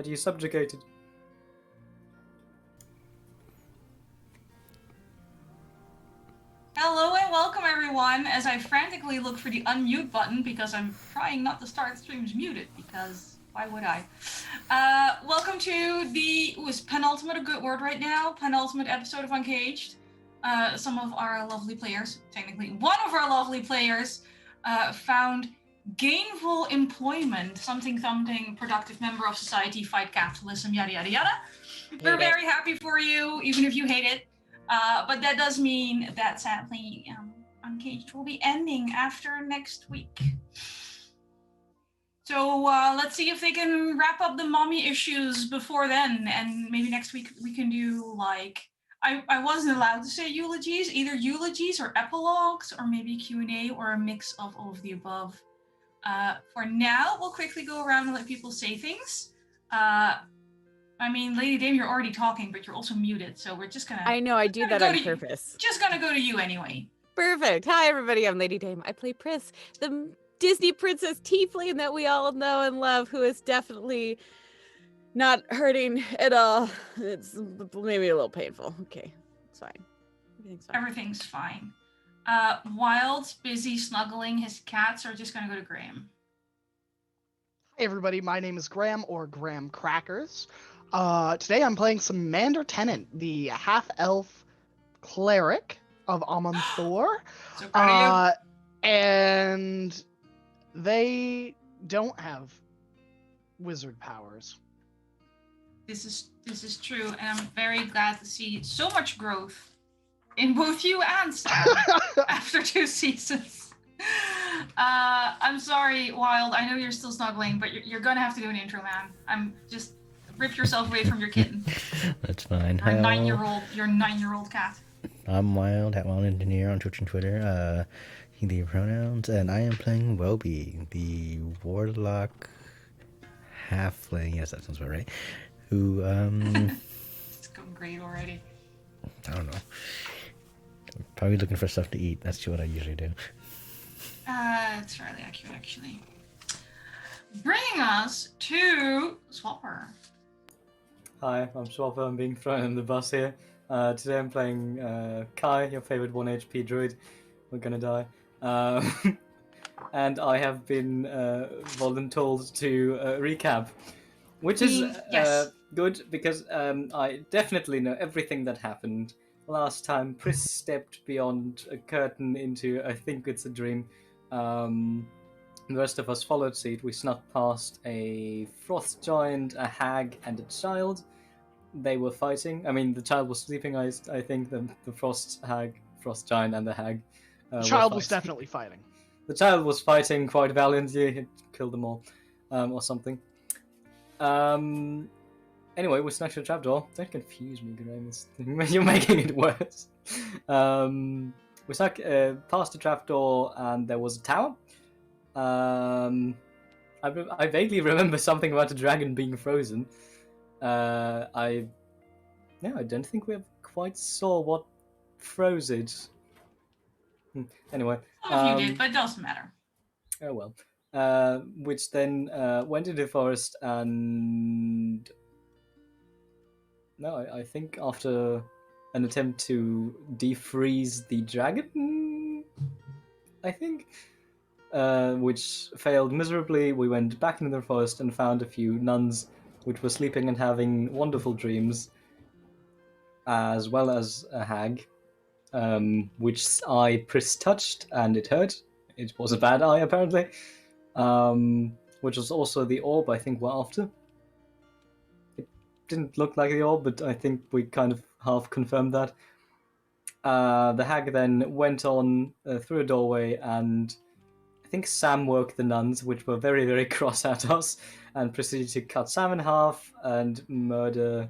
Had you subjugated? Hello and welcome everyone, as I frantically look for the unmute button because I'm trying not to start streams muted, because why would I? Welcome to the, is penultimate a good word right now? Penultimate episode of Uncaged. Some of our lovely players, technically one of our lovely players, found gainful employment, something, productive member of society, fight capitalism, yada yada yada. We're very happy for you, even if you hate it. But that does mean that sadly, Uncaged will be ending after next week. So let's see if they can wrap up the mommy issues before then, and maybe next week we can do like, I wasn't allowed to say eulogies, either eulogies or epilogues, or maybe Q&A, or a mix of all of the above. For now, we'll quickly go around and let people say things. I mean, Lady Dame, you're already talking, but you're also muted, so we're just gonna... I know, I do that on purpose. Just gonna go to you anyway. Perfect. Hi, everybody. I'm Lady Dame. I play Pris, the Disney princess tiefling that we all know and love, who is definitely not hurting at all. It's maybe a little painful. Okay, it's fine. Everything's fine. Wild's busy snuggling his cats, or just gonna go to Graham. Hey everybody, my name is Graham, or Graham Crackers. Today I'm playing some Mander Tennant, the half-elf cleric of Amon Thor. So proud of you. And they don't have wizard powers. This is true, and I'm very glad to see so much growth in both you and Sam after 2 seasons. I'm sorry, Wild. I know you're still snuggling, but you're gonna have to do an intro, man. I'm just rip yourself away from your kitten. That's fine. Your 9-year-old cat. I'm Wild, at Wild Engineer on Twitch and Twitter. He the pronouns, and I am playing Welby, the warlock halfling. Yes, that sounds about right. Who It's going great already. I don't know. Probably looking for stuff to eat. That's what I usually do. It's fairly accurate, actually. Bringing us to Swapper. Hi, I'm Swapper. I'm being thrown in the bus here. Today I'm playing Kai, your favorite 1 HP druid. We're gonna die. And I have been voluntold to recap, which is Yes. good because I definitely know everything that happened. Last time, Pris stepped beyond a curtain into I think it's a dream. The rest of us followed suit. We snuck past a frost giant, a hag, and a child. They were fighting. I mean, the child was sleeping. I think the frost giant, and the hag. The child was definitely fighting. The child was fighting quite valiantly. He killed them all, or something. Anyway, we snuck to the trapdoor. Don't confuse me, Graham. You're making it worse. We snuck past the trapdoor, and there was a tower. I vaguely remember something about a dragon being frozen. I don't think we ever quite saw what froze it. Anyway. Some of you did, but it doesn't matter. Oh well. Which then went into the forest, and no, I think after an attempt to defreeze the dragon, I think, which failed miserably, we went back into the forest and found a few nuns which were sleeping and having wonderful dreams, as well as a hag, which I touched and it hurt. It was a bad eye, apparently, which was also the orb I think we're after. It didn't look like the orb, but I think we kind of half confirmed that. The hag then went on through a doorway, and I think Sam woke the nuns, which were very, very cross at us, and proceeded to cut Sam in half and murder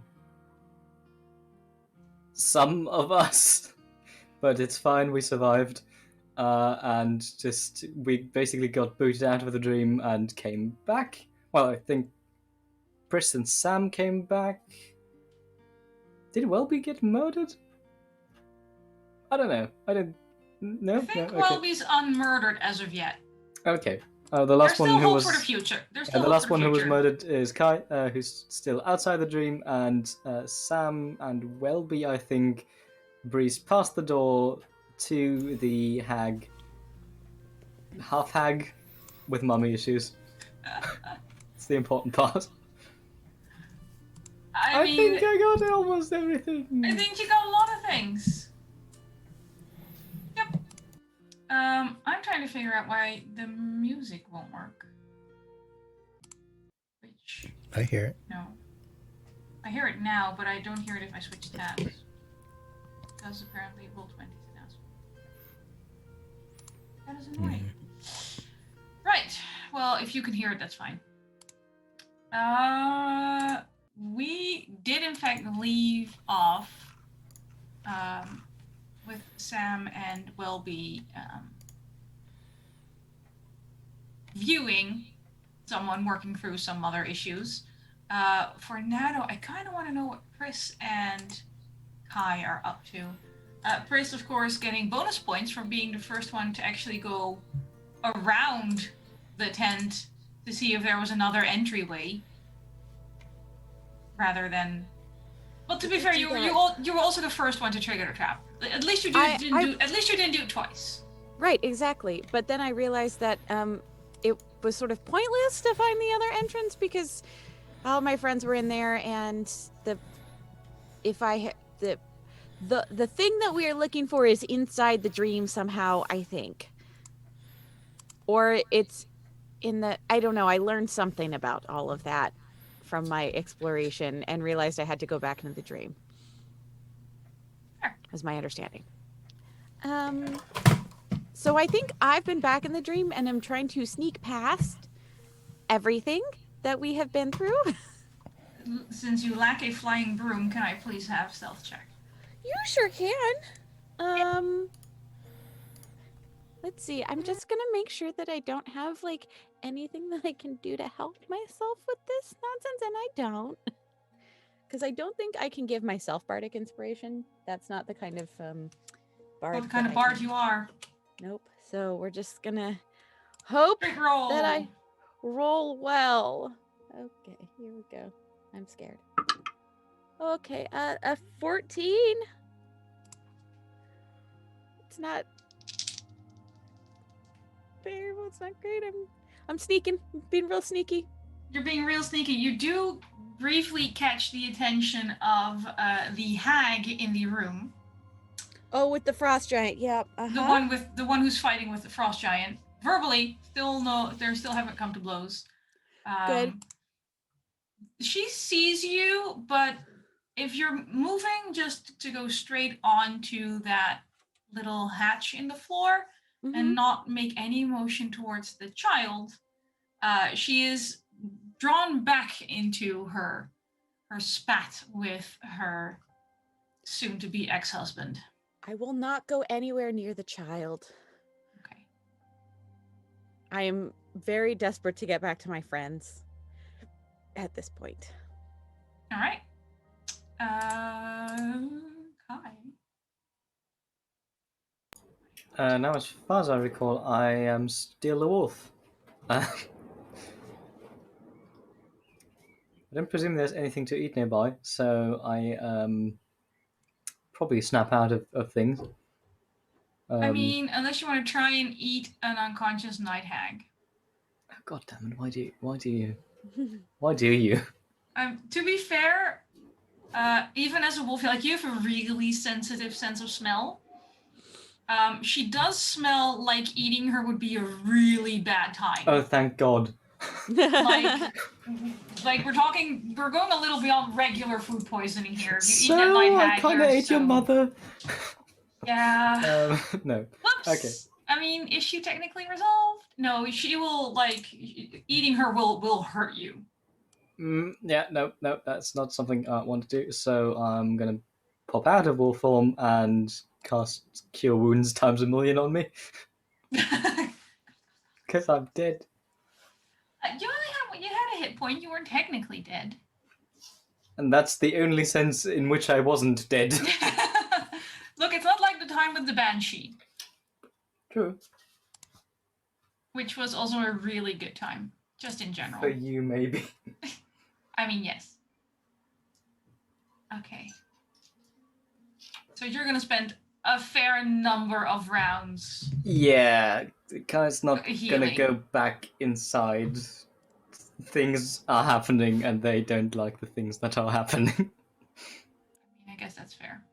some of us. But it's fine, we survived. And we basically got booted out of the dream and came back. Well, I think Pris and Sam came back. Did Welby get murdered? I don't know. I don't know. I think No? Okay. Welby's unmurdered as of yet. Okay. The There's last still one who hope was for the future. There's yeah, still the hope last for the one who was future. murdered is Kai, who's still outside the dream, and Sam and Welby, I think, breezed past the door to the hag, half hag, with mummy issues. It's the important part. I mean, think I got almost everything. I think you got a lot of things. Yep. I'm trying to figure out why the music won't work. Which, I hear it. no. I hear it now, but I don't hear it if I switch tabs. Because apparently Roll20 is announced. That is annoying. Right. Well, if you can hear it, that's fine. We did in fact leave off with Sam and Welby viewing someone working through some other issues. For now, though, I kind of want to know what Chris and Kai are up to. Chris, of course, getting bonus points from being the first one to actually go around the tent to see if there was another entryway, rather than. Well, to be fair, you were also the first one to trigger the trap. At least you didn't do it twice. Right, exactly. But then I realized that it was sort of pointless to find the other entrance because all my friends were in there, and the thing that we are looking for is inside the dream somehow, I think. Or it's in the, I don't know, I learned something about all of that from my exploration and realized I had to go back into the dream. Was my understanding. So I think I've been back in the dream and I'm trying to sneak past everything that we have been through. Since you lack a flying broom, can I please have stealth check? You sure can. Let's see. I'm just gonna make sure that I don't have like anything that I can do to help myself with this nonsense, and I don't. Because I don't think I can give myself bardic inspiration. That's not the kind of bard. What kind of bard you are? Nope. So we're just gonna hope roll. that I roll well. Okay, here we go. I'm scared. Okay, a 14. It's not terrible. It's not great. I'm sneaking. I'm being real sneaky. You're being real sneaky. You do briefly catch the attention of the hag in the room. Oh, with the frost giant. Yep. The one who's fighting with the frost giant. Verbally, they still haven't come to blows. Good. She sees you, but if you're moving just to go straight onto that little hatch in the floor and not make any motion towards the child, she is drawn back into her spat with her soon-to-be ex-husband. I will not go anywhere near the child. Okay. I am very desperate to get back to my friends at this point. All right. Kai. Now, as far as I recall, I am still a wolf. I don't presume there's anything to eat nearby, so I probably snap out of things. I mean, unless you want to try and eat an unconscious night hag. Oh, God damn it! Why do you? Why do you? To be fair, even as a wolf, like you have a really sensitive sense of smell. She does smell like eating her would be a really bad time. Oh, thank God. like we're going a little beyond regular food poisoning here. You eat that So night I hag, kind of ate your mother. Yeah. No. Whoops. Okay. I mean, is she technically resolved? No, she will, eating her will hurt you. Yeah, no, that's not something I want to do. So I'm going to pop out of wolf form and cast Cure Wounds times a million on me. Because I'm dead. You had a hit point. You weren't technically dead. And that's the only sense in which I wasn't dead. Look, it's not like the time with the Banshee. True. which was also a really good time, just in general. For you, maybe. I mean, yes. Okay. So you're gonna spend a fair number of rounds. Yeah, Kai's not gonna Healing. go back inside. Things are happening, and they don't like the things that are happening. I mean, I guess that's fair.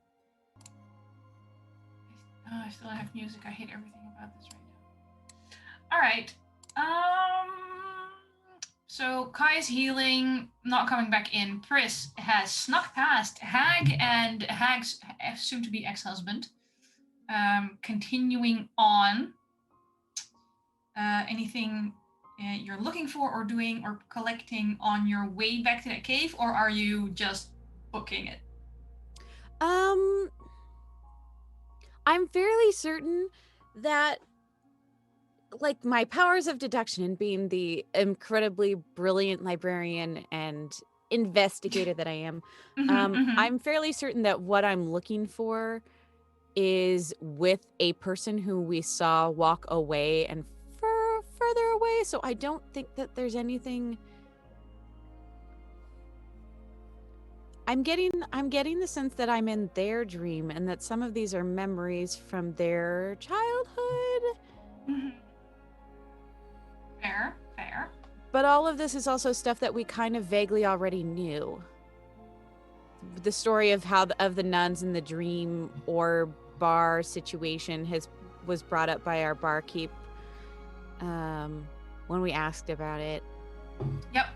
Oh, I still don't have music. I hate everything about this right now. All right. So Kai's healing, not coming back in. Pris has snuck past Hag and Hag's soon-to-be ex-husband. Continuing on. Anything you're looking for or doing or collecting on your way back to that cave, or are you just booking it? I'm fairly certain that, like, my powers of deduction and being the incredibly brilliant librarian and investigator that I am, I'm fairly certain that what I'm looking for is with a person who we saw walk away and further away. So I don't think that there's anything. I'm getting the sense that I'm in their dream and that some of these are memories from their childhood. Fair. But all of this is also stuff that we kind of vaguely already knew. The story of of the nuns in the dream or bar situation was brought up by our barkeep when we asked about it. Yep.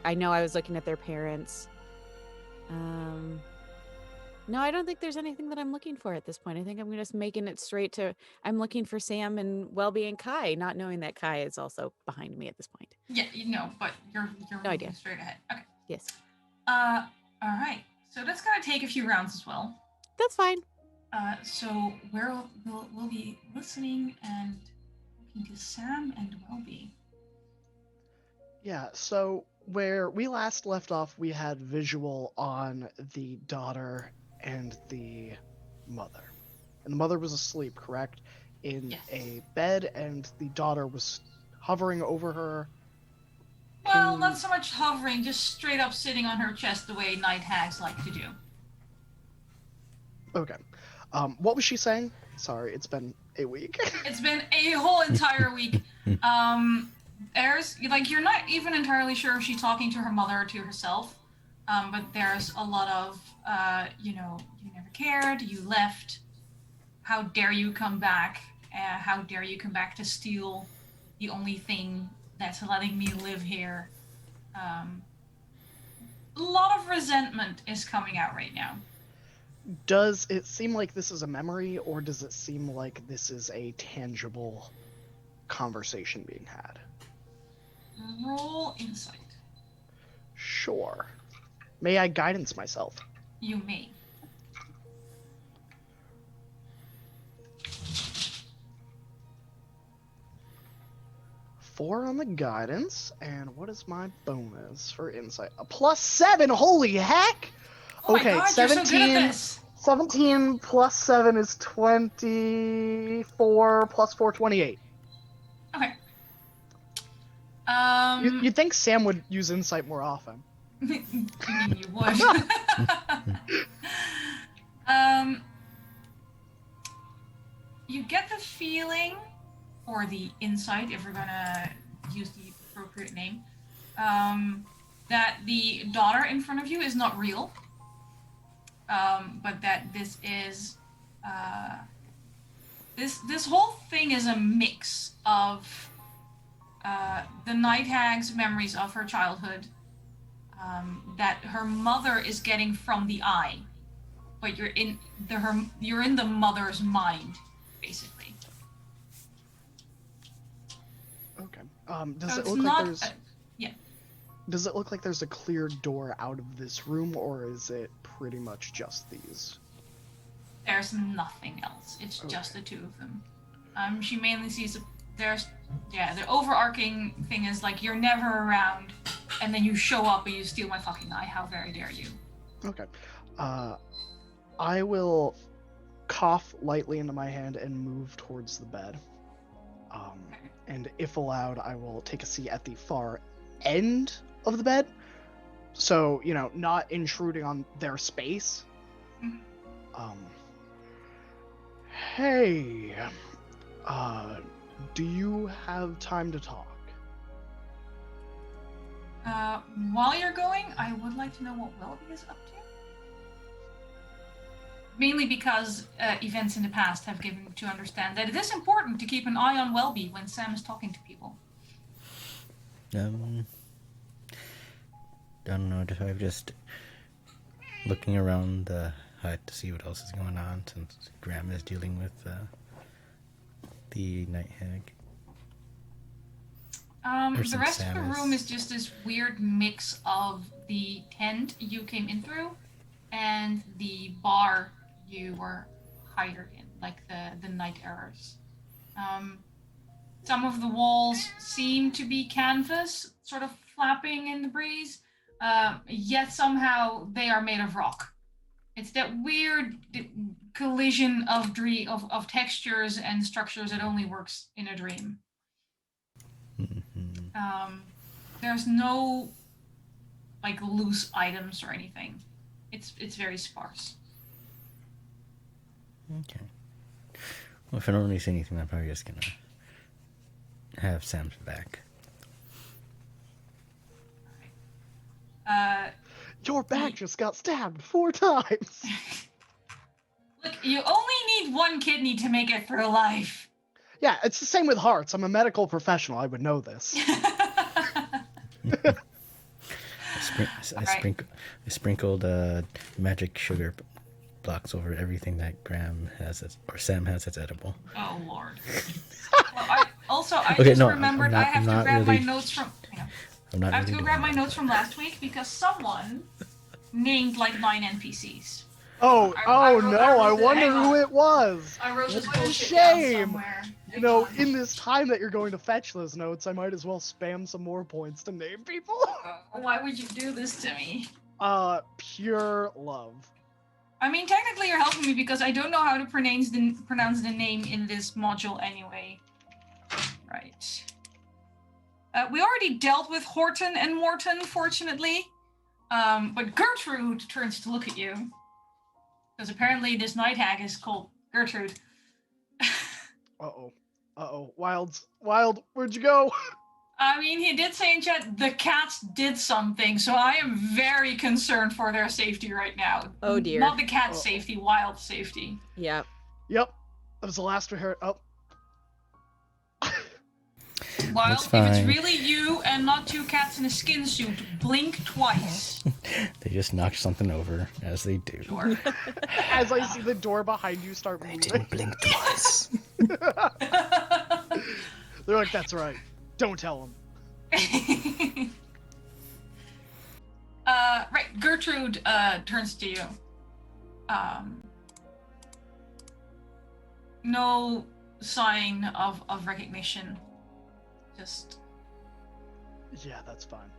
I know I was looking at their parents. No, I don't think there's anything that I'm looking for at this point. I think I'm just making it straight to I'm looking for Sam and Welby and Kai, not knowing that Kai is also behind me at this point. Yeah, you know, but you're No moving idea. straight ahead. Okay. Yes. All right. So that's gonna take a few rounds as well. That's fine. So we'll be listening and talking to Sam and Welby. Yeah, so where we last left off, we had visual on the daughter and the mother. And the mother was asleep, correct? In Yes. a bed, and the daughter was hovering over her. Well, Can not you- so much hovering, just straight up sitting on her chest the way night hags like to do. Okay. What was she saying? Sorry, it's been a week. It's been a whole entire week. There's like you're not even entirely sure if she's talking to her mother or to herself. But there's a lot of you never cared, you left. How dare you come back? How dare you come back to steal the only thing that's letting me live here? A lot of resentment is coming out right now. Does it seem like this is a memory, or does it seem like this is a tangible conversation being had? Roll insight. Sure. May I guidance myself? You may. Four on the guidance, and what is my bonus for insight? A +7. Holy heck! Oh Okay, my god, 17. you're so good at this. 17 plus 7 is 24 plus 4, 28. Okay. You'd think Sam would use insight more often. I mean, you would. You get the feeling, or the insight, if we're gonna use the appropriate name, that the daughter in front of you is not real, but that this is this whole thing is a mix of the night hag's memories of her childhood, that her mother is getting from the eye, but you're in the mother's mind, basically. Okay. Does So it it's look not like there's yeah. Does it look like there's a clear door out of this room, or is it pretty much just these? There's nothing else. It's just the two of them. She mainly sees the overarching thing is like you're never around, and then you show up and you steal my fucking eye. How very dare you? Okay. I will cough lightly into my hand and move towards the bed. And if allowed, I will take a seat at the far end of the bed. So, not intruding on their space. Mhm. Hey, do you have time to talk? While you're going, I would like to know what Welby is up to. Mainly because events in the past have given to understand that it is important to keep an eye on Welby when Sam is talking to people. Don't know. I'm just looking around the hut to see what else is going on, since Graham is dealing with the night hag. The rest of the room is just this weird mix of the tent you came in through and the bar you were hired in, like the night errors. Some of the walls seem to be canvas, sort of flapping in the breeze, yet somehow they are made of rock. It's that weird collision of textures and structures that only works in a dream. There's no like loose items or anything. It's very sparse. Okay. Well, if I don't really see anything, I'm probably just gonna have Sam's back. Your back just got stabbed 4 times. Look, you only need one kidney to make it through life. Yeah, it's the same with hearts. I'm a medical professional. I would know this. I sprinkled magic sugar blocks over everything that Graham has, or Sam has that's edible. Oh Lord. Well, I Okay, just no, remembered I'm I have to not grab my really- notes from. I'm not I have to really go grab doing my that, notes from last week because someone named like 9 NPCs. Oh, I oh wrote- no! I I wrote it- wonder hang who on. it was. I wrote this What a bullshit down shame. somewhere. You know, in this time that you're going to fetch those notes, I might as well spam some more points to name people. Why would you do this to me? Pure love. I mean, technically you're helping me because I don't know how to pronounce the name in this module anyway. Right. We already dealt with Horton and Morton, fortunately. But Gertrude turns to look at you. Because apparently this night hag is called Gertrude. Uh-oh. Uh-oh. Wild, where'd you go? I mean, he did say in chat, the cats did something, so I am very concerned for their safety right now. Oh, dear. Not the cat's safety, Wild safety. Yeah. Yep. That was the last we heard. Oh. Wild, That's if fine. it's really you and not 2 cats in a skin suit, blink twice. They just knocked something over, as they do. Sure. As I see the door behind you start They moving. didn't blink twice. They're like, that's right. Don't tell them. Right, Gertrude turns to you. No sign of recognition. Just Yeah, that's fine.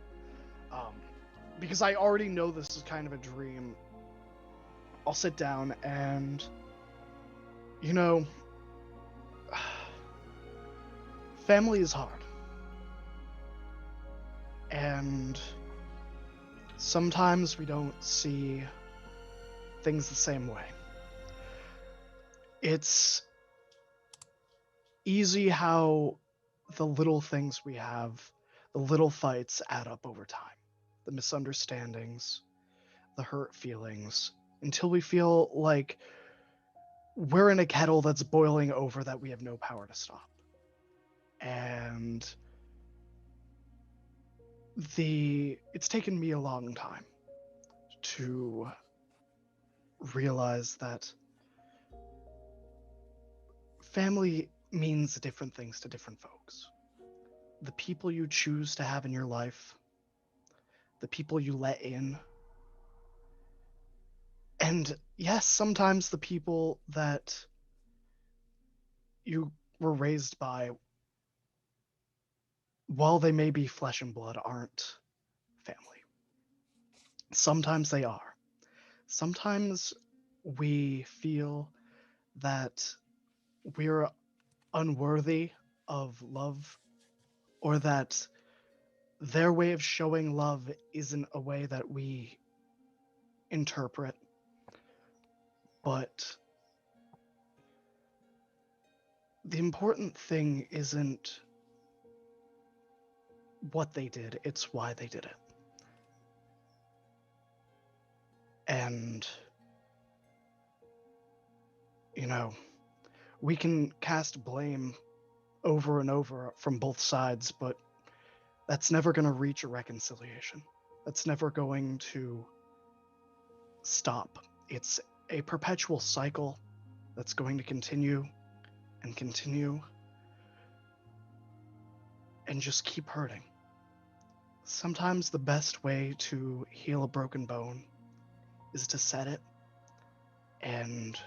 Because I already know this is kind of a dream, I'll sit down and, family is hard. And sometimes we don't see things the same way. It's easy how the little things we have, the little fights add up over time. The misunderstandings, the hurt feelings, until we feel like we're in a kettle that's boiling over that we have no power to stop. And it's taken me a long time to realize that family means different things to different folks. The people you choose to have in your life, the people you let in, and yes, sometimes the people that you were raised by, while they may be flesh and blood, aren't family. Sometimes they are. Sometimes we feel that we're unworthy of love, or that their way of showing love isn't a way that we interpret, but the important thing isn't what they did, it's why they did it. And, you know, we can cast blame over and over from both sides, but that's never going to reach a reconciliation. That's never going to stop. It's a perpetual cycle that's going to continue and continue and just keep hurting. Sometimes the best way to heal a broken bone is to set it and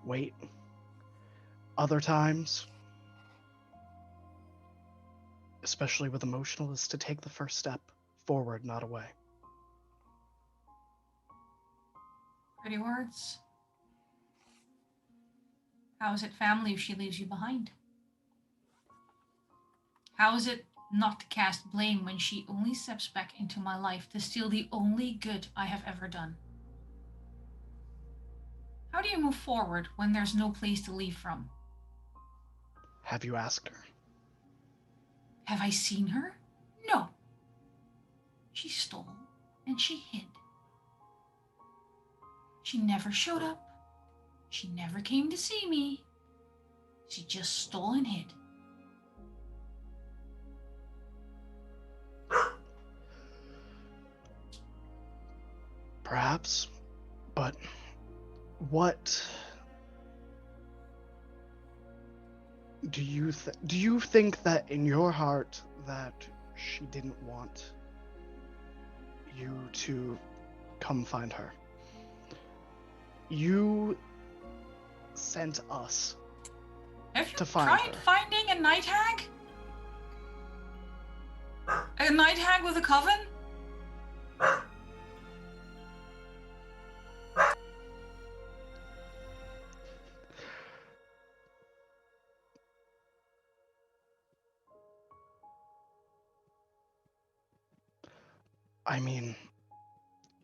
wait. Other times, especially with emotional, is to take the first step forward, not away. Pretty words. How is it family if she leaves you behind? How is it not to cast blame when she only steps back into my life to steal the only good I have ever done? How do you move forward when there's no place to leave from? Have you asked her? Have I seen her? No. She stole and she hid. She never showed up. She never came to see me. She just stole and hid. Perhaps, but what do you think that in your heart that she didn't want you to come find her? You sent us Have you to find tried her. finding a night hag? A night hag with a coven? I mean,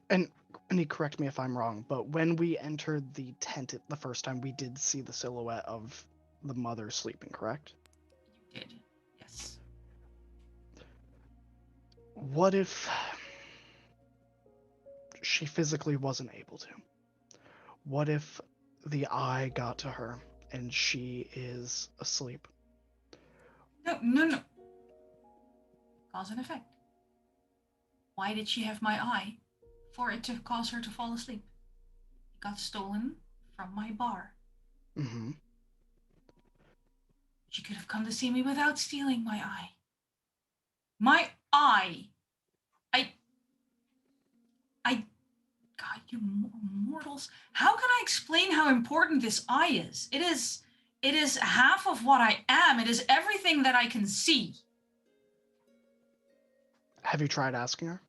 and you correct me if I'm wrong, but when we entered the tent the first time, we did see the silhouette of the mother sleeping, correct? You did, yes. What if she physically wasn't able to? What if the eye got to her and she is asleep? No. Cause and effect. Why did she have my eye? For it to cause her to fall asleep. It got stolen from my bar. Mm-hmm. She could have come to see me without stealing my eye. My eye! God, you mortals. How can I explain how important this eye is? It is half of what I am. It is everything that I can see. Have you tried asking her?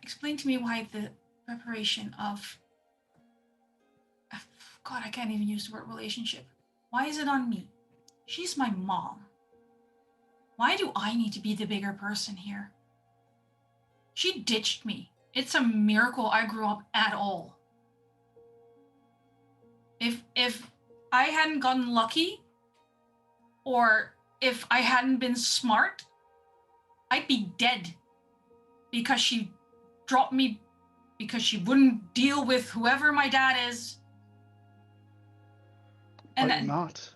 Explain to me why the preparation of... God, I can't even use the word relationship. Why is it on me? She's my mom. Why do I need to be the bigger person here? She ditched me. It's a miracle I grew up at all. If I hadn't gotten lucky, or if I hadn't been smart, I'd be dead. Because she dropped me because she wouldn't deal with whoever my dad is. And But then, you're not.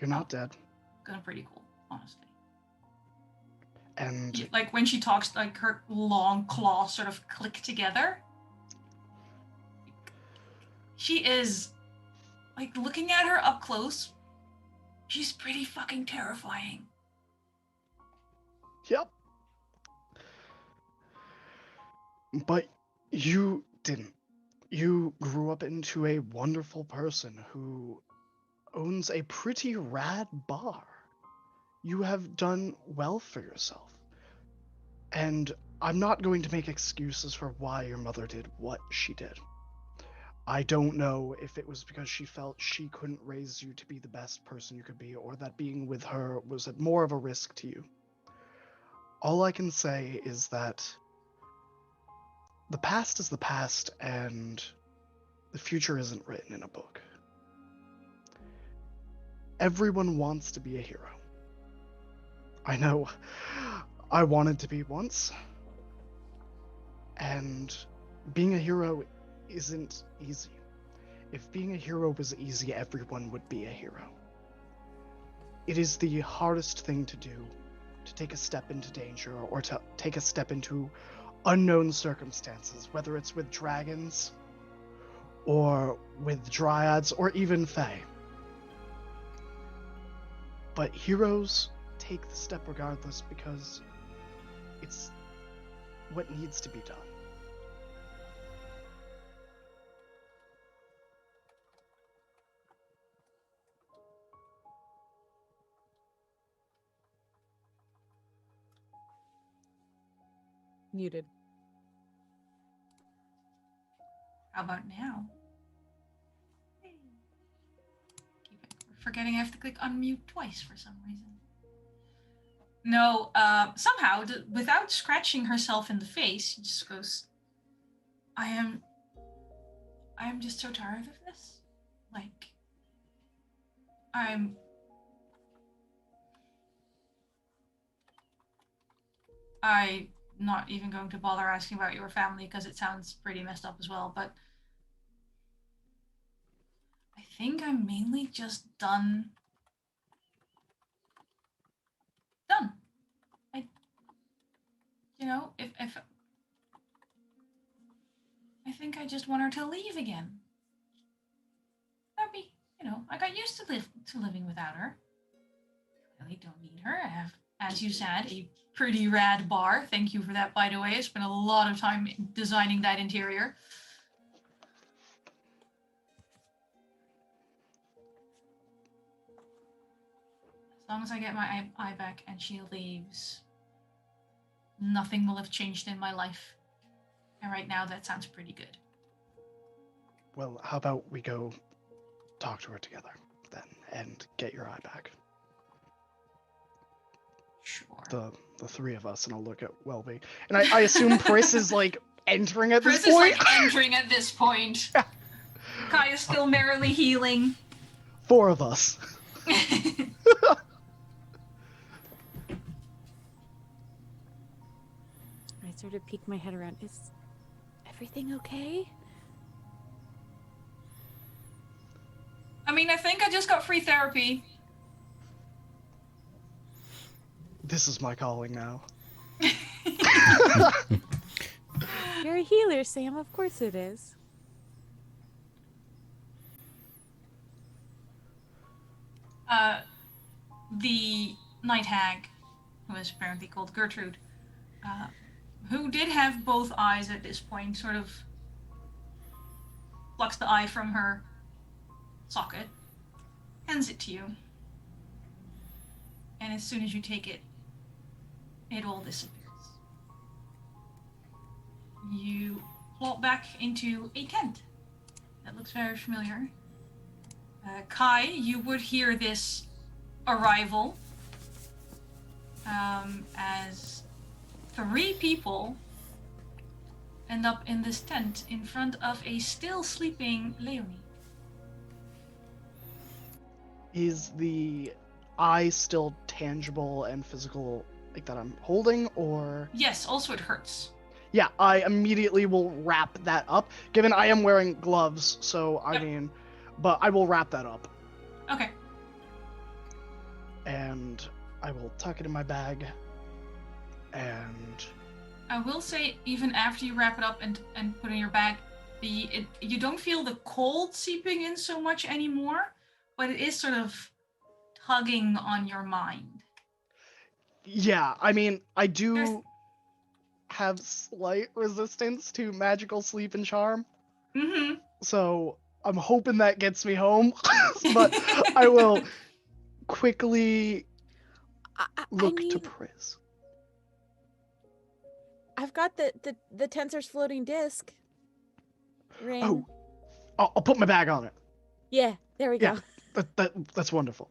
You're not dead. kind of pretty cool, honestly. And Like when she talks, like her long claws sort of click together. She is, like, looking at her up close, she's pretty fucking terrifying. yep. But you didn't. You grew up into a wonderful person who owns a pretty rad bar. You have done well for yourself. And I'm not going to make excuses for why your mother did what she did. I don't know if it was because she felt she couldn't raise you to be the best person you could be, or that being with her was more of a risk to you. All I can say is that the past is the past, and the future isn't written in a book. Everyone wants to be a hero. I know I wanted to be once, and being a hero isn't easy. If being a hero was easy, everyone would be a hero. It is the hardest thing to do, to take a step into danger or to take a step into unknown circumstances, whether it's with dragons or with dryads or even fae. But heroes take the step regardless because it's what needs to be done. Muted. How about now? Hey. Keep forgetting I have to click unmute twice for some reason. No, somehow, without scratching herself in the face, she just goes, I am just so tired of this. Like, I'm not even going to bother asking about your family because it sounds pretty messed up as well, but I think I'm mainly just done. If I think I just want her to leave again. That'd be, I got used to living without her. I really don't need her. I have, as you said, a pretty rad bar. Thank you for that, by the way. I spent a lot of time designing that interior. As long as I get my eye back and she leaves, nothing will have changed in my life. And right now, that sounds pretty good. Well, how about we go talk to her together then and get your eye back? Sure. The three of us, and I'll look at Welby. And I assume Pris is like entering at Pris this point? is like entering at this point. Kai is still merrily healing. 4 of us. I sort of peek my head around. Is everything okay? I mean, I think I just got free therapy. This is my calling now. You're a healer, Sam. Of course it is. The night hag, who is apparently called Gertrude, who did have both eyes at this point, sort of plucks the eye from her socket, hands it to you, and as soon as you take it, it all disappears. You plop back into a tent. That looks very familiar. Kai, you would hear this arrival as 3 people end up in this tent in front of a still sleeping Leonie. Is the eye still tangible and physical, like that I'm holding, or? Yes, also it hurts. Yeah, I immediately will wrap that up, given I am wearing gloves, so I mean, but I will wrap that up. Okay. And I will tuck it in my bag, and... I will say, even after you wrap it up and put it in your bag, you don't feel the cold seeping in so much anymore, but it is sort of tugging on your mind. Yeah, I mean, I do have slight resistance to magical sleep and charm. Mm-hmm. So I'm hoping that gets me home, but I will quickly look to Pris. I've got the Tensor's floating disc ring. Oh, I'll put my bag on it. Yeah, there we Yeah. go. That's wonderful.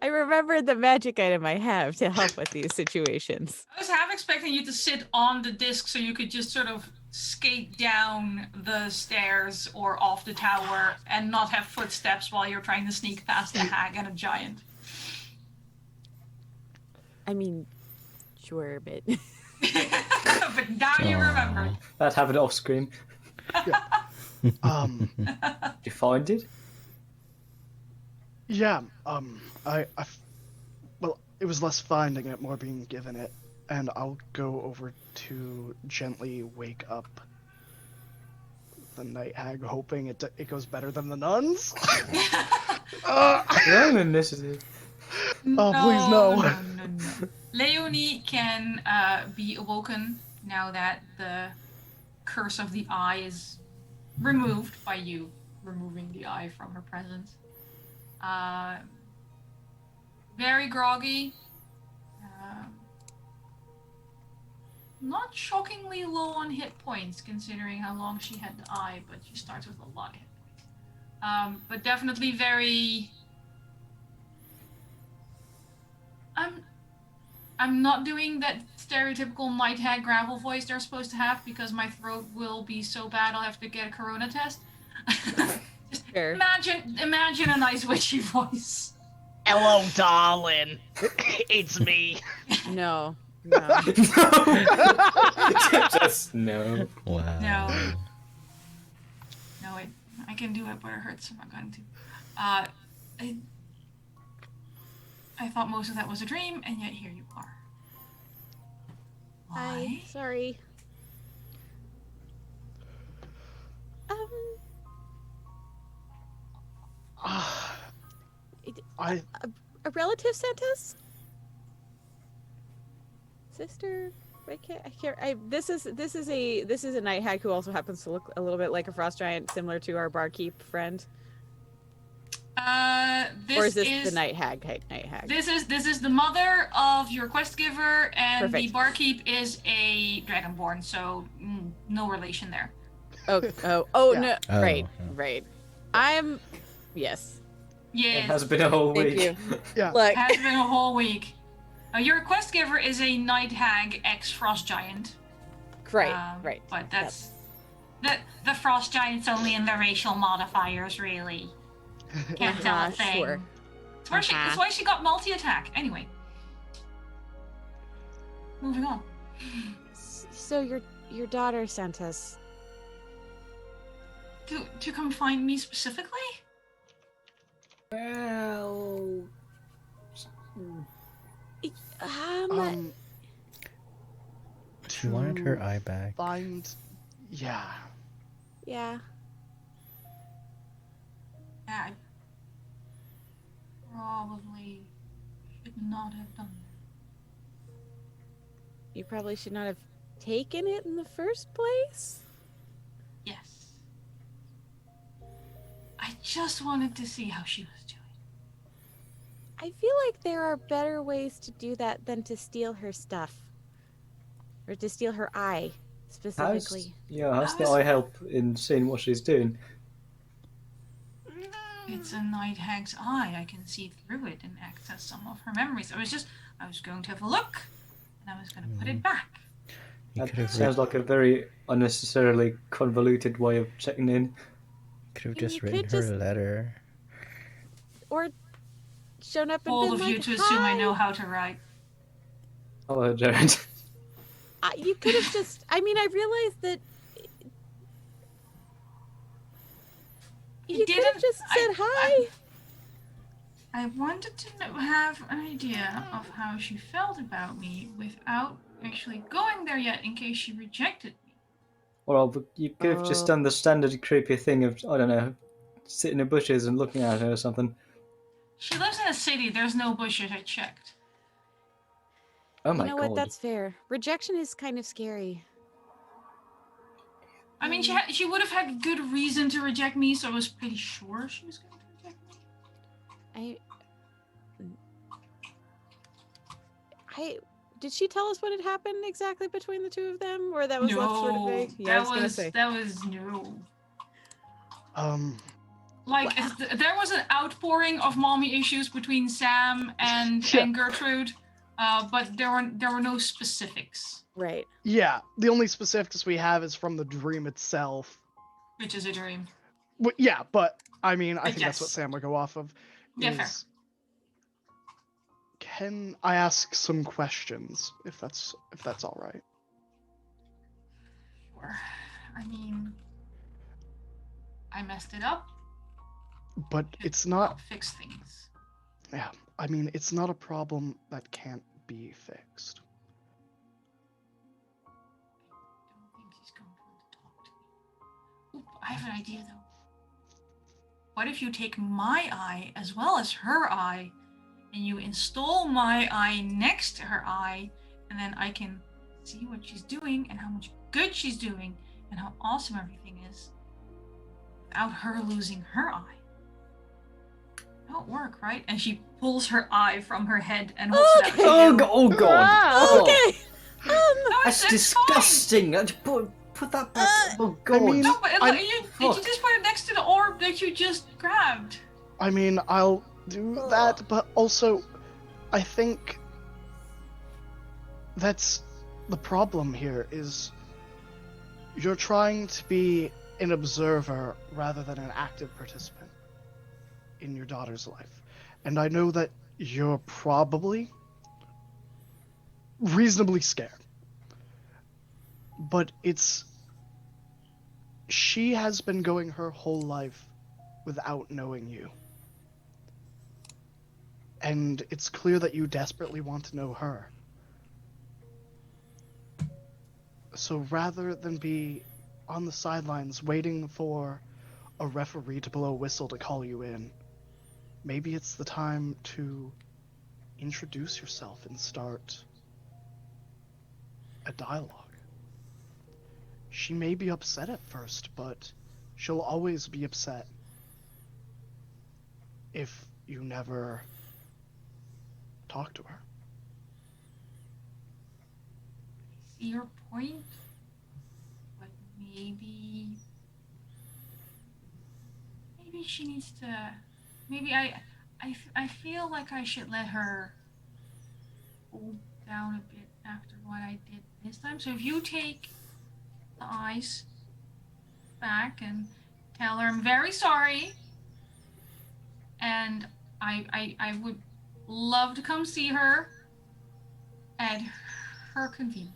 I remembered the magic item I have to help with these situations. I was half expecting you to sit on the disc so you could just sort of skate down the stairs or off the tower and not have footsteps while you're trying to sneak past a hag and a giant. I mean, sure, but But now you remember. That happened off screen. Um, Did you find it? yeah. Well, it was less finding it, more being given it, and I'll go over to gently wake up the night hag, hoping it goes better than the nuns. Roll an initiative. Oh, please no. No. Leonie can be awoken now that the curse of the eye is removed by you removing the eye from her presence. Very groggy. Not shockingly low on hit points considering how long she had the eye, but she starts with a lot of hit points. But definitely very... I'm not doing that stereotypical night hag gravel voice they're supposed to have because my throat will be so bad I'll have to get a corona test. Just Fair. imagine a nice witchy voice. Hello, darling. It's me. no. Just no. Wow. No, I can do it, but it hurts. I'm not going to. I thought most of that was a dream, and yet here you are. Why? Hi. Sorry. A relative sent us? Sister? I can't. This is a night hag who also happens to look a little bit like a frost giant, similar to our barkeep friend. This or is this the night hag? This is the mother of your quest giver, and Perfect. the barkeep is a dragonborn, so no relation there. Oh, Yeah. no! Oh, right. Yes. It Yes, has been a whole Thank week. you. Yeah. Look, has been a whole week. Your quest giver is a night hag ex-frost giant. right. But that's the frost giant's only in the racial modifiers, really. Can't tell a thing. Sure. That's why she got multi-attack. Anyway. Moving on. So your daughter sent us. To come find me specifically? Well, She wanted her eye back. Yeah. Yeah. I probably should not have done that. You probably should not have taken it in the first place. Yes. I just wanted to see how she was doing. I feel like there are better ways to do that than to steal her stuff. Or to steal her eye, specifically. how's the eye help in seeing what she's doing? It's a night hag's eye. I can see through it and access some of her memories. I was going to have a look, and I was going to put it back. That sounds like a very unnecessarily convoluted way of checking in. Could have You just could written just- her a letter. Or shown up and All been of like, you to assume I "Hi." know how to write. Hello, Jared. You could have just. I mean, I realized that. You could have didn't- just said hi. I wanted to have an idea of how she felt about me without actually going there yet in case she rejected me. Well, but you could have just done the standard creepy thing of, I don't know, sitting in the bushes and looking at her or something. She lives in a city. There's no bushes. I checked. Oh my You know god. what? That's fair. Rejection is kind of scary. I mean, she would have had good reason to reject me, so I was pretty sure she was going to reject me. Did she tell us what had happened exactly between the two of them, or that was left sort of vague? Yeah, I was gonna say. That was no. Like, Wow. there was an outpouring of mommy issues between Sam and Gertrude, but there were no specifics. Right. Yeah, the only specifics we have is from the dream itself. Which is a dream. Yeah, but I mean, I think that's what Yes. Sam would go off of. Yeah, fair. Can I ask some questions, if that's all right? Sure. I mean, I messed it up. But Should it's not. help fix things. Yeah, I mean, it's not a problem that can't be fixed. I don't think she's going to want to talk to me. Oop, I have an idea though. What if you take my eye as well as her eye, and you install my eye next to her eye, and then I can see what she's doing and how much good she's doing and how awesome everything is without her losing her eye. That would work, right? And she pulls her eye from her head and holds it out to Oh, you. oh God! Wow, Oh, okay. No, that's it's disgusting. Put that back. Oh God! mean- No, but I- did you just put it next to the orb that you just grabbed? I mean, I'll do that, but also, I think that's the problem here is you're trying to be an observer rather than an active participant in your daughter's life. And I know that you're probably reasonably scared. But she has been going her whole life without knowing you. And it's clear that you desperately want to know her. So rather than be on the sidelines waiting for a referee to blow a whistle to call you in, maybe it's the time to introduce yourself and start a dialogue. She may be upset at first, but she'll always be upset if you never talk to her. See your point, but maybe she needs to. Maybe I feel like I should let her cool down a bit after what I did this time. So if you take the eyes back and tell her I'm very sorry, and I would love to come see her at her convenience.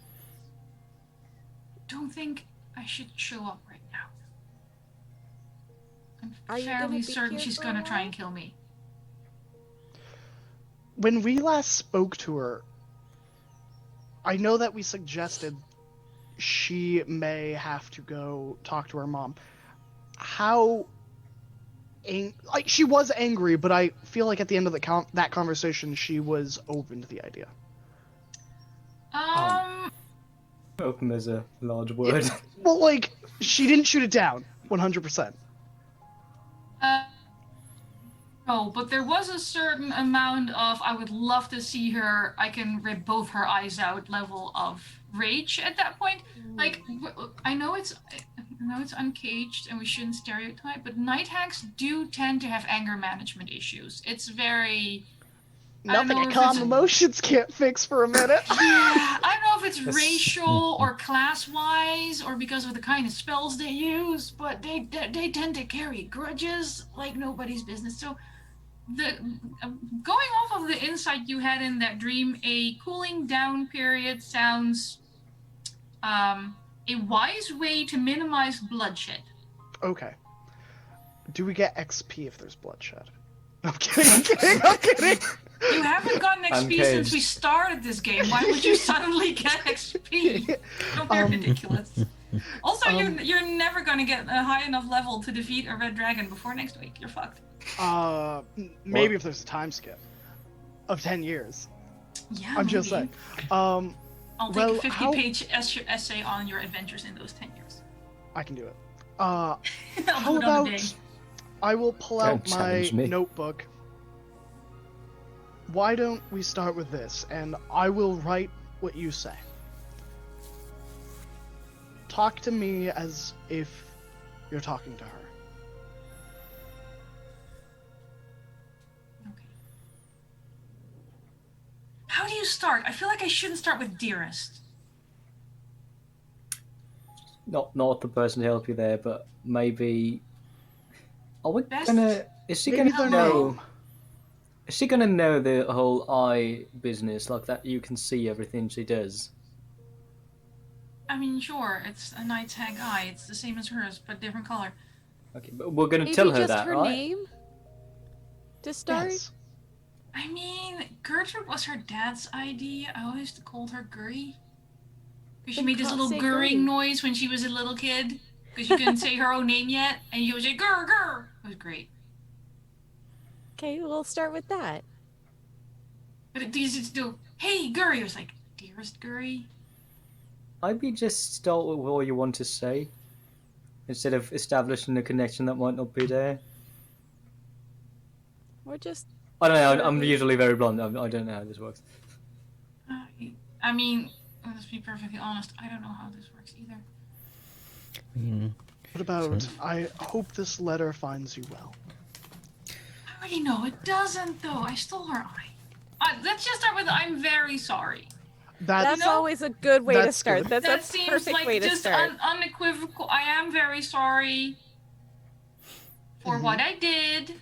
Don't think I should show up right now. Are I'm you gonna fairly be certain here she's for a gonna try while? and kill me. When we last spoke to her, I know that we suggested she may have to go talk to her mom. How... like, she was angry, but I feel like at the end of that conversation, she was open to the idea. Open is a large word. Well, like, she didn't shoot it down, 100%. No, but there was a certain amount of I would love to see her, I can rip both her eyes out level of rage at that point. Like, I know it's uncaged and we shouldn't stereotype, but night hags do tend to have anger management issues. It's very... Nothing know a if calm it's- emotions can't fix for a minute. Yeah, I don't know if it's Yes. racial or class-wise or because of the kind of spells they use, but they tend to carry grudges like nobody's business. So, going off of the insight you had in that dream, a cooling down period sounds a wise way to minimize bloodshed. Okay. Do we get XP if there's bloodshed? I'm kidding, I'm kidding. You haven't gotten XP Uncaged. since we started this game. Why would you suddenly get XP? Don't be ridiculous. Also, you're never gonna get a high enough level to defeat a red dragon before next week. You're fucked. Maybe What? if there's a time skip of 10 years. Yeah, I'm just maybe. saying. I'll well, take a how- 50-page essay on your adventures in those 10 years. I can do it. I'll How do it on the day. about I will pull Don't out my challenge me. notebook. Why don't we start with this, and I will write what you say. Talk to me as if you're talking to her. start? I feel like I shouldn't start with dearest. Not the person to help you there, but maybe. Are we Best- gonna? Is she Maybe gonna their know? name. Is she gonna know the whole eye business, like that? You can see everything she does. I mean, sure, it's a night hag eye. It's the same as hers, but different color. Okay, but we're gonna Maybe tell her just that, her right? name to start. Yes. I mean, Gertrude was her dad's idea. I always called her Gurry. Because she Then made this little say gurring Gurry. noise when she was a little kid. Because she couldn't say her own name yet. And she would say, Gur, Gur. It was great. Okay, we'll start with that. But it used to do, hey, Gurry. It was like, dearest Gurry. Maybe just start with what you want to say, instead of establishing a connection that might not be there. Or just I don't know. I'm Shortly. usually very blunt. I don't know how this works. I mean, let's be perfectly honest. I don't know how this works either. I mean, What about, I hope this letter finds you well. I already know it doesn't, though. I stole her eye. Let's just start with, I'm very sorry. that's You know, always a good way to that's start. good. That's That a seems perfect like way to just start. unequivocal. I am very sorry for Mhm. what I did.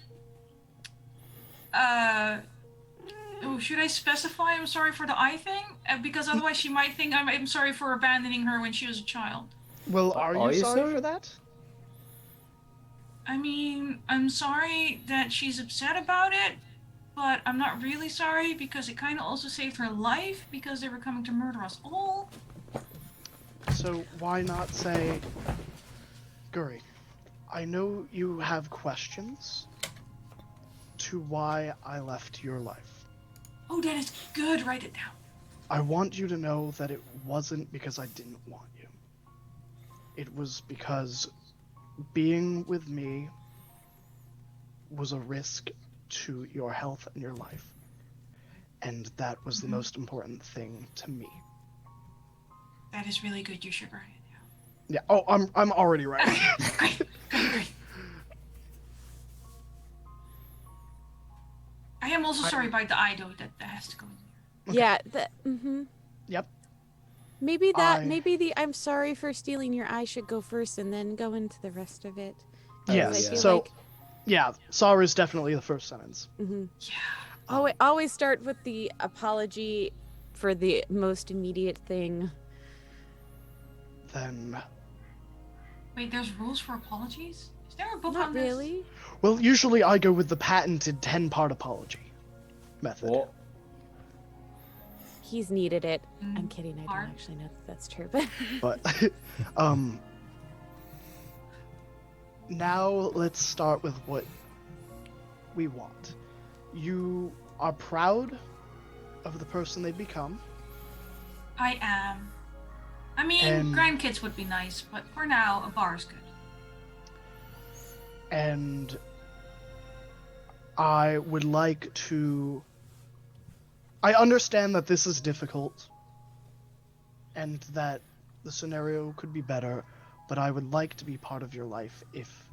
Oh, should I specify I'm sorry for the eye thing? Because otherwise she might think I'm sorry for abandoning her when she was a child. Well, are you you sorry sorry? for that? I mean, I'm sorry that she's upset about it, but I'm not really sorry because it kind of also saved her life because they were coming to murder us all. So why not say, Guri, I know you have questions to why I left your life. Oh, that is good. Write it down. I want you to know that it wasn't because I didn't want you. It was because being with me was a risk to your health and your life. And that was the most important thing to me. That is really good. You should write it down. Yeah. Oh, I'm already right. Great. Great. I am also sorry about the eye, though. That has to go in there. Okay. Yeah. Mm-hmm. Yep. Maybe that. I- Maybe the I'm sorry for stealing your eye should go first, and then go into the rest of it. Yes. I feel So, like- yeah, sorry is definitely the first sentence. Mm-hmm. Yeah. Always start with the apology for the most immediate thing. Then, Wait, there's rules for apologies? Is there a book Not on this? really. well, usually I go with the patented 10-part apology method. What? He's needed it. I'm Mm, kidding. I hard. don't actually know that that's true, but But, now let's start with what we want. You are proud of the person they've become. I am. I mean, And- grandkids would be nice, but for now, a bar is good. And I would like to. I understand that this is difficult and that the scenario could be better, but I would like to be part of your life if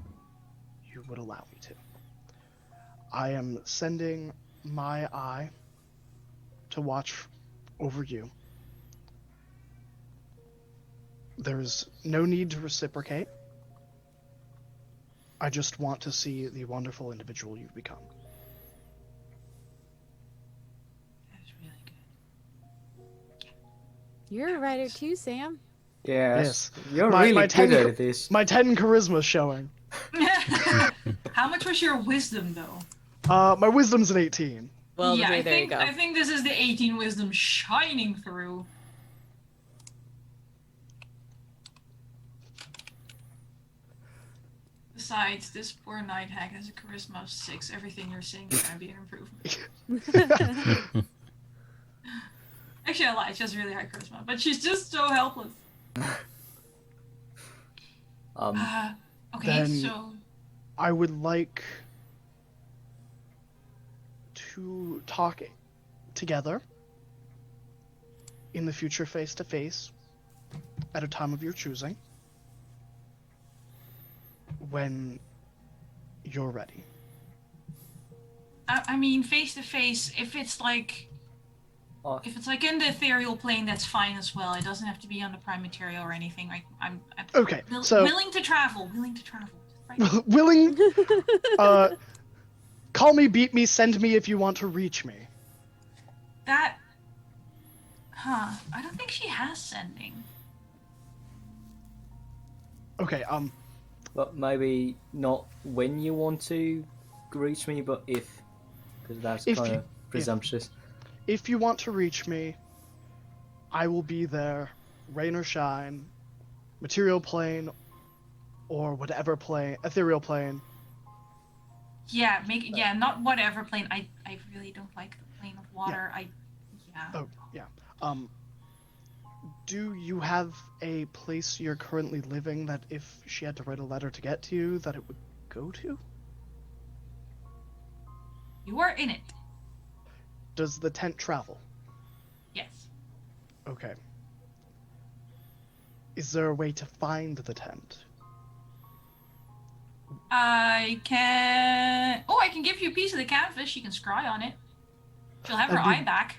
you would allow me to. I am sending my eye to watch over you. There's no need to reciprocate. I just want to see the wonderful individual you've become. That is really good. you're a writer too, Sam. Yes. You're My- really my good 10 at this. My 10 charisma showing. How much was your wisdom, though? My wisdom's an 18. Well, yeah, okay, I there you think go. I think this is the 18 wisdom shining through. Besides, this poor night hag has a charisma of 6. Everything you're saying is gonna be an improvement. Actually, I lied. She has really high charisma, but she's just so helpless. Okay, Then- so I would like to talk together in the future face to face at a time of your choosing when you're ready. I mean, face to face. If it's like If it's like in the ethereal plane, that's fine as well. It doesn't have to be on the prime material or anything. I'm Okay, so willing to travel. Willing to travel. Right. willing. Call me, beat me, send me if you want to reach me. That. Huh. I don't think she has sending. Okay. But maybe not when you want to reach me, but if, because that's If kind you- of presumptuous. If you want to reach me, I will be there, rain or shine, material plane, or whatever plane, ethereal plane. Yeah, not whatever plane. I really don't like the plane of water. Oh, yeah. Do you have a place you're currently living that if she had to write a letter to get to you, that it would go to? You are in it. Does the tent travel? Yes. Okay. Is there a way to find the tent? I can. Oh, I can give you a piece of the canvas. She can scry on it. She'll have her That'd be- eye back.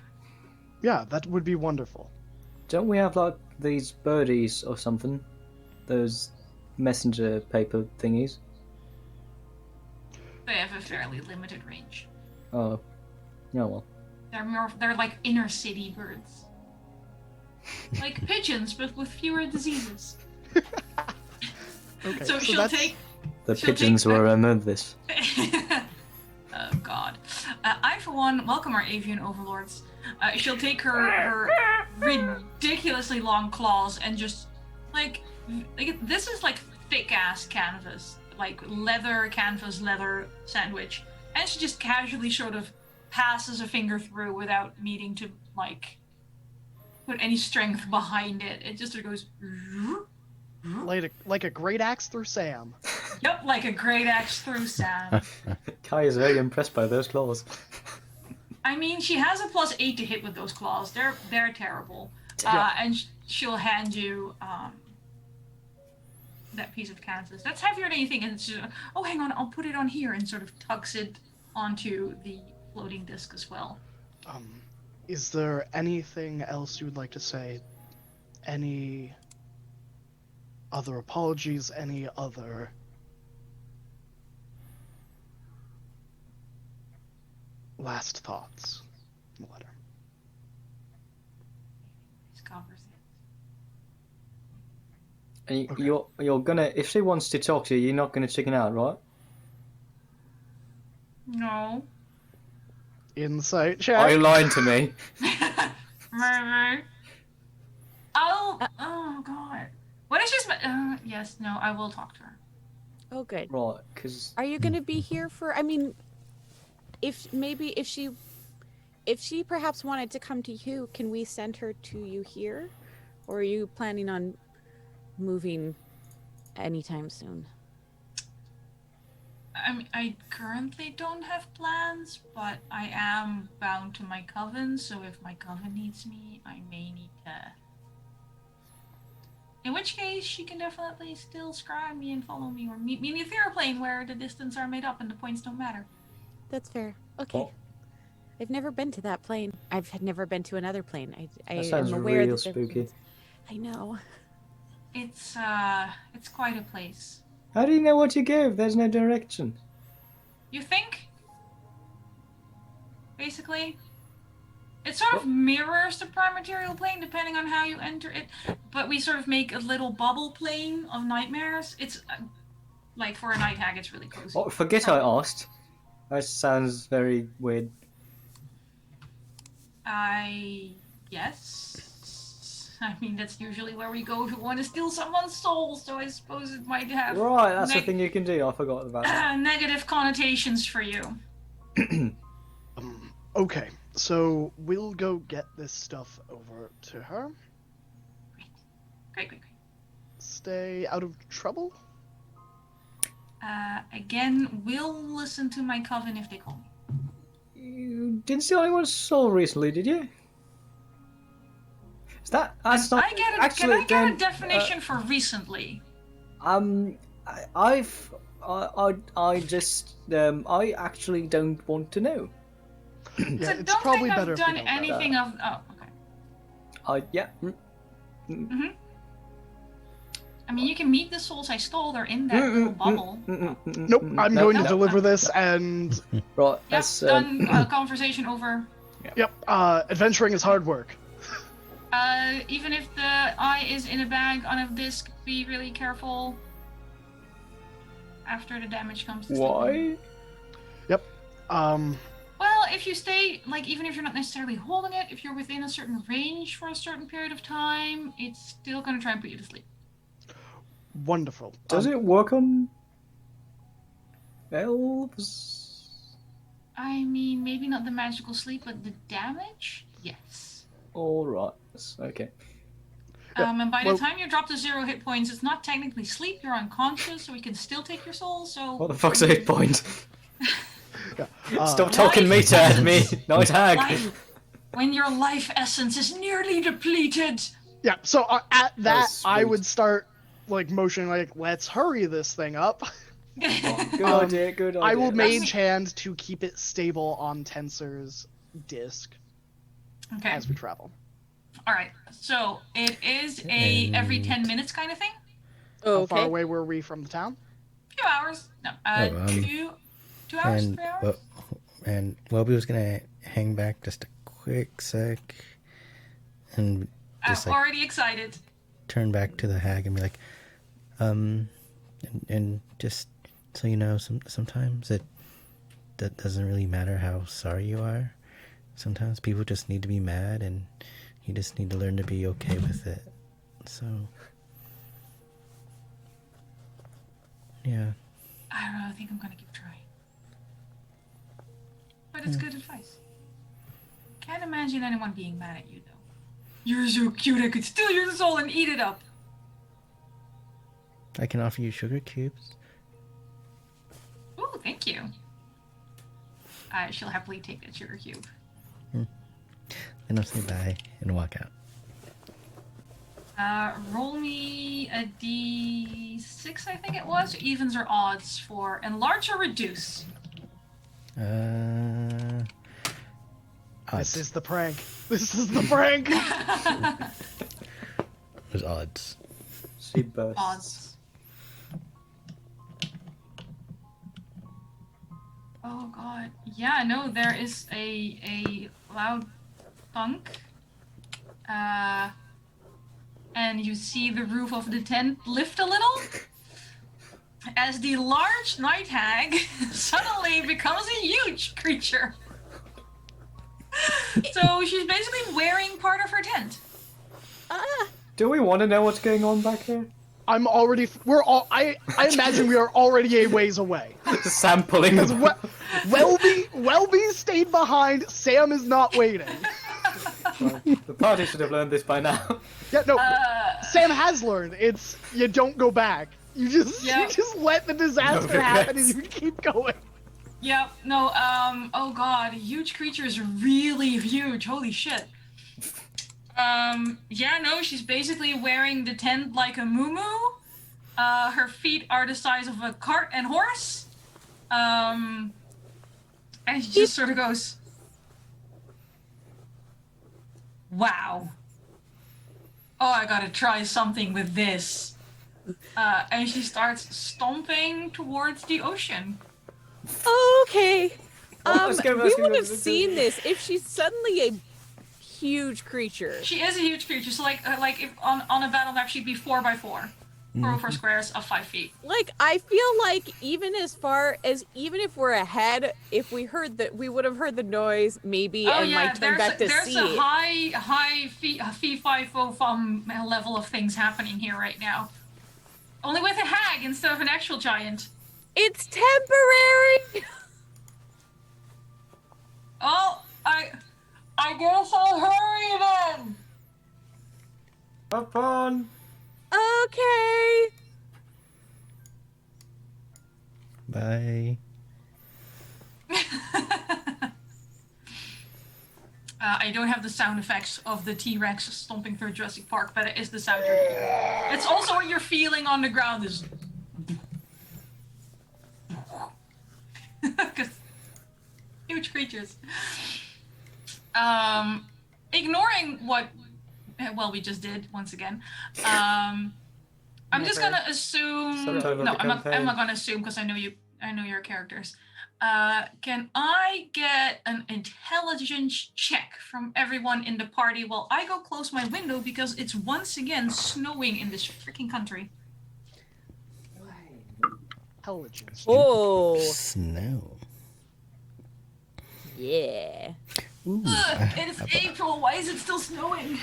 Yeah, that would be wonderful. Don't we have like these birdies or something? Those messenger paper thingies? They have a fairly limited range. Oh. Yeah, well. They're like inner city birds. Like pigeons, but with fewer diseases. Okay, So she'll that's... take. The She'll pigeons take were among this. Oh God. I, for one, welcome our avian overlords. She'll take her ridiculously long claws and just like this is like thick ass canvas, like leather canvas, leather sandwich, and she just casually sort of passes a finger through without needing to like put any strength behind it. It just sort of goes. Like a great axe through Sam. Yep, like a great axe through Sam. Kai is very impressed by those claws. I mean, she has a +8 to hit with those claws. They're terrible. Yeah. And she'll hand you that piece of canvas. That's heavier than you think. And she's oh, hang on, I'll put it on here, and sort of tucks it onto the floating disc as well. Is there anything else you would like to say? Any other apologies? Any other... last thoughts? The letter. This covers it. And Okay. you're gonna, if she wants to talk to you, you're not gonna chicken out, right? No. Insight check. Are you lying to me? Oh God. What is just? Yes. No. I will talk to her. Oh, good. Right, because Are you gonna be here for? I mean, if she perhaps wanted to come to you, can we send her to you here, or are you planning on moving anytime soon? I mean, I currently don't have plans, but I am bound to my coven, so if my coven needs me, I may need to. In which case, she can definitely still scry me and follow me, or meet me in the ethereal plane where the distance are made up and the points don't matter. That's fair. Okay. Oh. I've never been to that plane. I've never been to another plane. I that sounds am aware real that they're spooky. planes. I know. It's quite a place. How do you know what to go if there's no direction? You think? Basically? It sort of mirrors the prime material plane depending on how you enter it, but we sort of make a little bubble plane of nightmares. It's like for a night hag, it's really cozy. Oh, forget I asked. That sounds very weird. Yes. I mean, that's usually where we go if we want to steal someone's soul, so I suppose it might have Right, that's the thing you can do. I forgot about that. negative connotations for you. Okay, so we'll go get this stuff over to her. Great. Stay out of trouble? Again, we'll listen to my coven if they call me. You didn't steal anyone's soul recently, did you? That's not Can actually. I get then, a definition for recently? I actually don't want to know. Yeah, So it's don't probably think better I've if we done don't go anything there. of. Oh, okay. Yeah. I mean, you can meet the souls I stole. They're in that little bubble. Nope, I'm No, going to no, deliver no, this, no. and Right, Yep, let's, done. Conversation over. yep, adventuring is hard work. Even if the eye is in a bag on a disc, be really careful after the damage comes to sleeping. why? Yep. Well, if you stay, like, even if you're not necessarily holding it, if you're within a certain range for a certain period of time, it's still gonna try and put you to sleep. Wonderful. Does it work on elves? I mean, maybe not the magical sleep, but the damage? Yes. Alright, okay. And by well- the time you drop to 0 hit points, it's not technically sleep, you're unconscious, so we can still take your soul, so... What the fuck's a hit point? Yeah, Stop talking meta at me, night hag! Life. When your life essence is nearly depleted. Yeah, so at that, I sweet. would start, like, motioning, like, let's hurry this thing up. Good idea, good idea. I will That's- mage hand to keep it stable on Tensor's disc Okay. as we travel. Alright, so it is a every 10 minutes kind of thing. How far Okay. away were we from the town? Few hours. No, two hours, And 3 hours? and Welby was gonna hang back just a quick sec, and I'm just like already excited. turn back to the hag and be like, and just so you know, sometimes that doesn't really matter how sorry you are. Sometimes people just need to be mad, and you just need to learn to be okay with it. So, yeah. I don't know, I think I'm gonna keep trying. But it's good advice. Can't imagine anyone being mad at you, though. You're so cute, I could steal your soul and eat it up. I can offer you sugar cubes. Ooh, thank you. She'll happily take that sugar cube. And I'll say bye and walk out. Roll me a d6, I think it was. Evens or odds for enlarge or reduce. Odds. This is the prank. This is the prank. There's odds. She bursts. Odds. Oh god. Yeah, no, there is a loud thunk. And you see the roof of the tent lift a little as the large night hag suddenly becomes a huge creature. So she's basically wearing part of her tent. Do we want to know what's going on back here? I'm already. We're all. I imagine we are already a ways away. Sampling. Because Welby stayed behind. Sam is not waiting. The party should have learned this by now. Yeah, no. Sam has learned. It's you don't go back. You just let the disaster No happen and regrets. you keep going. Yep, no, oh god, huge creature is really huge, holy shit. Yeah, no, she's basically wearing the tent like a muumuu. Her feet are the size of a cart and horse. And she just sort of goes, wow. Oh, I gotta try something with this. And she starts stomping towards the ocean. Okay. let's go, We let's go, would have let's go. seen this if she's suddenly a huge creature. She is a huge creature, so like if on a battle map she'd be 4x4. 4 squares of 5 feet. Like, I feel like even if we're ahead, if we heard that, we would have heard the noise maybe and might turn back to there's see. a high fee fi fo fum level of things happening here right now. Only with a hag instead of an actual giant. It's temporary. Oh, I guess I'll hurry then. Up on. Okay. Bye. I don't have the sound effects of the T-Rex stomping through Jurassic Park, but it is the sound you're hearing. It's also what you're feeling on the ground is... Because huge creatures. Ignoring what we just did once again. I'm just Never. gonna assume. Subtitle No, of the I'm not campaign. gonna assume because I know your characters. Can I get an intelligence check from everyone in the party while I go close my window because it's once again snowing in this freaking country? Intelligence. Oh, Snow. yeah. Ooh, It's April. Why is it still snowing?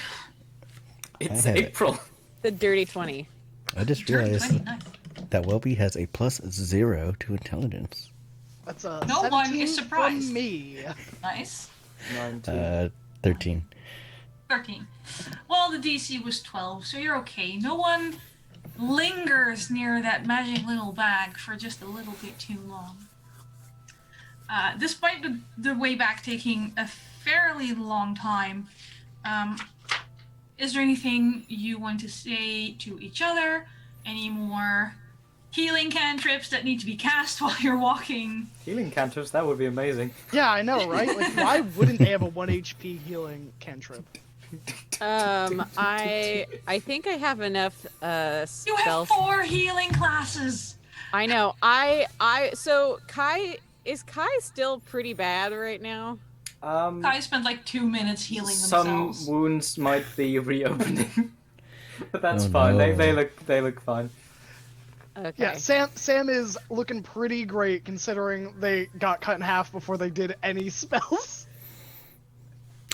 It's have it. April. The dirty 20. I just Dirty realized 20, nice. that Welby has a +0 to intelligence. That's a No one 17 is surprised. from me. Nice. 19. 13. 13. Well, the DC was 12, so you're okay. No one lingers near that magic little bag for just a little bit too long. Despite the way back taking a fairly long time, is there anything you want to say to each other? Any more healing cantrips that need to be cast while you're walking? Healing cantrips, that would be amazing. Yeah, I know, right? Like, why wouldn't they have a 1 HP healing cantrip? I think I have enough You have spells. 4 healing classes! I know. So Kai still pretty bad right now? I spent like 2 minutes healing Some themselves. wounds might be reopening, but that's Oh, fine. no. They look fine. Okay. Yeah, Sam is looking pretty great considering they got cut in half before they did any spells.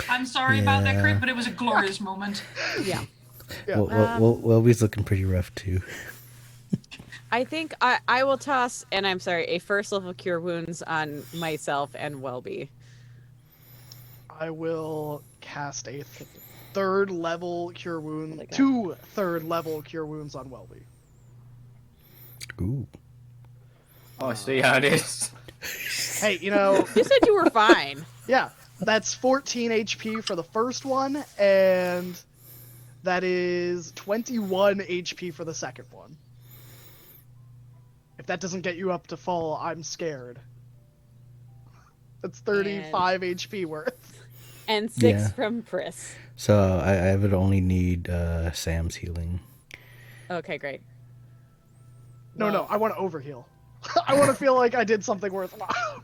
I'm sorry about that Yeah. crit, but it was a glorious moment. Yeah. Yeah. Welby's looking pretty rough too. I think I will toss, and I'm sorry, a first level cure wounds on myself and Welby. I will cast a 3rd level cure wound, Like that. 2 3rd level cure wounds on Welby. Ooh. Oh, I see how it is. Hey, you know, You said you were fine. yeah, that's 14 HP for the first one, and that is 21 HP for the second one. If that doesn't get you up to full, I'm scared. That's 35 HP worth. And 6 Yeah. from Pris. So I would only need Sam's healing. Okay, great. No, I want to overheal. I want to feel like I did something worthwhile.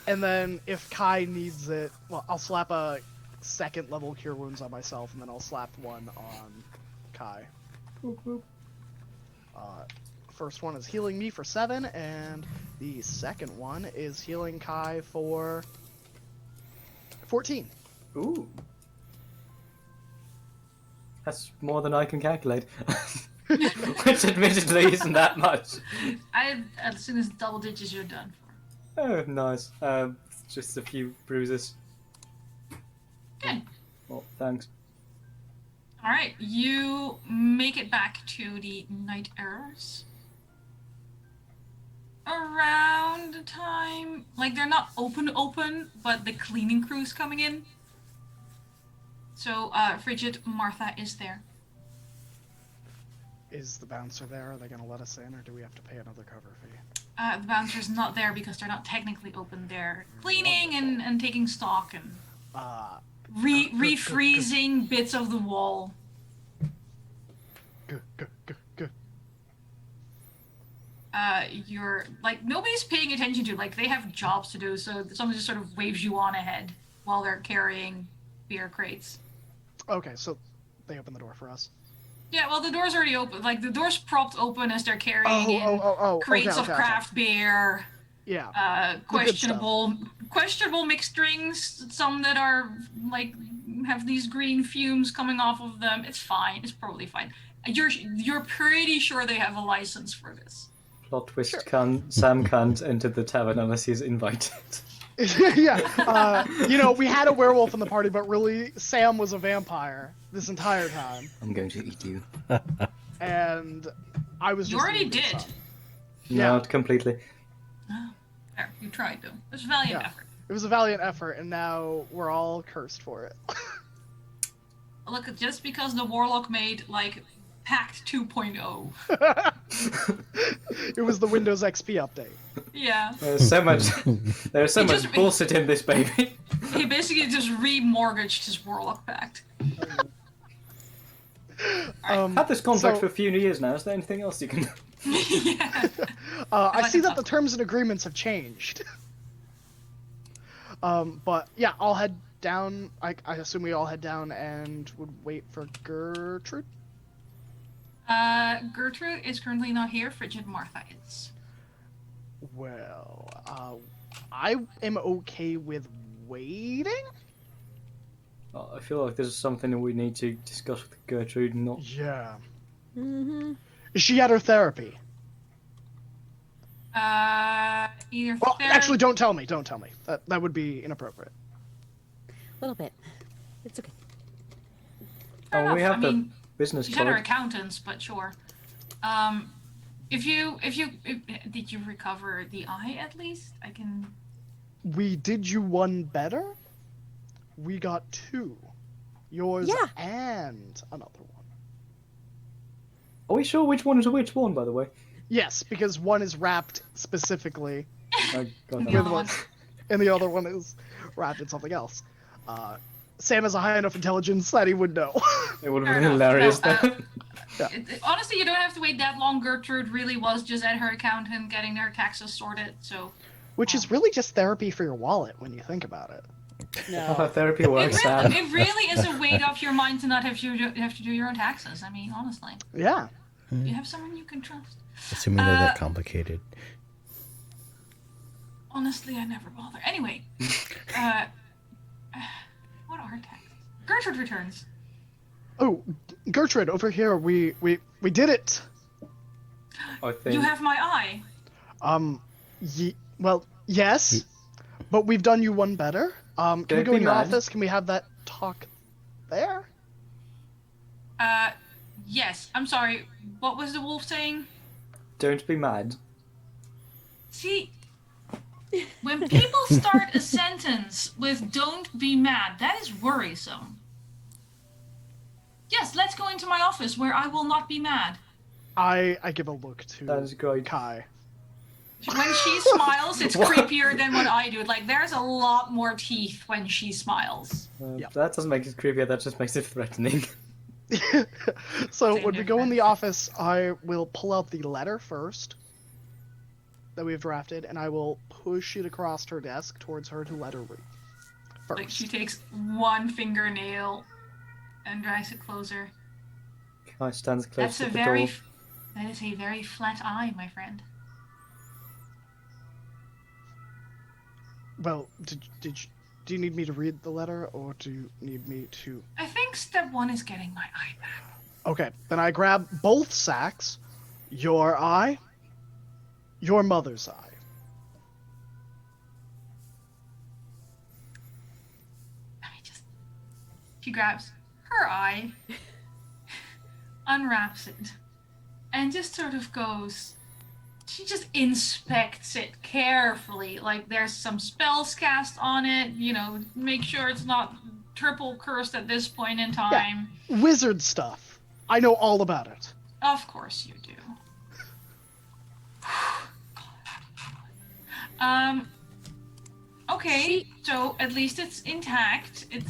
And then if Kai needs it, well, I'll slap a 2nd level cure wounds on myself, and then I'll slap 1 on Kai. First one is healing me for 7, and the second one is healing Kai for 14. Ooh. That's more than I can calculate. Which admittedly isn't that much. As soon as double digits, you're done for. Oh, nice. Just a few bruises. Good. Well, thanks. All right, you make it back to the night errors. Around the time, like they're not open, but the cleaning crew's coming in. So, Frigid Martha is there. Is the bouncer there? Are they going to let us in, or do we have to pay another cover fee? The bouncer's not there because they're not technically open. They're cleaning and taking stock and refreezing bits of the wall. Good. You're like nobody's paying attention to you. Like they have jobs to do, so someone just sort of waves you on ahead while they're carrying beer crates. Okay, so they open the door for us. Yeah, well the door's already open. Like the door's propped open as they're carrying in crates of okay. craft beer. Yeah. Questionable mixed drinks. Some that are like have these green fumes coming off of them. It's fine. It's probably fine. You're pretty sure they have a license for this. Plot twist, Sam can't enter the tavern unless he's invited. Yeah. We had a werewolf in the party, but really Sam was a vampire this entire time. I'm going to eat you. And I was You just already eating did. some. Not completely. There, you tried though. It was a valiant Yeah. effort. It was a valiant effort, and now we're all cursed for it. Look, just because the warlock made like Pact 2.0 It was the Windows XP update. Yeah. There's so much He just- bullshit in this baby. He basically just remortgaged his Warlock Pact. I've had this contract so- for a few years now. Is there anything else you can? Yeah. I like see a that tough- the terms and agreements have changed. But yeah, I'll head down. I assume we all head down and would wait for Gertrude. Gertrude is currently not here. Frigid Martha is. Well, I am okay with waiting. I feel like this is something that we need to discuss with Gertrude, and not. Yeah. Mm-hmm. Is she at her therapy? Either Well, there- actually, don't tell me. Don't tell me. That would be inappropriate. A little bit. It's okay. Fair Oh, we enough. have I the mean, business she's at her card. accountants, but sure. If did you recover the eye at least? I can. We did you one better. We got two. Yours Yeah. and another one. Are we sure which one is which one, by the way? Yes, because one is wrapped specifically, I got The that. other one. and the other one is wrapped in something else. Sam has a high enough intelligence that he would know. It would have Fair been enough. hilarious. No, though. Honestly, you don't have to wait that long. Gertrude really was just at her accountant getting her taxes sorted, so. Which is really just therapy for your wallet when you think about it. That's how therapy It works, Sam. really is a weight off your mind to not have to do your own taxes. I mean, honestly, Yeah. you have someone you can trust. Assuming they're that complicated. Honestly, I never bother. Anyway, what are taxes? Gertrude returns. Oh, Gertrude, over here. We did it. I think. You have my eye. Well, yes, but we've done you one better. Can we Don't go be in your mad. office? Can we have that talk there? Yes. I'm sorry. What was the wolf saying? Don't be mad. See, when people start a sentence with "don't be mad," that is worrisome. Yes, let's go into my office where I will not be mad. I give a look to That is great. Kai. When she smiles, it's What? creepier than when I do it. Like, there's a lot more teeth when she smiles. Yeah. That doesn't make it creepier. That just makes it threatening. So Same when we go in the difference. office, I will pull out the letter first that we have drafted, and I will push it across her desk towards her to let her read. First. Like, she takes one fingernail and drags it closer. Kai stands close That to the is door. a very flat eye, my friend. Well, do you need me to read the letter, or do you need me to? I think step one is getting my eye back. Okay, then I grab both sacks, your eye, your mother's eye. She grabs her eye, unwraps it, and just sort of goes. She just inspects it carefully. Like, there's some spells cast on it, make sure it's not triple cursed at this point in time. Wizard stuff. I know all about it. Of course you do. Okay, so at least it's intact. It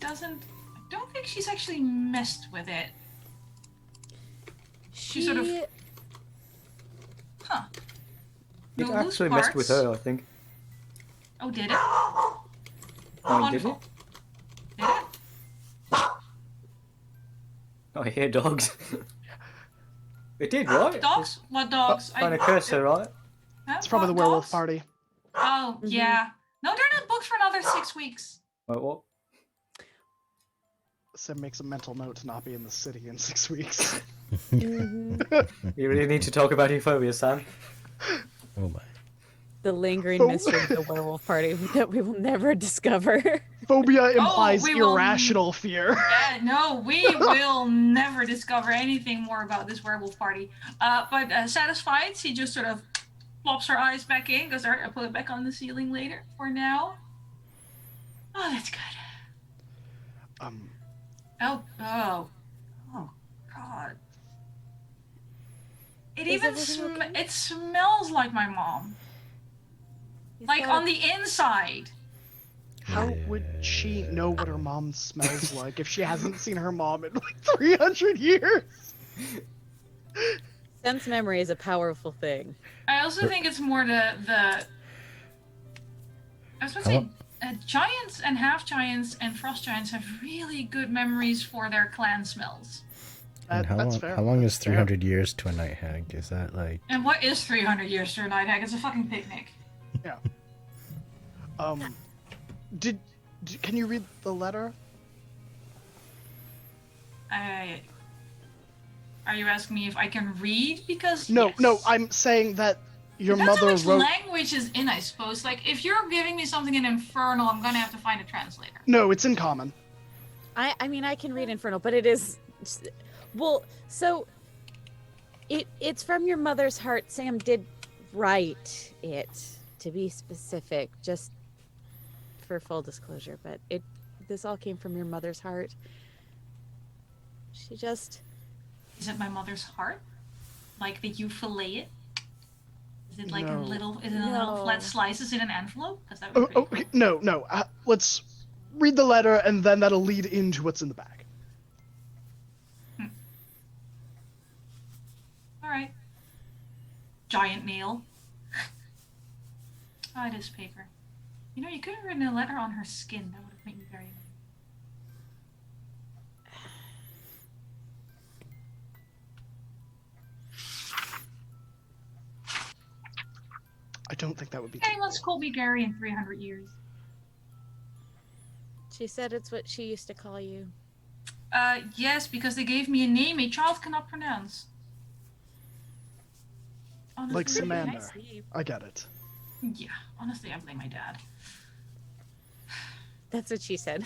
doesn't. I don't think she's actually messed with it. She sort of- Huh. It No loose actually messed with parts. her, I think. Oh, did it? Oh, did it? Wonderful. Did it? Oh, I hear dogs. It did, right? Dogs? What dogs? Trying to curse her, right? It's probably the werewolf party. Oh, yeah. No, they're not booked for another 6 weeks. Wait, what? Sim makes a mental note to not be in the city in 6 weeks. Mhm. You really need to talk about your phobia, Sam. Oh my. The lingering mystery of the werewolf party that we will never discover. Phobia implies we will- irrational fear. Yeah, no, we will never discover anything more about this werewolf party. But satisfied, she just sort of plops her eyes back in, goes, alright, I'll put it back on the ceiling later. For now. Oh, that's good. Oh, God. It Is even everything okay? it smells like my mom. Is Like that on the inside. How would she know what her mom smells like if she hasn't seen her mom in like 300 years? sense memory is a powerful thing. I also think it's more the I was going to say giants and half giants and frost giants have really good memories for their clan smells. And That's fair. how long That's is 300 years to a night hag? Is that like... And what is 300 years to a night hag? It's a fucking picnic. Yeah. Can you read the letter? Are you asking me if I can read? Because No, yes. no, I'm saying that your Depends mother on which wrote. language is in, I suppose. Like, if you're giving me something in Infernal, I'm gonna have to find a translator. No, it's in common. I mean, I can read Infernal, but it is... Well, so... It's from your mother's heart. Sam did write it, to be specific, just for full disclosure, but this all came from your mother's heart. She just... Is it my mother's heart? Like that you fillet it? Is it like No. a little flat slices in an envelope? Because that Oh, would be pretty okay, no. Let's read the letter, and then that'll lead into what's in the bag. cool. Alright. Giant nail. Oh, it is paper. You know, you could have written a letter on her skin. That would have made me very... I don't think that would be. Anyone's called me Gary in 300 years. She said it's what she used to call you. Yes, because they gave me a name a child cannot pronounce. Honestly, Like Samantha. Nice name. I get it. Yeah, honestly, I blame my dad. That's what she said.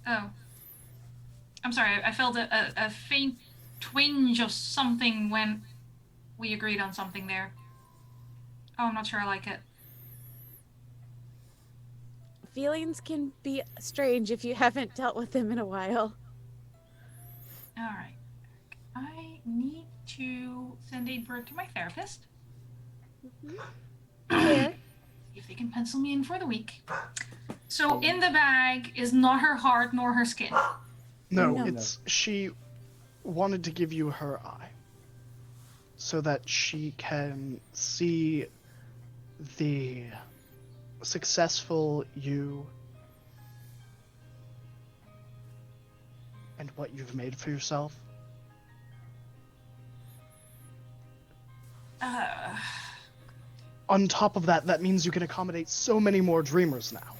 Oh. I'm sorry, I felt a faint twinge of something when we agreed on something there. Oh, I'm not sure I like it. Feelings can be strange if you haven't dealt with them in a while. Alright. I need to send a bird to my therapist. Fair. See if they can pencil me in for the week. So in the bag is not her heart nor her skin. No, No. it's she wanted to give you her eye so that she can see the successful you and what you've made for yourself. On top of that, that means you can accommodate so many more dreamers now.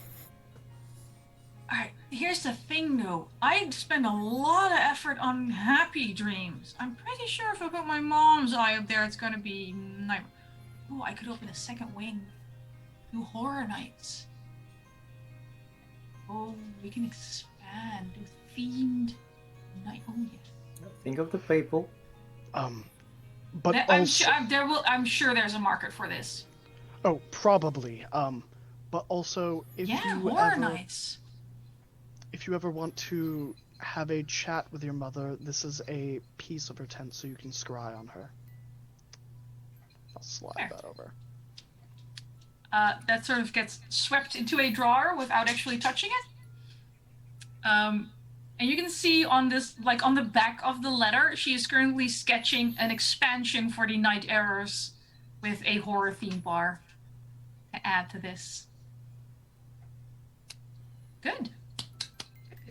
Alright, here's the thing though. I spend a lot of effort on happy dreams. I'm pretty sure if I put my mom's eye up there, it's gonna be nightmare. Oh, I could open a second wing. Do horror nights. Oh, we can expand. Do themed night. Oh yeah. Think of the people. But I'm also, sure I'm sure there's a market for this. oh, probably. But also, if Yeah, you horror ever, nights. if you ever want to have a chat with your mother, this is a piece of her tent, so you can scry on her. I'll slide Fair. that over. That sort of gets swept into a drawer without actually touching it. And you can see on this, like on the back of the letter, she is currently sketching an expansion for the Night Errors with a horror theme bar to add to this. Good.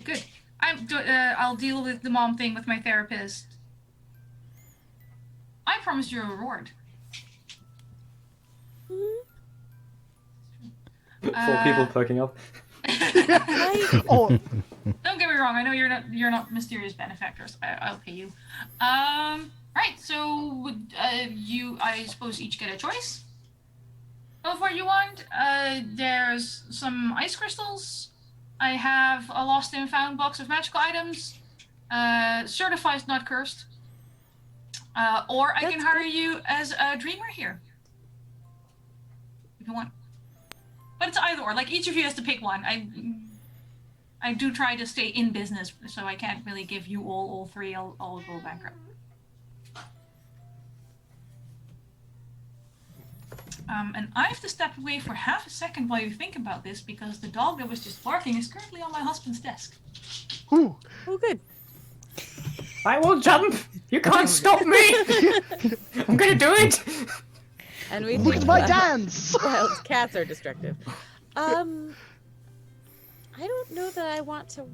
Good. I'll deal with the mom thing with my therapist. I promise you a reward. For people perking up. Oh, Don't get me wrong. I know you're not mysterious benefactors. I'll pay you. Right. So you, I suppose, each get a choice of what you want. There's some ice crystals. I have a lost and found box of magical items. Certified not cursed. Or I can That's hire good. you as a dreamer here, if you want. But it's either or. Like each of you has to pick one. I do try to stay in business, so I can't really give you all three. I'll go bankrupt. And I have to step away for half a second while you think about this because the dog that was just barking is currently on my husband's desk. Ooh. Oh, good. I will jump! You can't stop me! I'm gonna do it! And we Look think at my wild- dance! Wild cats are destructive. I don't know that I want to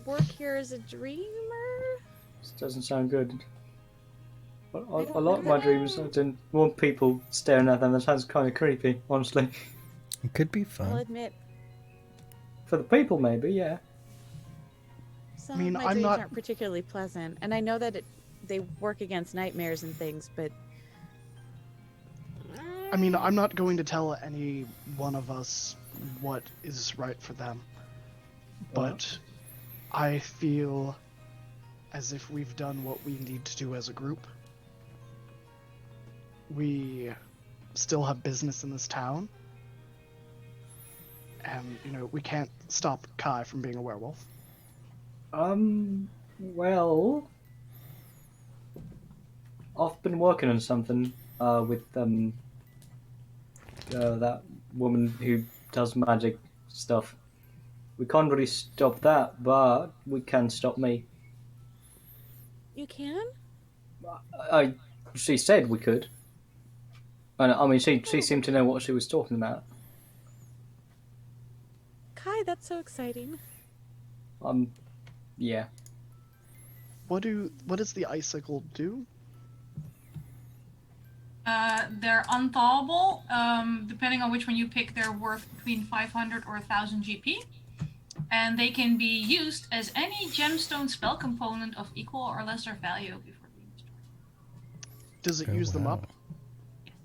work here as a dreamer. This doesn't sound good. A don't lot of know my that- dreams, I didn't want people staring at them. That sounds kind of creepy, honestly. It could be I'll fun. admit, For the people, maybe, yeah. some mean, of my I'm dreams not- aren't particularly pleasant, and I know that they work against nightmares and things, but I mean, I'm not going to tell any one of us what is right for them. But I feel as if we've done what we need to do as a group. We still have business in this town. And, we can't stop Kai from being a werewolf. Well... I've been working on something, with, that woman who does magic stuff. We can't really stop that, but we can stop me. you can? She said we could. And I mean, she seemed to know what she was talking about. Kai, that's so exciting. Yeah. What does the icicle do? They're untauable. Depending on which one you pick, they're worth between 500 or 1000 GP. And they can be used as any gemstone spell component of equal or lesser value before being destroyed. Does it Oh, use them wow. up? Yes.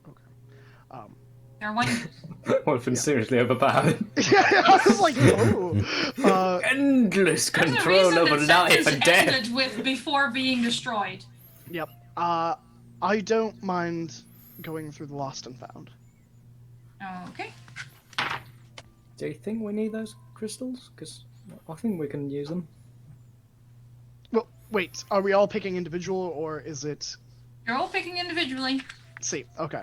Okay. They're one use. Well, it's been seriously overpowered. Yeah, I was like, oh. Endless There's a control reason over that life sentence and death. ended with before being destroyed. Yep. I don't mind going through the lost and found. Okay. Do you think we need those crystals? Because I think we can use them. Well, wait, are we all picking individual or is it... You're all picking individually. See, okay.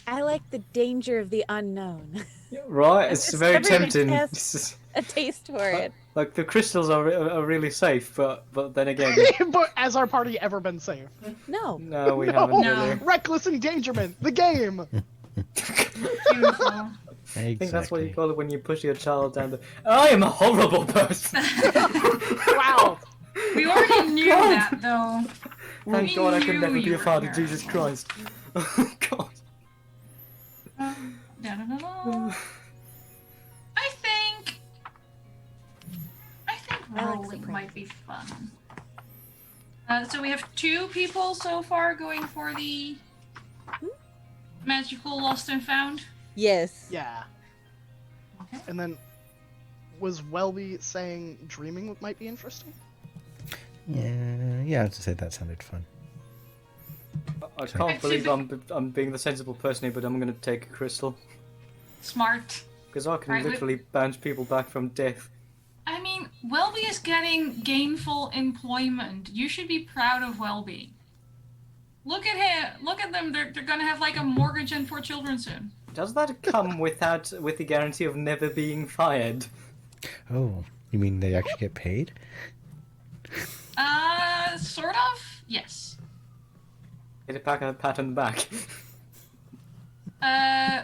I like the danger of the unknown. Right, it's It's very never tempting. gonna This is- A taste for it. like the crystals are really safe, but then again, But has our party ever been safe? No. no, we No. haven't No. really. Reckless endangerment, the game! Beautiful. I think that's what you call it when you push your child down the. I am a horrible person. Wow! We already knew that, though. Thank We God I could knew never be you a were father, here. Jesus Christ. Oh God. Da-da-da-da. I think I like rolling surprise. might be fun. So we have 2 people so far going for the magical lost and found. Yes. Yeah. Okay. And then, was Welby saying dreaming might be interesting? Yeah, I have to say that sounded fun. I can't believe I'm being the sensible person here, but I'm gonna take a crystal Smart. because I can Right, literally bounce people back from death. I mean, Welby is getting gainful employment. You should be proud of Welby. Look at him. Look at them. They're gonna have like a mortgage and 4 children soon. Does that come with the guarantee of never being fired? Oh, you mean they actually get paid? Sort of. Yes. Get a pat on the back.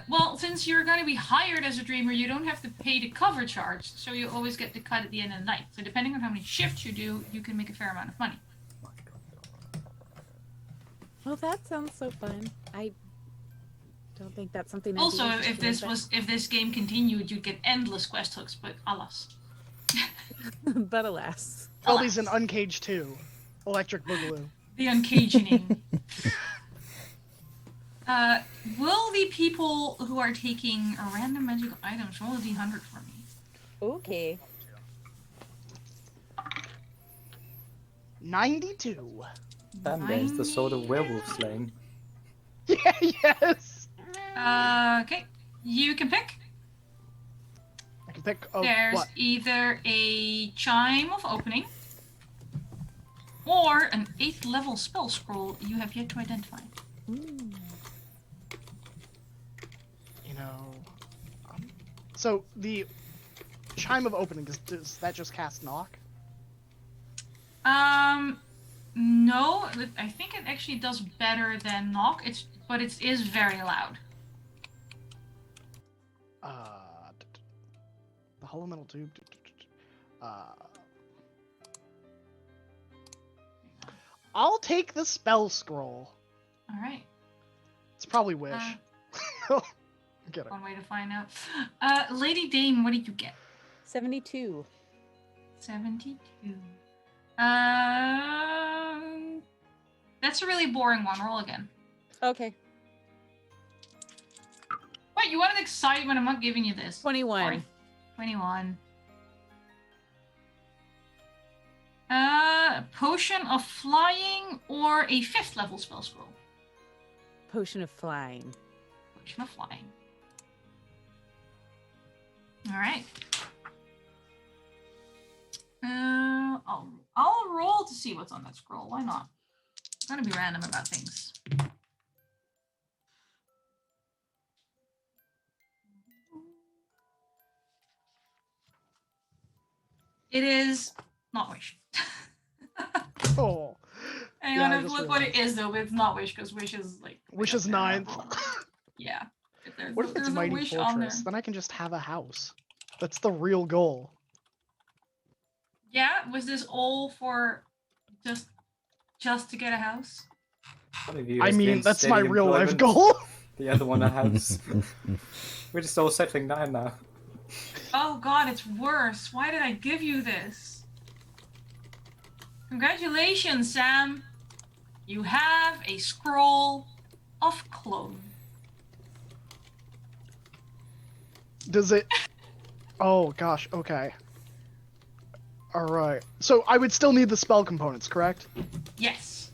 Well, since you're going to be hired as a dreamer, you don't have to pay the cover charge, so you always get the cut at the end of the night. So depending on how many shifts you do, you can make a fair amount of money. Well, that sounds so fun. I don't think that's something. I'd be Also, interested if this game continued, you'd get endless quest hooks, but alas. in, but alas. Welby's in Uncaged 2. Electric Boogaloo. The uncagening. Will the people who are taking random magical items roll a d100 for me? Okay. 92. Damn, there's the sword of werewolf slaying. Yeah, yes! Okay. You can pick. I can pick, There's what? either a chime of opening, or an 8th level spell scroll you have yet to identify. Mm. You know, so the chime of opening, does that just cast knock? No, I think it actually does better than knock. But it is very loud. The hollow metal tube. I'll take the spell scroll. All right. It's probably wish. Get it. One way to find out. Lady Dame, what did you get? 72. 72. That's a really boring one. Roll again. Okay. What? You wanted excitement? I'm not giving you this. 21. Sorry. 21. Potion of flying or a 5th level spell scroll? Potion of flying. Potion of flying. Alright. I'll roll to see what's on that scroll. Why not? I'm gonna be random about things. It is not wish. Oh. I Yeah, I want to just look what it realized. is though, but it's not wish because wish is like. Wish is 9th. Yeah. What if it's there's a Mighty wish on Fortress? there. Then I can just have a house. That's the real goal. Yeah, was this all for just to get a house? One of you I has mean, gained that's steady my real life employment, goal. The other one a house. We're just all settling down now. Oh god, it's worse. Why did I give you this? Congratulations, Sam. You have a scroll of clone. Does it? Oh gosh. Okay. All right. So I would still need the spell components, correct? Yes.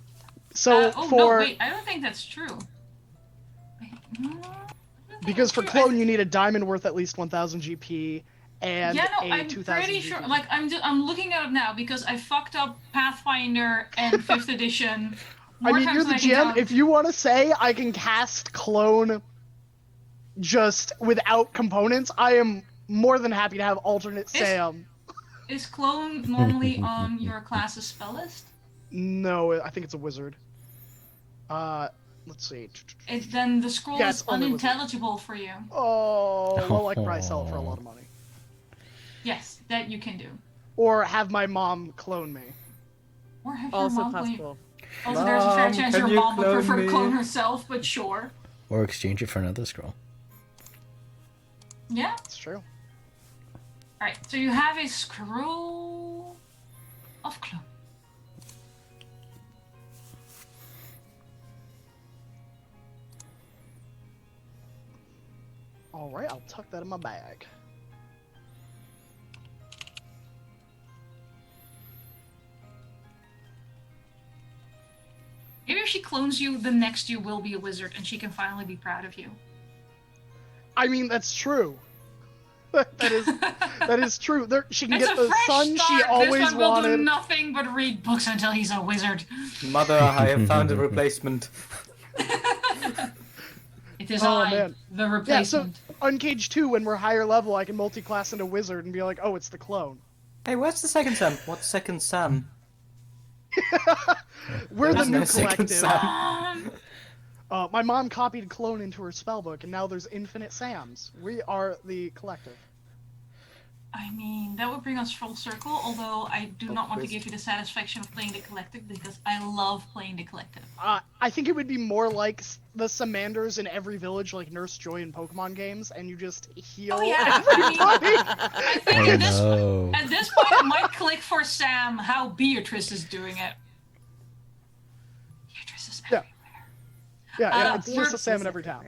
So Oh for no, wait, I don't think that's true. Wait, no, I don't think because that's for true. clone you need a diamond worth at least 1,000 GP and Yeah, no, a I'm 2,000 pretty GP. sure. Like, I'm looking at it now because I fucked up Pathfinder and 5th edition. I More mean, times you're than the I can GM. count. If you want to say I can cast clone just without components, I am more than happy to have alternate Sam. Is clone normally on your class's spell list? No, I think it's a wizard. Let's see. Then the scroll Yeah, is it's only wizard. unintelligible for you. Oh, well, I could probably sell it for a lot of money. Yes, that you can do. Or have my mom clone me. Or have your Also mom clone you. possible. Also, there's a fair Mom, chance can your you mom would clone prefer to me? clone herself, but sure. Or exchange it for another scroll. Yeah? It's true. Alright, so you have a scroll of clone. Alright, I'll tuck that in my bag. Maybe if she clones you, the next you will be a wizard and she can finally be proud of you. I mean, that's true. that is true. She can It's get a the fresh son start. she always This one will wanted. do nothing but read books until he's a wizard. Mother, I have found a replacement. It is Oh, I, man. the Yeah, so replacement. Uncaged 2, when we're higher level, I can multi-class into wizard and be like, oh, it's the clone. Hey, where's the second Sam? What's second Sam? We're the There's new no second collective. Sam. My mom copied clone into her spellbook, and now there's infinite Sams. We are the collective. I mean, that would bring us full circle, although I do Oh, not want to please. give you the satisfaction of playing the collective because I love playing the collective. I think it would be more like the Samanders in every village, like Nurse Joy in Pokemon games, and you just heal Oh yeah, everybody. I think Oh at this no. at this point it might click for Sam how Beatrice is doing it. Beatrice is Yeah. everywhere. Yeah, it's we're- just a Sam in every town.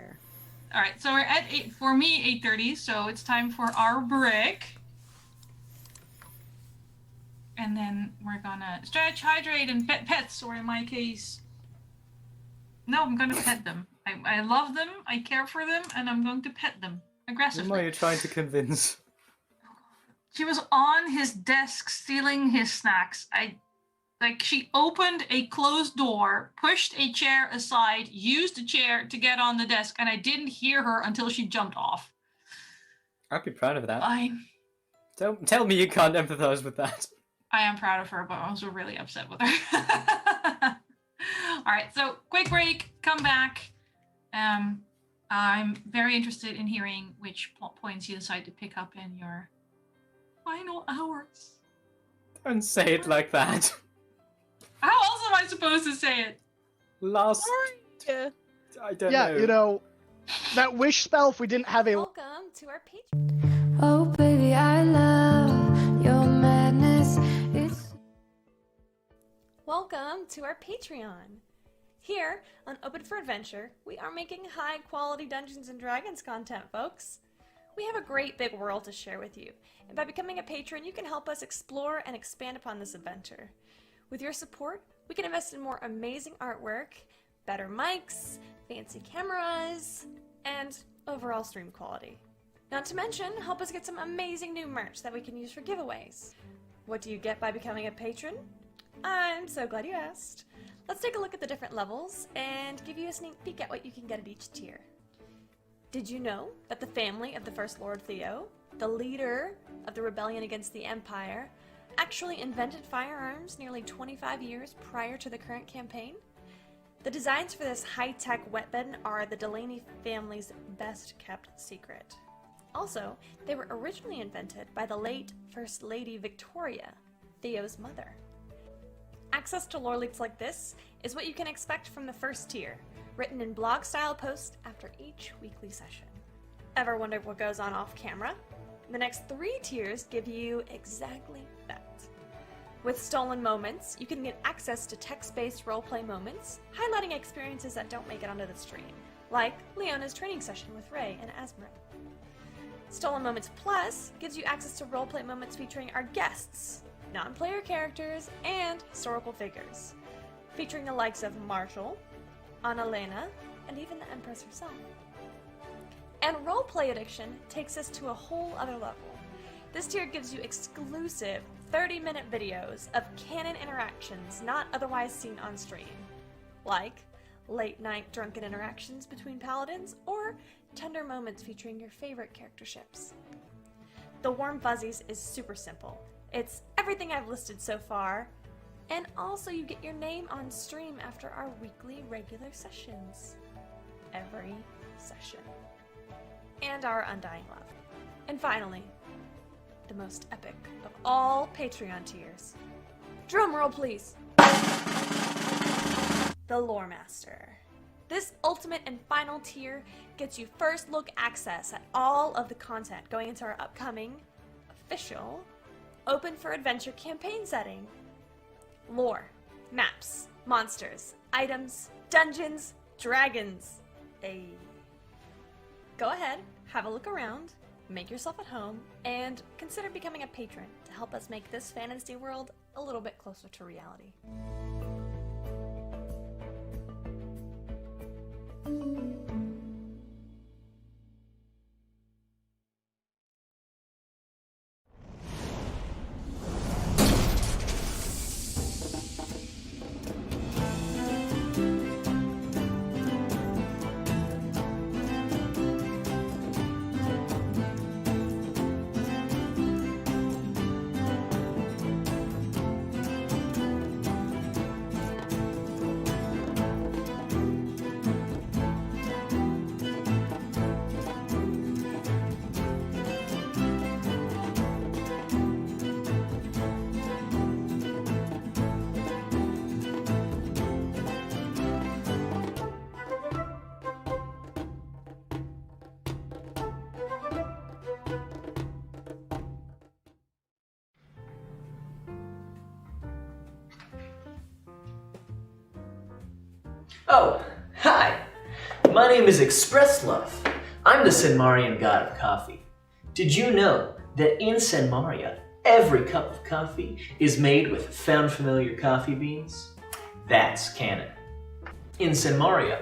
All right, so we're at 8, for me 8:30, so it's time for our break. And then we're gonna stretch, hydrate, and pet pets, or in my case, no, I'm gonna pet them. I love them, I care for them, and I'm going to pet them Whom are aggressively. you trying to convince? She was on his desk stealing his snacks. I Like, she opened a closed door, pushed a chair aside, used the chair to get on the desk, and I didn't hear her until she jumped off. I'd be proud of that. Fine. Don't tell me you can't empathize with that. I am proud of her, but I'm also really upset with her. All right, so quick break, come back. I'm very interested in hearing which plot points you decide to pick up in your final hours. Don't say it like that. How else am I supposed to say it? Last... Yeah. I don't Yeah, know. you know, that wish spell, if we didn't have a... Welcome to our Patreon. Oh baby, I love your madness. Welcome to our Patreon. Here on Open for Adventure, we are making high-quality Dungeons & Dragons content, folks. We have a great big world to share with you, and by becoming a patron, you can help us explore and expand upon this adventure. With your support, we can invest in more amazing artwork, better mics, fancy cameras, and overall stream quality. Not to mention, help us get some amazing new merch that we can use for giveaways. What do you get by becoming a patron? I'm so glad you asked. Let's take a look at the different levels and give you a sneak peek at what you can get at each tier. Did you know that the family of the First Lord Theo, the leader of the rebellion against the Empire, actually invented firearms nearly 25 years prior to the current campaign? The designs for this high-tech weapon are the Delaney family's best-kept secret. Also, they were originally invented by the late First Lady Victoria, Theo's mother. Access to lore leaks like this is what you can expect from the first tier, written in blog-style posts after each weekly session. Ever wondered what goes on off-camera? The next 3 tiers give you exactly that. With Stolen Moments, you can get access to text-based roleplay moments, highlighting experiences that don't make it onto the stream, like Leona's training session with Ray and Asmar. Stolen Moments Plus gives you access to roleplay moments featuring our guests, non-player characters, and historical figures, featuring the likes of Marshall, Annalena, and even the Empress herself. And Roleplay Addiction takes us to a whole other level. This tier gives you exclusive 30-minute videos of canon interactions not otherwise seen on stream, like late-night drunken interactions between paladins or tender moments featuring your favorite character ships. The Warm Fuzzies is super simple. It's everything I've listed so far, and also you get your name on stream after our weekly regular sessions. Every session. And our undying love. And finally, the most epic of all Patreon tiers. Drum roll, please. The Loremaster. This ultimate and final tier gets you first look access at all of the content going into our upcoming official Open for Adventure campaign setting. Lore, maps, monsters, items, dungeons, dragons. Go ahead, have a look around, make yourself at home, and consider becoming a patron to help us make this fantasy world a little bit closer to reality. Oh, hi! My name is Express Love. I'm the Senmarian god of coffee. Did you know that in Senmaria, every cup of coffee is made with found familiar coffee beans? That's canon. In Senmaria,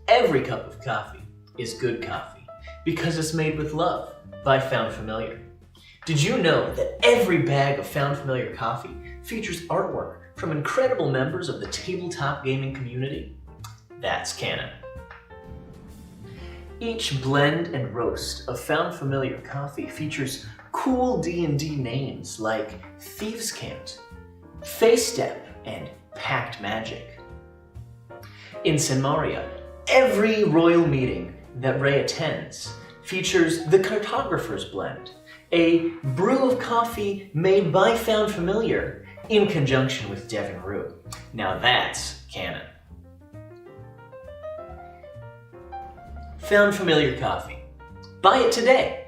every cup of coffee is good coffee because it's made with love by Found Familiar. Did you know that every bag of Found Familiar coffee features artwork from incredible members of the tabletop gaming community? That's canon. Each blend and roast of Found Familiar coffee features cool D&D names like Thieves' Cant, Face Step, and Pact Magic. In Senmaria, every royal meeting that Ray attends features the Cartographer's Blend, a brew of coffee made by Found Familiar in conjunction with Devon Rue. Now that's canon. Found Familiar Coffee. Buy it today.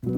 Everything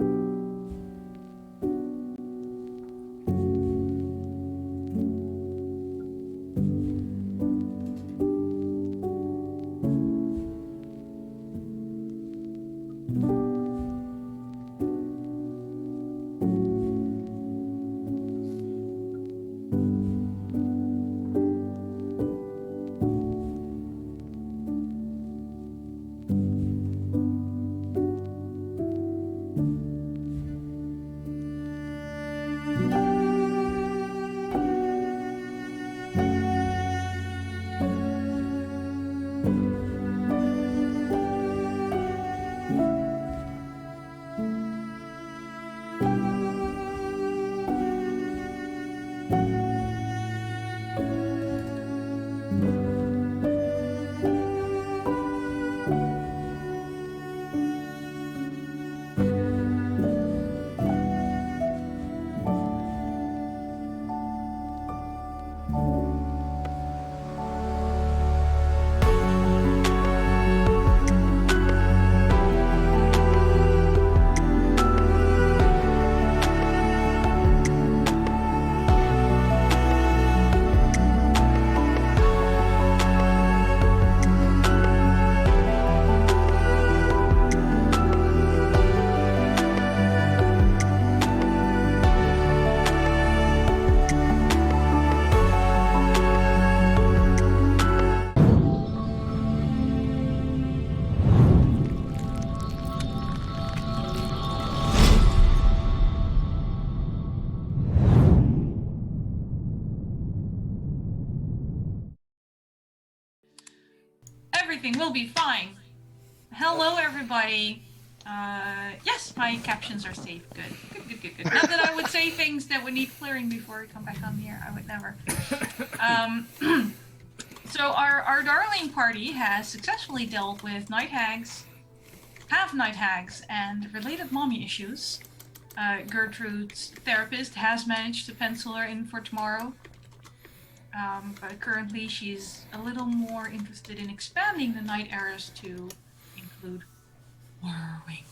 will be fine. Hello, everybody. Yes, my captions are safe. Good. Not that I would say things that would need clearing before we come back on the air. I would never. So our darling party has successfully dealt with night hags, half-night hags, and related mommy issues. Gertrude's therapist has managed to pencil her in for tomorrow. But currently she's a little more interested in expanding the night eras to include borrowing.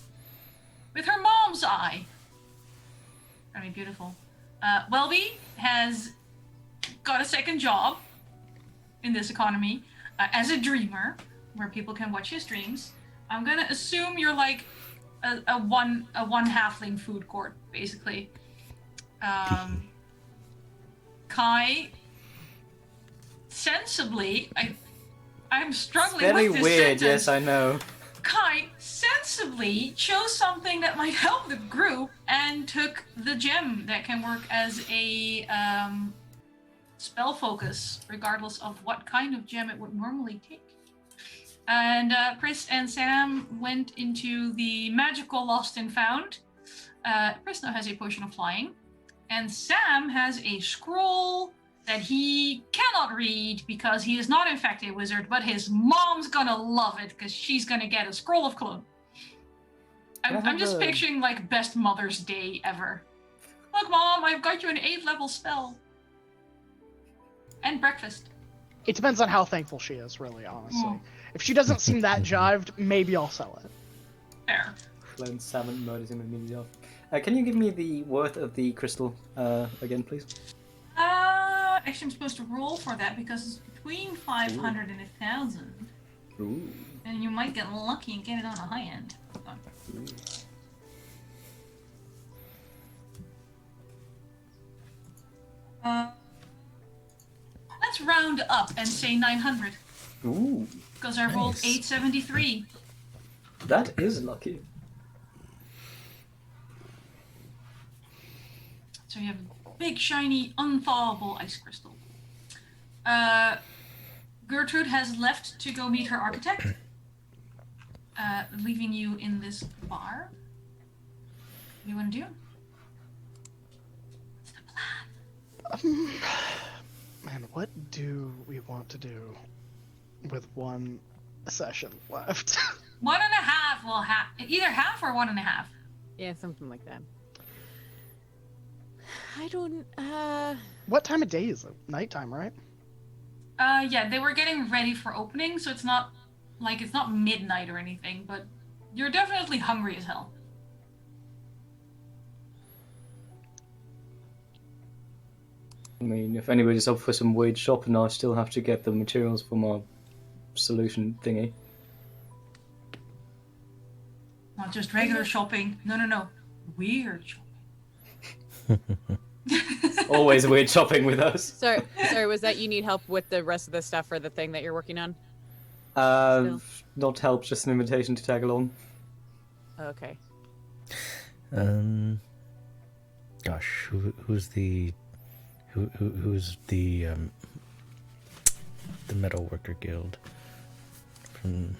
With her mom's eye. Very beautiful. Welby has got a second job in this economy as a dreamer, where people can watch his dreams. I'm gonna assume you're like a one halfling food court, basically. Kai, sensibly, I'm struggling Very with this weird, sentence. yes, I know. Kai sensibly chose something that might help the group and took the gem that can work as a spell focus, regardless of what kind of gem it would normally take. And Pris and Sam went into the magical lost and found. Pris now has a potion of flying, and Sam has a scroll that he cannot read because he is not infected a wizard, but his mom's gonna love it because she's gonna get a scroll of clone. I'm just picturing like best Mother's Day ever. Look, Mom, I've got you an 8th level spell. And breakfast. It depends on how thankful she is, really, honestly. If she doesn't seem that jived, maybe I'll sell it. Fair. Clone Salmon murders him immediately off. Can you give me the worth of the crystal again, please? Actually, I'm supposed to roll for that because it's between 500 and 1,000. Ooh. And you might get lucky and get it on the high end. Hold on. Let's round up and say 900. Ooh. Because I rolled Nice. 873. That is lucky. So you have a big, shiny, unthawable ice crystal. Gertrude has left to go meet her architect, leaving you in this bar. What do you want to do? What's the plan? Man, what do we want to do with one session left? 1.5 will either half or 1.5. Yeah, something like that. I don't, What time of day is it? Nighttime, right? Yeah, they were getting ready for opening, so it's not like it's not midnight or anything, but you're definitely hungry as hell. I mean, if anybody's up for some wage shopping, I still have to get the materials for my solution thingy. Not just regular shopping. No. Weird shopping. Always weird shopping with us. Sorry, was that you need help with the rest of the stuff for the thing that you're working on? Not help, just an invitation to tag along. Okay. Gosh, who's the metal worker guild from?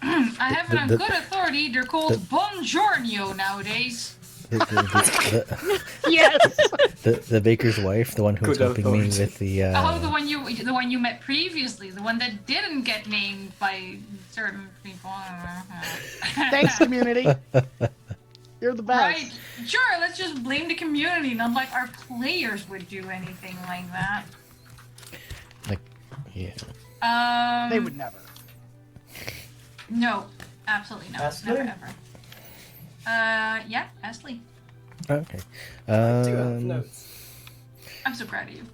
I have it on good authority. They're called Buongiorno nowadays. Yes. The baker's wife, the one who was Good helping me authority. with the. Oh, the one you met previously, the one that didn't get named by certain people. Thanks, community. You're the best. Right? Sure. Let's just blame the community. Not like our players would do anything like that. Like, yeah. They would never. No, absolutely no. Astley? Never ever. Yeah, Astley. Okay. I do have notes. I'm so proud of you.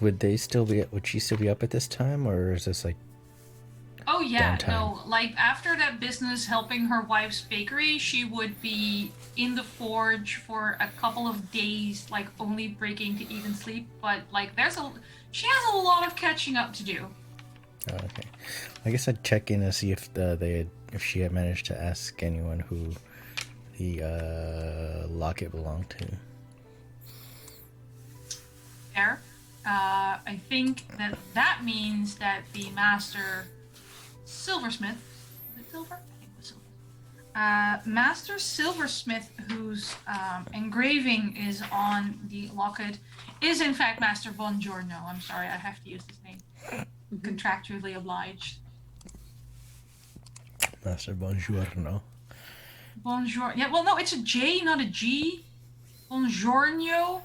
Would she still be up at this time, or is this like? Oh yeah, Downtime. no. Like after that business helping her wife's bakery, she would be in the forge for a couple of days, like only breaking to eat and sleep. But like, she has a lot of catching up to do. Oh, okay. I guess I'd check in to see if if she had managed to ask anyone who the locket belonged to. Fair. I think that means that the master silversmith, is it silver? I think it was silver. Master silversmith, whose engraving is on the locket, is in fact Master Buongiorno. I'm sorry, I have to use his name. Contractually obliged. Master Buongiorno. Bonjour. Yeah, well, no, it's a J, not a G. Buongiorno.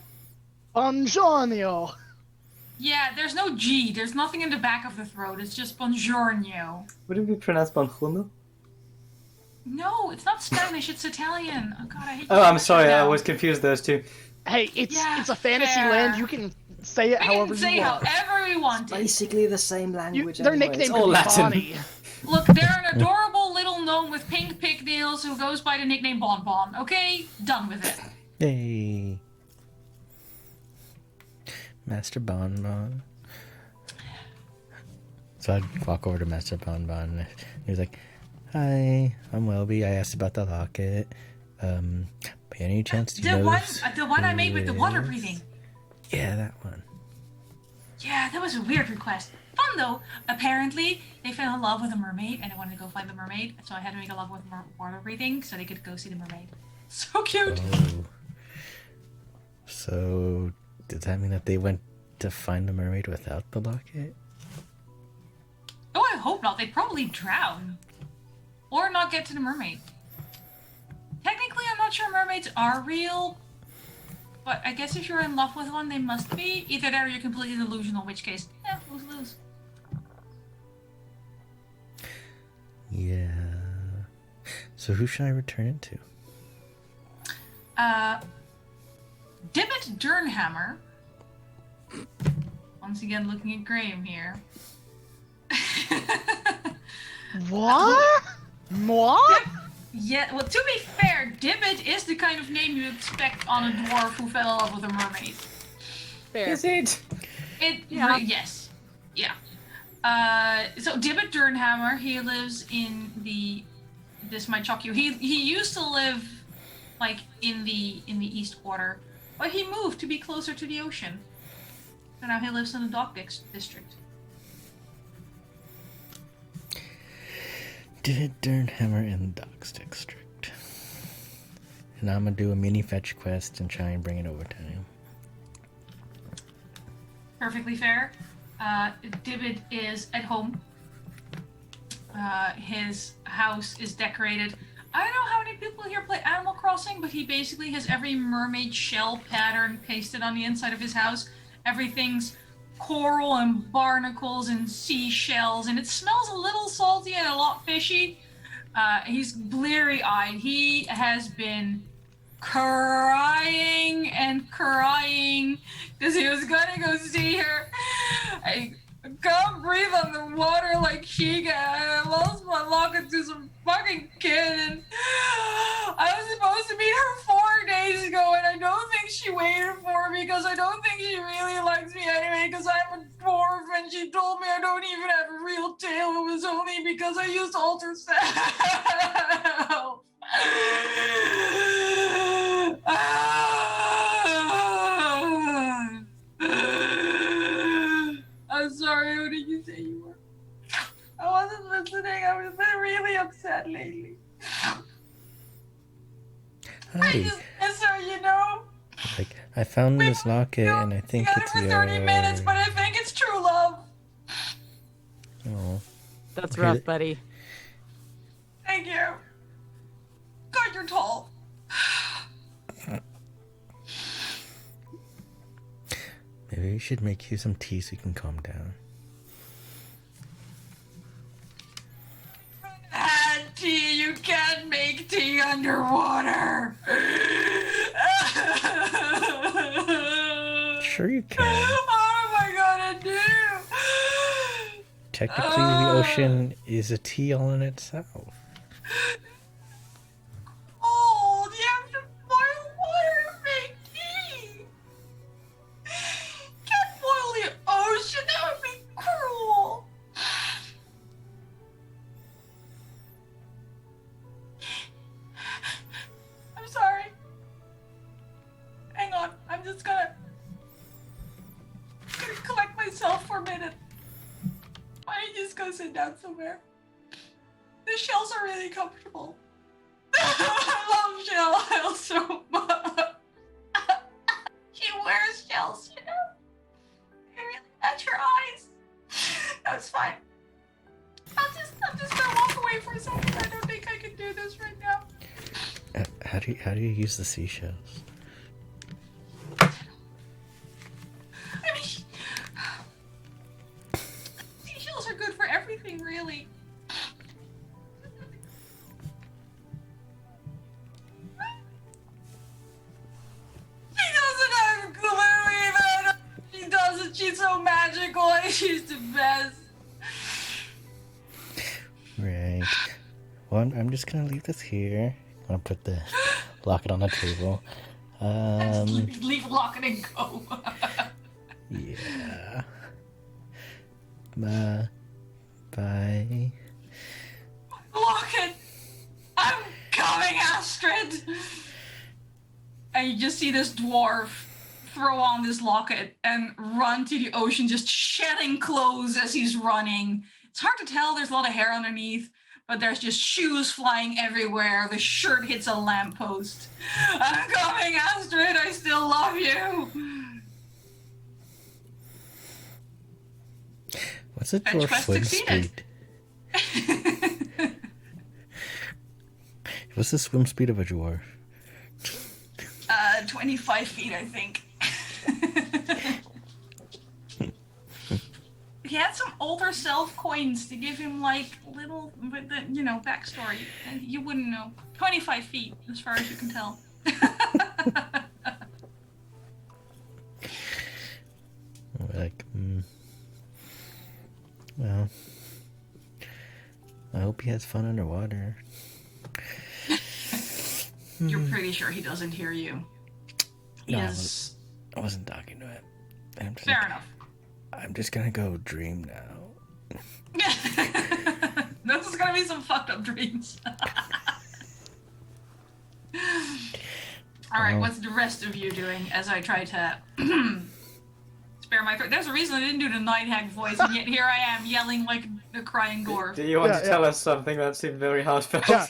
Buongiorno. Yeah, there's no G. There's nothing in the back of the throat. It's just buongiorno. Would it be pronounced Bonjourno? No, it's not Spanish. It's Italian. Oh God, I hate. Oh, I'm sorry, I now. was confused those two. Hey, it's a fantasy fair. land. You can say it We however can say you want. however we want it. Basically the same language. Their anyway. nickname It's could all be Latin. Bonnie. Look, they're an adorable little gnome with pink pigtails who goes by the nickname Bon Bon. Okay, done with it. Hey, Master Bonbon. So I'd walk over to Master Bonbon, and he was like, "Hi, I'm Welby. I asked about the locket. By any chance do you know The one I made with the water is?" breathing. Yeah, that one. Yeah, that was a weird request. Fun though. Apparently, they fell in love with a mermaid, and they wanted to go find the mermaid. So I had to make a love with water breathing, so they could go see the mermaid. So cute. Oh. So does that mean that they went to find the mermaid without the locket? Oh, I hope not. They'd probably drown. Or not get to the mermaid. Technically, I'm not sure mermaids are real. But I guess if you're in love with one, they must be. Either that or you're completely delusional, in which case, yeah, lose-lose. Yeah. So who should I return it to? Dibbit Durnhammer. Once again, looking at Graham here. What? What? Yeah, well, to be fair, Dibbit is the kind of name you expect on a dwarf who fell in love with a mermaid. Fair. Is it? Yeah. Yes. Yeah. So Dibbit Durnhammer, he lives in this might shock you. He used to live like in the East Quarter, but he moved to be closer to the ocean. So now he lives in the Dock District. Did Durnhammer in the Docks District. And I'm gonna do a mini fetch quest and try and bring it over to him. Perfectly fair. Dibbit is at home. His house is decorated. I don't know how many people here play Animal Crossing, but he basically has every mermaid shell pattern pasted on the inside of his house. Everything's coral and barnacles and seashells, and it smells a little salty and a lot fishy. He's bleary-eyed. He has been crying and crying because he was gonna go see her. I can't breathe on the water like she can. I lost my locket to some fucking kid, and I was supposed to meet her 4 days ago, and I don't think she waited for me because I don't think she really likes me anyway because I'm a dwarf, and she told me I don't even have a real tail. It was only because I used ultrasound. I'm sorry, who did you say you were? I wasn't listening. I've been really upset lately. I Hi. just miss her, you know? Like, I found this locket, and I think Together it's for 30 minutes, but I think it's true love. Oh. That's Okay. rough, buddy. Thank you. God, you're tall. Maybe we should make you some tea so you can calm down. Tea, you can't make tea underwater. Sure you can. What am I gonna do? Technically, the ocean is a tea all in itself. Cold. You have to boil water to make tea. Can't boil the ocean. That would be cruel. I'm sorry. Hang on. I'm just gonna collect myself for a minute. Why don't you just go sit down somewhere? The shells are really comfortable. I love Shell so much. She wears shells, you know? They really match her eyes. That's fine. I'm just gonna walk away for a second. I don't think I can do this right now. How do you use the seashells? I mean, seashells are good for everything, really. She doesn't have glue even. She doesn't. She's so magical. And she's the best. Right. Well, I'm just gonna leave this here. I'm gonna put the locket on the table. Leave, lock it, and go. Yeah. Bye. Lock it. I'm coming, Astrid. And you just see this dwarf throw on this locket and run to the ocean, just shedding clothes as he's running. It's hard to tell. There's a lot of hair underneath, but there's just shoes flying everywhere. The shirt hits a lamppost. I'm coming, Astrid. I still love you. What's a And dwarf Quest swim succeeded. speed? What's the swim speed of a dwarf? 25 feet, I think. He had some older self coins to give him like little, backstory, and you wouldn't know. 25 feet, as far as you can tell. Well, I hope he has fun underwater. You're pretty sure he doesn't hear you. No, Yes. I wasn't talking to him. Fair enough. I'm just gonna go dream now. This is gonna be some fucked up dreams. Alright, what's the rest of you doing as I try to spare my throat? There's a reason I didn't do the night hag voice, and yet here I am yelling like a crying dwarf. Do you want to tell us something that seemed very heartfelt? Yeah,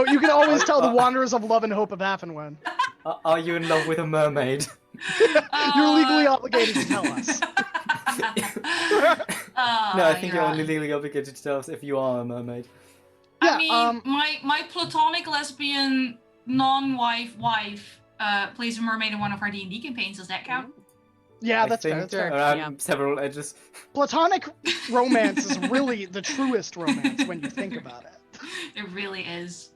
you can always tell the wanderers of love and hope of Affenwen. Are you in love with a mermaid? You're legally obligated to tell us. No, I think you're only legally obligated to tell us if you are a mermaid. Yeah, I mean, my platonic lesbian non-wife wife plays a mermaid in one of our D&D campaigns. Does that count? Yeah, I that's fair. think That's fair. around several edges. Platonic romance is really the truest romance when you think about it. It really is.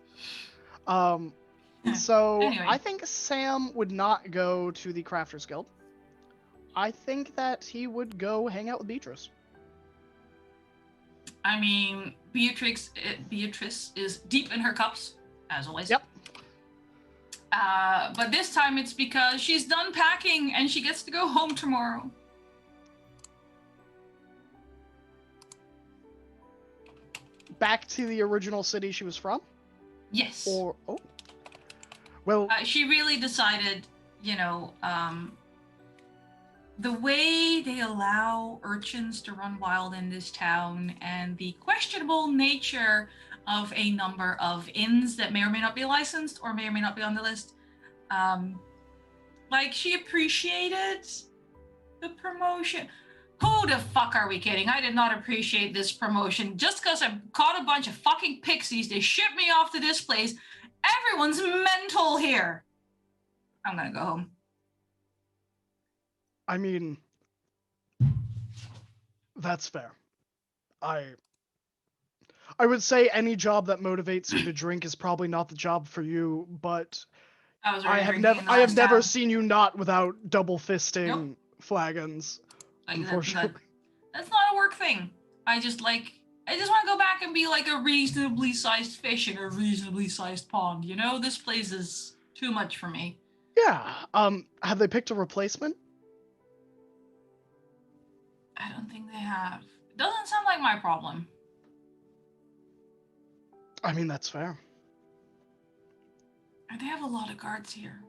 So Anyway. I think Sam would not go to the Crafters Guild. I think that he would go hang out with Beatrice. I mean, Beatrice is deep in her cups, as always. Yep. But this time it's because she's done packing and she gets to go home tomorrow. Back to the original city she was from? Yes. Or, oh. Well, She really decided, the way they allow urchins to run wild in this town and the questionable nature of a number of inns that may or may not be licensed or may or may not be on the list, she appreciated the promotion. Who the fuck are we kidding? I did not appreciate this promotion. Just because I caught a bunch of fucking pixies, they shipped me off to this place. Everyone's mental here. I'm gonna go home. I mean, that's fair. I would say any job that motivates you to drink is probably not the job for you, but I have never seen you not without double fisting flagons. Like unfortunately. That's not a work thing. I just want to go back and be like a reasonably sized fish in a reasonably sized pond. This place is too much for me. Yeah. Have they picked a replacement? I don't think they have. It doesn't sound like my problem. I mean, that's fair. They have a lot of guards here.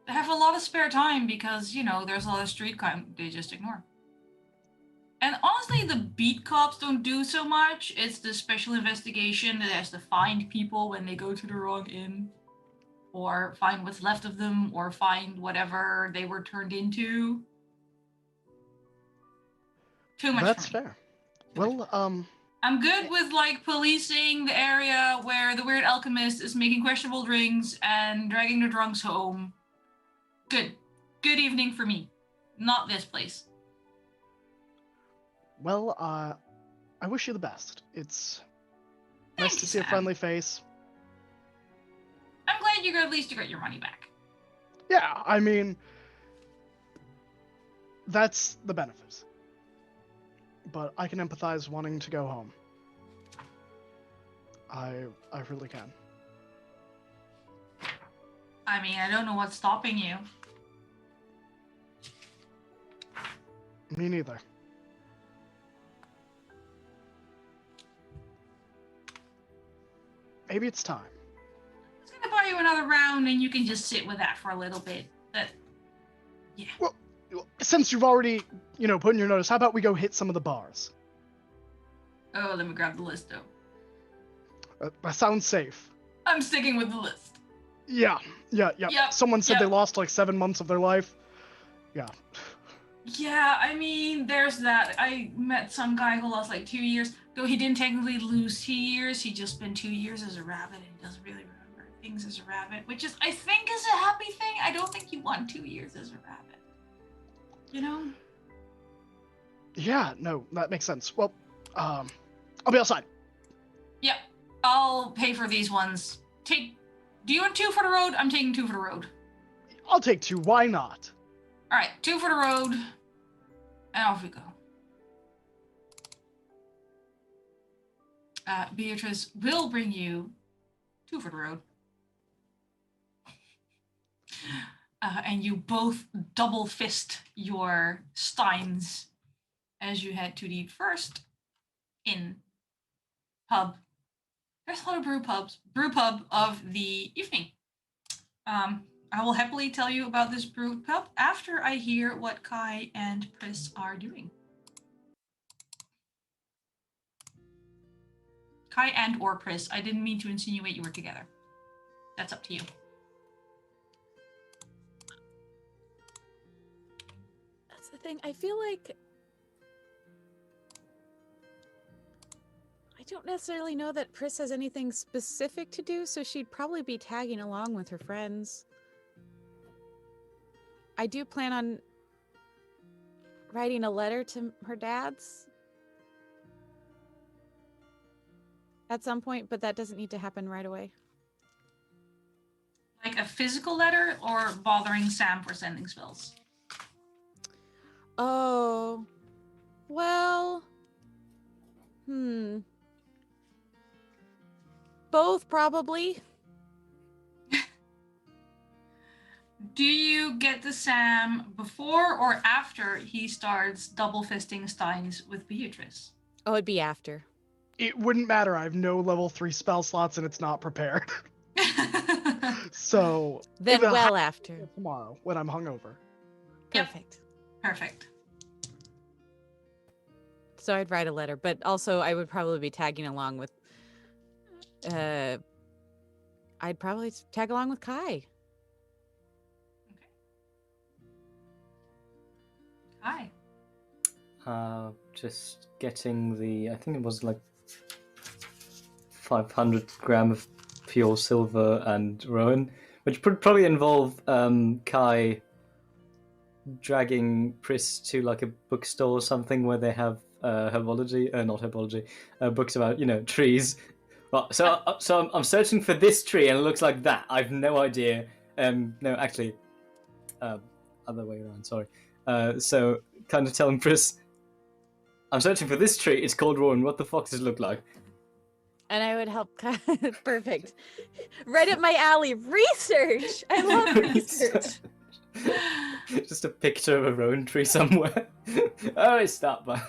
They have a lot of spare time because, there's a lot of street crime they just ignore. And honestly, the beat cops don't do so much. It's the special investigation that has to find people when they go to the wrong inn, or find what's left of them, or find whatever they were turned into. Too much. That's fair. Well, I'm good with policing the area where the weird alchemist is making questionable drinks and dragging the drunks home. Good evening for me. Not this place. Well, I wish you the best. It's Thank nice to you, see a Sam. friendly face. I'm glad at least you got your money back. Yeah, I mean, that's the benefit. But I can empathize wanting to go home. I really can. I mean, I don't know what's stopping you. Me neither. Maybe it's time. I was gonna buy you another round and you can just sit with that for a little bit. But, yeah. Well, since you've already, put in your notice, how about we go hit some of the bars? Oh, let me grab the list, though. That sounds safe. I'm sticking with the list. Yeah. Yep. Someone said they lost 7 months of their life. Yeah. Yeah, I mean, there's that. I met some guy who lost 2 years. Though he didn't technically lose 2 years, he just spent 2 years as a rabbit and he doesn't really remember things as a rabbit, which I think is a happy thing. I don't think you want 2 years as a rabbit. Yeah, no, that makes sense. Well, I'll be outside. Yep, I'll pay for these ones. Do you want 2 for the road? I'm taking 2 for the road. I'll take 2, why not? Alright, 2 for the road, and off we go. Beatrice will bring you 2 for the road. And you both double fist your steins as you head to the first inn pub. There's a lot of brew pub of the evening. I will happily tell you about this brew pub after I hear what Kai and Pris are doing. Kai and or Pris. I didn't mean to insinuate you were together. That's up to you. That's the thing. I feel like I don't necessarily know that Pris has anything specific to do, so she'd probably be tagging along with her friends. I do plan on writing a letter to her dad's at some point, but that doesn't need to happen right away. like a physical letter or bothering Sam for sending spells? Oh, well, both probably. Do you get to Sam before or after he starts double fisting Steins with Beatrice? Oh, it'd be after. It wouldn't matter. I have no level 3 spell slots and it's not prepared. So Then it'll well happen after. tomorrow when I'm hungover. Yep. Perfect. Perfect. So I'd write a letter, but also I would probably be tagging along with. I'd probably tag along with Kai. Hi. Just getting the, I think it was like 500 gram of pure silver and Rowan, which would probably involve Kai dragging Pris to like a bookstore or something where they have herbology, not herbology, books about, trees. Well, so I'm searching for this tree and it looks like that. I've no idea. No, actually, other way around. Sorry. So kind of telling Pris, I'm searching for this tree. It's called Rowan. What the fuck does it look like? And I would help Kai. Perfect. Right up my alley. Research. I love research. Just a picture of a Rowan tree somewhere. Oh, it's that bad.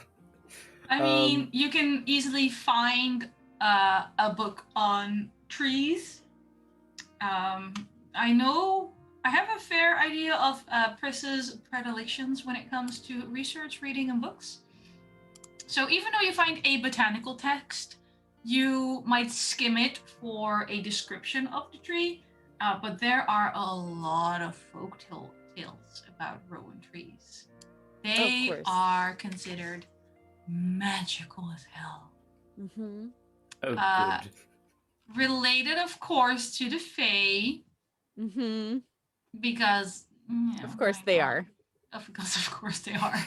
I mean, you can easily find a book on trees. I know I have a fair idea of Pris's predilections when it comes to research, reading, and books. So even though you find a botanical text, you might skim it for a description of the tree. But there are a lot of folk tales about Rowan trees. They course. are considered magical as hell. Mm-hmm. Oh, good. Related, of course, to the Fae, Mm-hmm. because Of course they are. Because of course they are.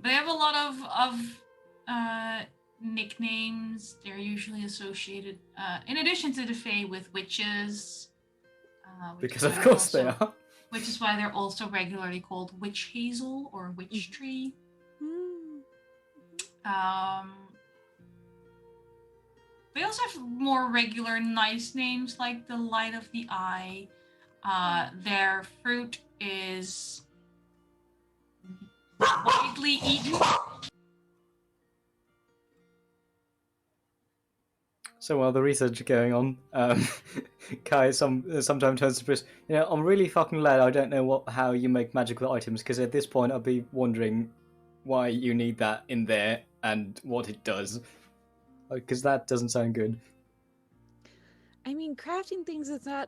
They have a lot of nicknames. They're usually associated, in addition to the Fae, with witches. Because of course they are. Which is why they're also regularly called witch hazel or witch tree. They also have more regular nice names like the light of the eye. Their fruit is widely eaten. So while the research is going on, Kai sometimes turns to Pris. I'm really fucking glad I don't know how you make magical items, because at this point I'll be wondering why you need that in there and what it does, because that doesn't sound good. I mean, crafting things is not.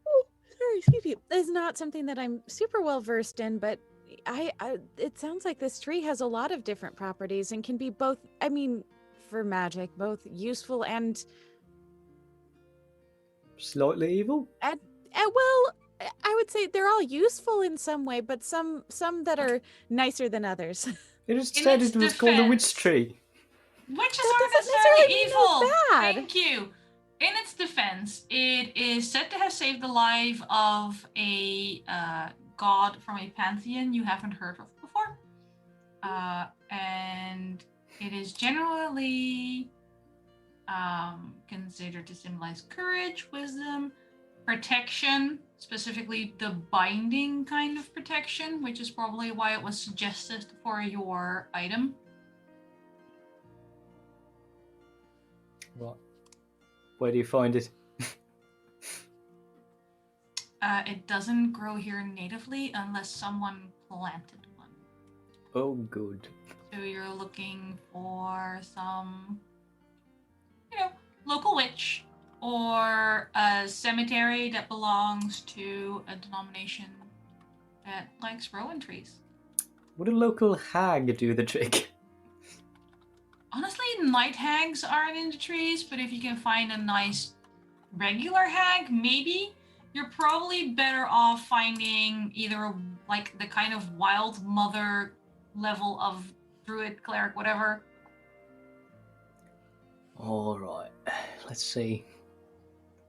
Oh, sorry, excuse me. Is not something that I'm super well versed in, but I it sounds like this tree has a lot of different properties and can be both. I mean, for magic, both useful and Slightly evil? well, I would say they're all useful in some way, but some that are nicer than others. It just In said its it was called a witch defense- tree. Witches That aren't doesn't necessarily necessarily mean evil. they're bad. Thank you. In its defense, it is said to have saved the life of a god from a pantheon you haven't heard of before. And it is generally considered to symbolize courage, wisdom, protection, specifically the binding kind of protection, which is probably why it was suggested for your item. What? Where do you find it? It doesn't grow here natively unless someone planted one. Oh, good. So you're looking for some, local witch or a cemetery that belongs to a denomination that likes Rowan trees. Would a local hag do the trick? Honestly, night hags aren't in the trees, but if you can find a nice regular hag, maybe. You're probably better off finding either like the kind of wild mother level of druid, cleric, whatever. Alright. Let's see.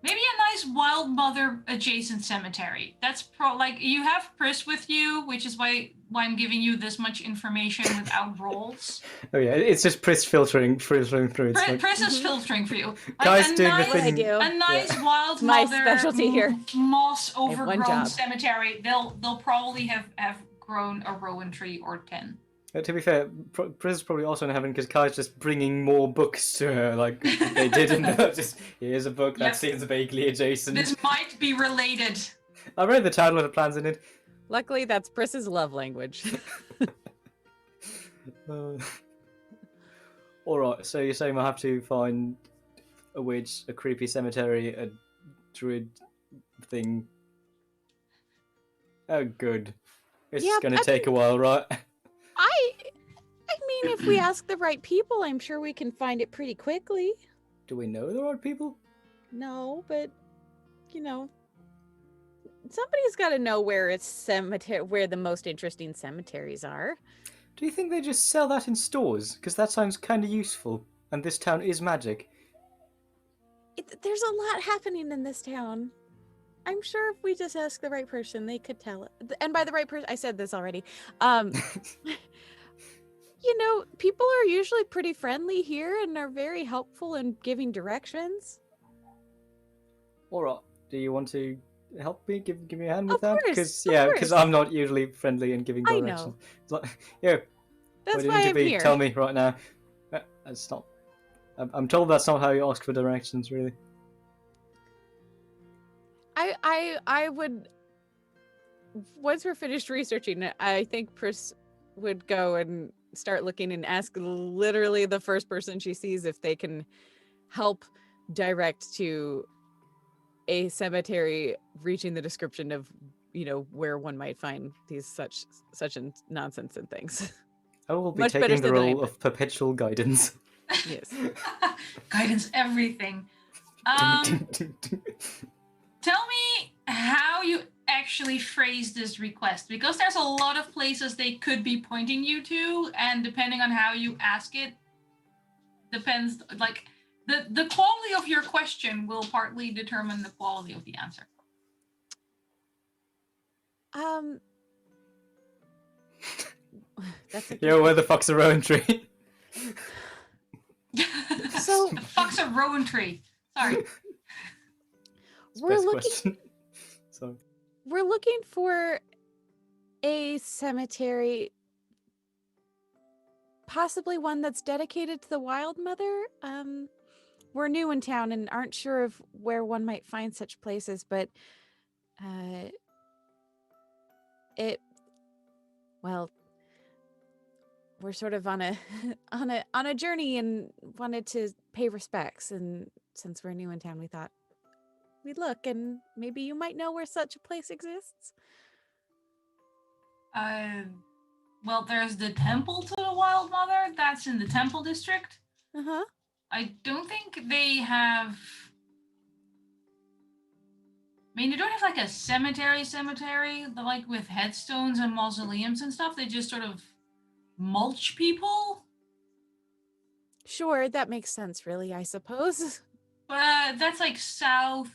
Maybe a nice Wild Mother adjacent cemetery. That's like you have Pris with you, which is why I'm giving you this much information without rolls. Oh yeah, it's just Pris filtering through. It's like, Pris is filtering for you. guys Like doing the What I thing. do. a nice Wild It's my Mother specialty here. moss have one overgrown job. cemetery. They'll probably have grown a rowan tree or 10. To be fair, Pris is probably also in heaven because Kai's just bringing more books to her, like they did in the just here's a book that Yep. seems vaguely adjacent. This might be related. I read the title of the plans in it. Luckily, that's Pris's love language. Alright, so you're saying I have to find a witch, a creepy cemetery, a druid thing. Oh, good. It's Yeah, gonna I take a while, right? I mean, if we ask the right people, I'm sure we can find it pretty quickly. Do we know the right people? No, but you know, somebody's got to know where where the most interesting cemeteries are. Do you think they just sell that in stores? Because that sounds kind of useful. And this town is magic. There's a lot happening in this town. I'm sure if we just ask the right person, they could tell it. And by the right person, I said this already. You know, people are usually pretty friendly here and are very helpful in giving directions. Alright, do you want to help me? Give me a hand with Of that? course, Because I'm not usually friendly in giving I directions. know. It's like, yeah, That's what do you why need to I'm be? here. Tell me right now. That's not. I'm told that's not how you ask for directions, really. I would, once we're finished researching it, I think Pris would go and start looking and ask literally the first person she sees if they can help direct to a cemetery reaching the description of, you know, where one might find these such nonsense and things. I will be Much better taking the said than I role of perpetual guidance. Yes. Guidance, everything. Tell me how you actually phrase this request, because there's a lot of places they could be pointing you to, and depending on how you ask it, depends, like, the quality of your question will partly determine the quality of the answer. That's a Yo, where the fuck's a rowan tree? So- the fuck's a rowan tree? Sorry. We're Best looking question. So, we're looking for a cemetery, possibly one that's dedicated to the Wild Mother. We're new in town and aren't sure of where one might find such places, but well, we're sort of on a on a journey and wanted to pay respects, and since we're new in town, we thought we'd look and maybe you might know where such a place exists. Well, there's the temple to the Wild Mother. That's in the Temple District. Uh-huh. I don't think they have. I mean, they don't have like a cemetery, like with headstones and mausoleums and stuff. They just sort of mulch people. Sure, that makes sense, really, I suppose. But that's like south.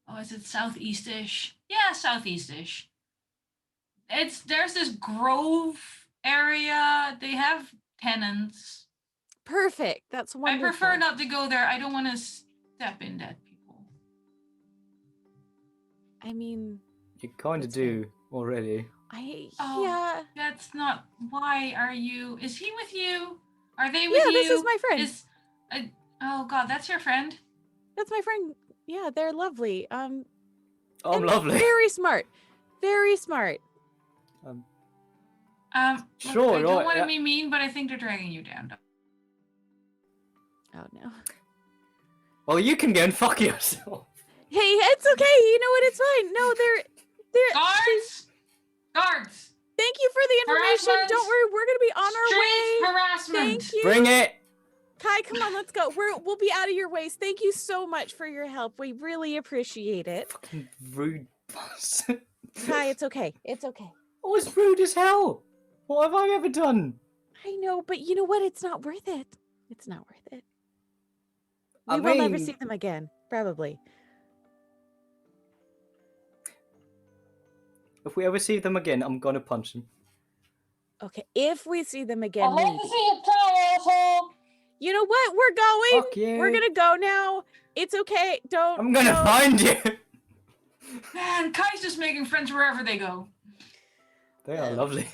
Oh, is it southeast-ish? Yeah, southeast-ish. There's this grove area. They have tenants. Perfect. That's wonderful. I prefer not to go there. I don't want to step in dead people. I mean, you kind of That's do already. Oh, yeah. That's not. Why are you? Is he with you? Are they with Yeah, you? this is my friend. Oh God, that's your friend. That's my friend. Yeah, they're lovely. I'm and lovely. Very smart. Very smart. Look, Sure, I don't right, want to yeah. be mean, but I think they're dragging you down. Oh no. Well, you can go and fuck yourself. Hey, it's okay. You know what? It's fine. No, they're Guards! Thank you for the information. Harassment. Don't worry, we're gonna be on our Street way. harassment! Thank you. Bring it. Kai, come on, let's go. We'll be out of your ways. Thank you so much for your help. We really appreciate it. Fucking rude bastard. Kai, it's okay. It's okay. I was rude as hell. What have I ever done? I know, but you know what? It's not worth it. It's not worth it. We I will never mean- see them again, probably. If we ever see them again, I'm gonna punch them. Okay, if we see them again, I'd like maybe. to see you try, asshole. You know what? We're going. Fuck you. We're gonna go now. It's okay. Don't. I'm gonna don't- find you. Man, Kai's just making friends wherever they go. They are lovely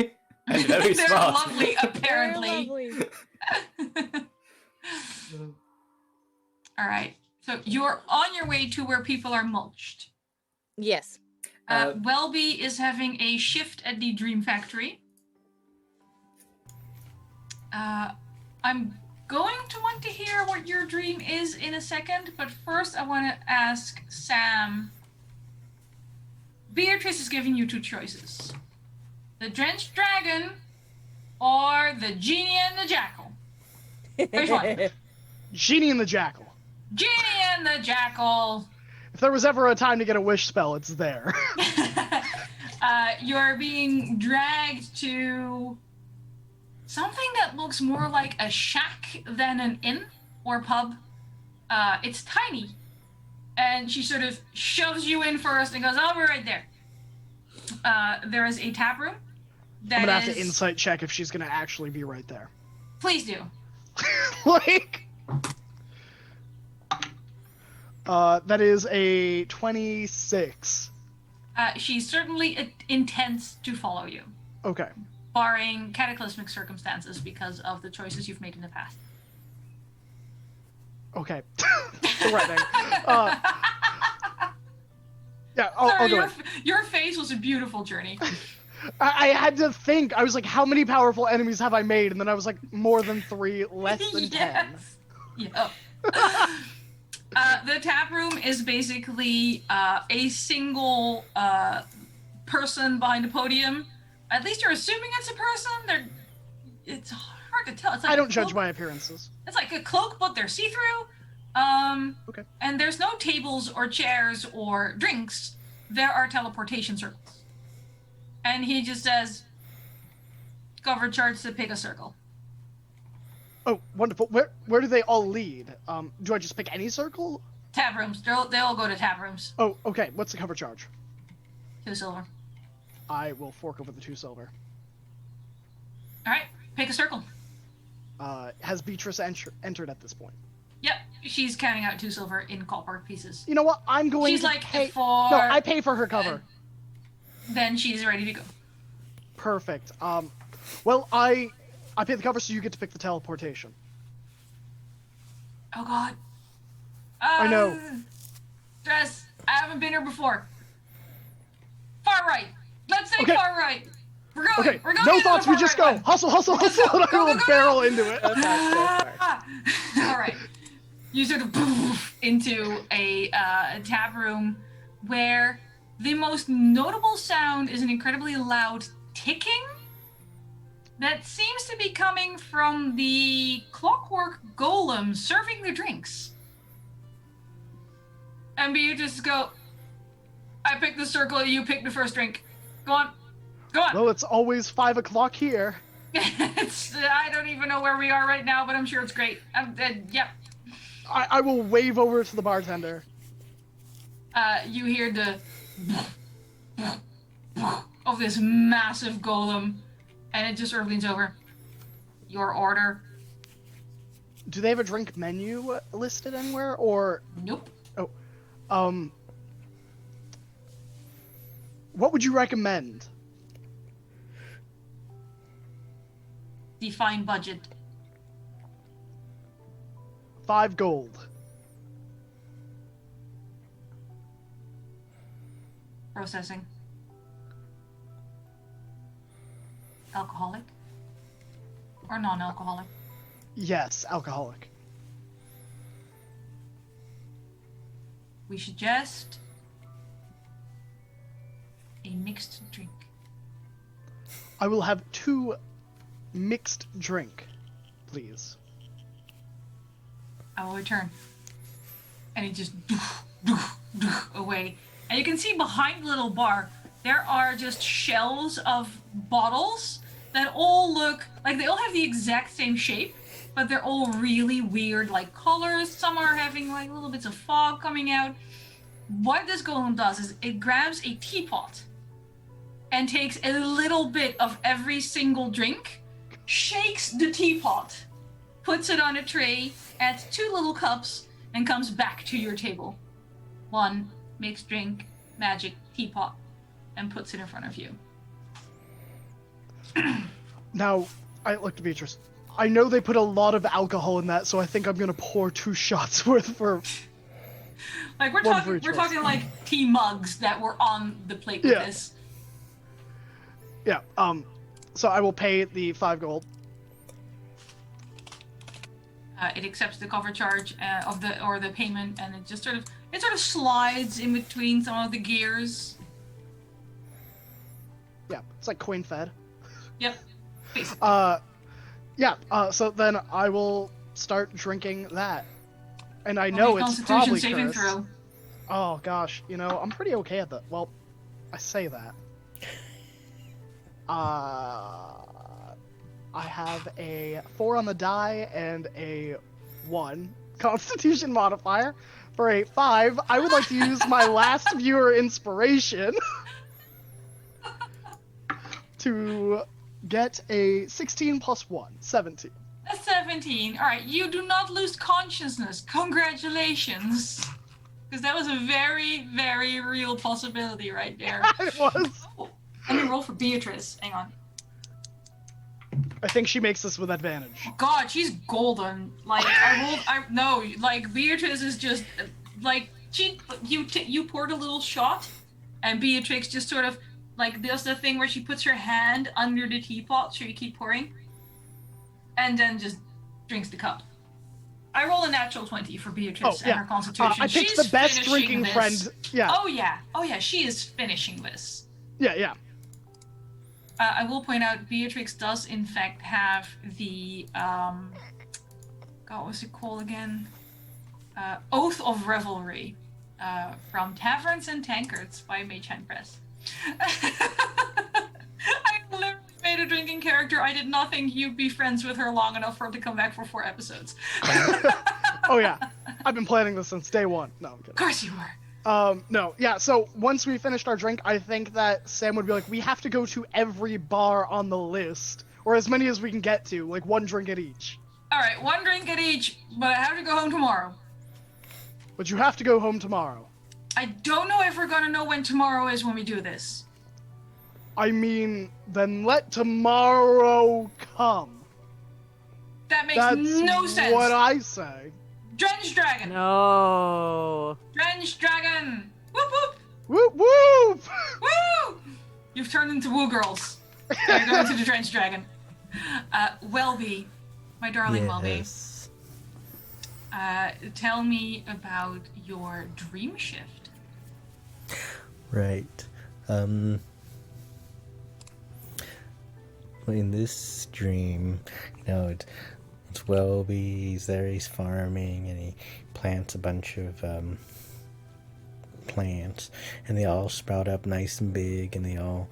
and very They're smart. lovely, Very apparently. lovely. All right. So you're on your way to where people are mulched. Yes. Welby is having a shift at the Dream Factory. I'm going to want to hear what your dream is in a second, but first I want to ask Sam. Beatrice is giving you two choices: the Drenched Dragon or the Genie and the Jackal. Which one? Genie and the Jackal. Genie and the Jackal. If there was ever a time to get a wish spell, it's there. You're being dragged to something that looks more like a shack than an inn or pub. It's tiny. And she sort of shoves you in first and goes, oh, we're right there. There is a tap room. I'm gonna have to insight check if she's gonna actually be right there. Please do. Like, that is a 26. She's certainly intends to follow you, Okay. barring cataclysmic circumstances because of the choices you've made in the past. Okay. Threatening. Yeah, I'll Sorry, go in. your face was a beautiful journey. I had to think. I was like, how many powerful enemies have I made? And then I was like, more than 3, less than 10. Yes. Yeah. The tap room is basically a single person behind a podium. At least you're assuming it's a person. It's hard to tell. It's like I don't judge cloak. my appearances. It's like a cloak, but they're see-through. Okay. And there's no tables or chairs or drinks. There are teleportation circles. And he just says, cover charge to pick a circle. Oh, wonderful. Where do they all lead? Do I just pick any circle? Tab rooms. They all go to tab rooms. Oh, okay. What's the cover charge? 2 silver. I will fork over the 2 silver. All right. Pick a circle. Has Beatrice entered at this point? Yep. She's counting out 2 silver in copper pieces. You know what? I'm going She's to like, pay... for... No, I pay for her cover. Then she's ready to go. Perfect. Well, I pay the cover, so you get to pick the teleportation. Oh, God. I know. Dress. I haven't been here before. Far right. Let's say Okay. far right. We're going. Okay, We're going no into the thoughts, we far just right go. one. Hustle, hustle, Just hustle, go. and I Go, will go, go, barrel go. into it. Go fast. All right. You sort of poof into a tab room where the most notable sound is an incredibly loud ticking that seems to be coming from the clockwork golem serving the drinks. And you just go, I picked the circle, you pick the first drink. Go on. Go on. Well, it's always 5 o'clock here. I don't even know where we are right now, but I'm sure it's great. Yep. I will wave over to the bartender. You hear the of this massive golem, and it just sort of leans over. Your order. Do they have a drink menu listed anywhere, or... Nope. What would you recommend? Define budget. 5 gold. Processing. Alcoholic? Or non-alcoholic? Yes, alcoholic. We suggest a mixed drink. I will have 2 mixed drink, please. I will return. And he just away. And you can see behind the little bar, there are just shelves of bottles that all look like they all have the exact same shape, but they're all really weird, like colors. Some are having like little bits of fog coming out. What this golem does is it grabs a teapot and takes a little bit of every single drink, shakes the teapot, puts it on a tray, adds 2 little cups, and comes back to your table. 1 mixed drink, magic teapot, and puts it in front of you. Now, I looked at Beatrice. I know they put a lot of alcohol in that, so I think I'm gonna pour 2 shots worth for. Like we're talking like tea mugs that were on the plate with this. Yeah. So I will pay the 5 gold. It accepts the cover charge of the payment, and it just sort of slides in between some of the gears. Yeah, it's like coin fed. Yep. Basically. So then I will start drinking that. And I know it's probably saving cursed. throw. Oh gosh, I'm pretty okay at that. Well, I say that. I have a 4 on the die and a 1 Constitution modifier. For a 5, I would like to use my last viewer inspiration to get a 16 plus 1, 17. A 17. All right, you do not lose consciousness. Congratulations. Because that was a very, very real possibility right there. It was. Oh, let me roll for Beatrice. Hang on. I think she makes this with advantage. God, she's golden. Like Beatrice is just like you poured a little shot, and Beatrix just sort of like does the thing where she puts her hand under the teapot so you keep pouring, and then just drinks the cup. I roll a natural 20 for Beatrice and her Constitution. I picked the best drinking friend. Yeah. Oh yeah, she is finishing this. Yeah. I will point out Beatrix does in fact have the God, what's it called again? Oath of Revelry from Taverns and Tankards by Mage Hand Press. I literally made a drinking character. I did not think you'd be friends with her long enough for her to come back for 4 episodes. Oh yeah, I've been planning this since day 1. No, I'm kidding. Of course you were. No, yeah, so once we finished our drink, I think that Sam would be like, we have to go to every bar on the list, or as many as we can get to, like 1 drink at each. Alright, 1 drink at each, but I have to go home tomorrow. But you have to go home tomorrow. I don't know if we're gonna know when tomorrow is when we do this. I mean, then let tomorrow come. That makes That's no sense. what I say. Drench Dragon! No. Drench Dragon! Whoop whoop! Whoop whoop! Woo! You've turned into woo girls. You're going to the Drench Dragon. Welby, my darling Welby. Yes. Tell me about your dream shift. Right. In this dream, it's Welby, he's there, he's farming, and he plants a bunch of plants, and they all sprout up nice and big, and they all,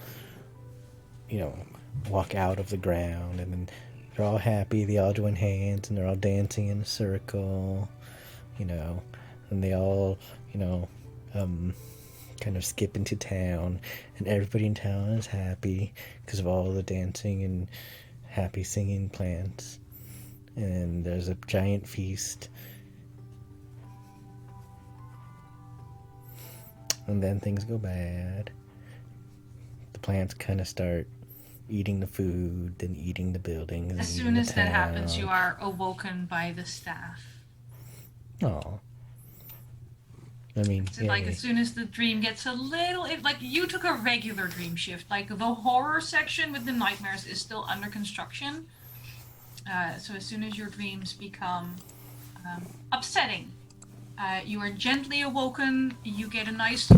walk out of the ground, and then they're all happy, they all join hands, and they're all dancing in a circle, and they all, kind of skip into town, and everybody in town is happy because of all the dancing and happy singing plants. And there's a giant feast. And then things go bad. The plants kind of start eating the food, then eating the buildings. As soon as that happens, you are awoken by the staff. Oh. I mean, So, like, as soon as the dream gets a little... you took a regular dream shift. Like, the horror section with the nightmares is still under construction. So as soon as your dreams become upsetting, you are gently awoken. You get a nice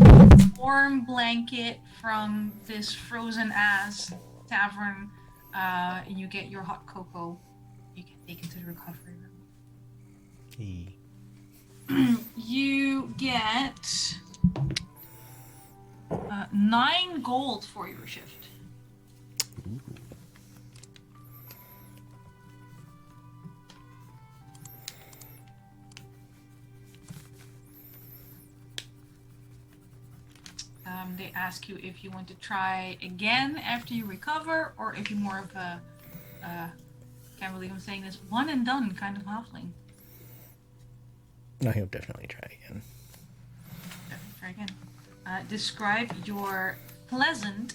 warm blanket from this frozen-ass tavern. You get your hot cocoa. You get taken to the recovery room. You get 9 gold for your shift. they ask you if you want to try again after you recover, or if you're more of a, can't believe I'm saying this, one and done kind of halfling. No, he'll definitely try again. Definitely try again. Describe your pleasant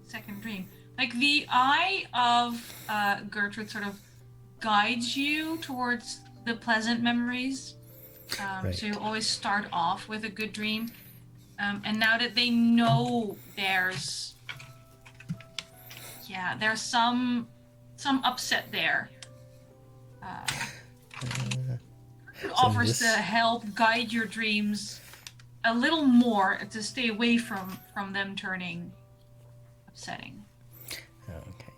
second dream. Like the eye of Gertrude sort of guides you towards the pleasant memories. Right. So you always start off with a good dream. And now that they know there's some upset there. Offers to help guide your dreams a little more to stay away from them turning upsetting. Okay.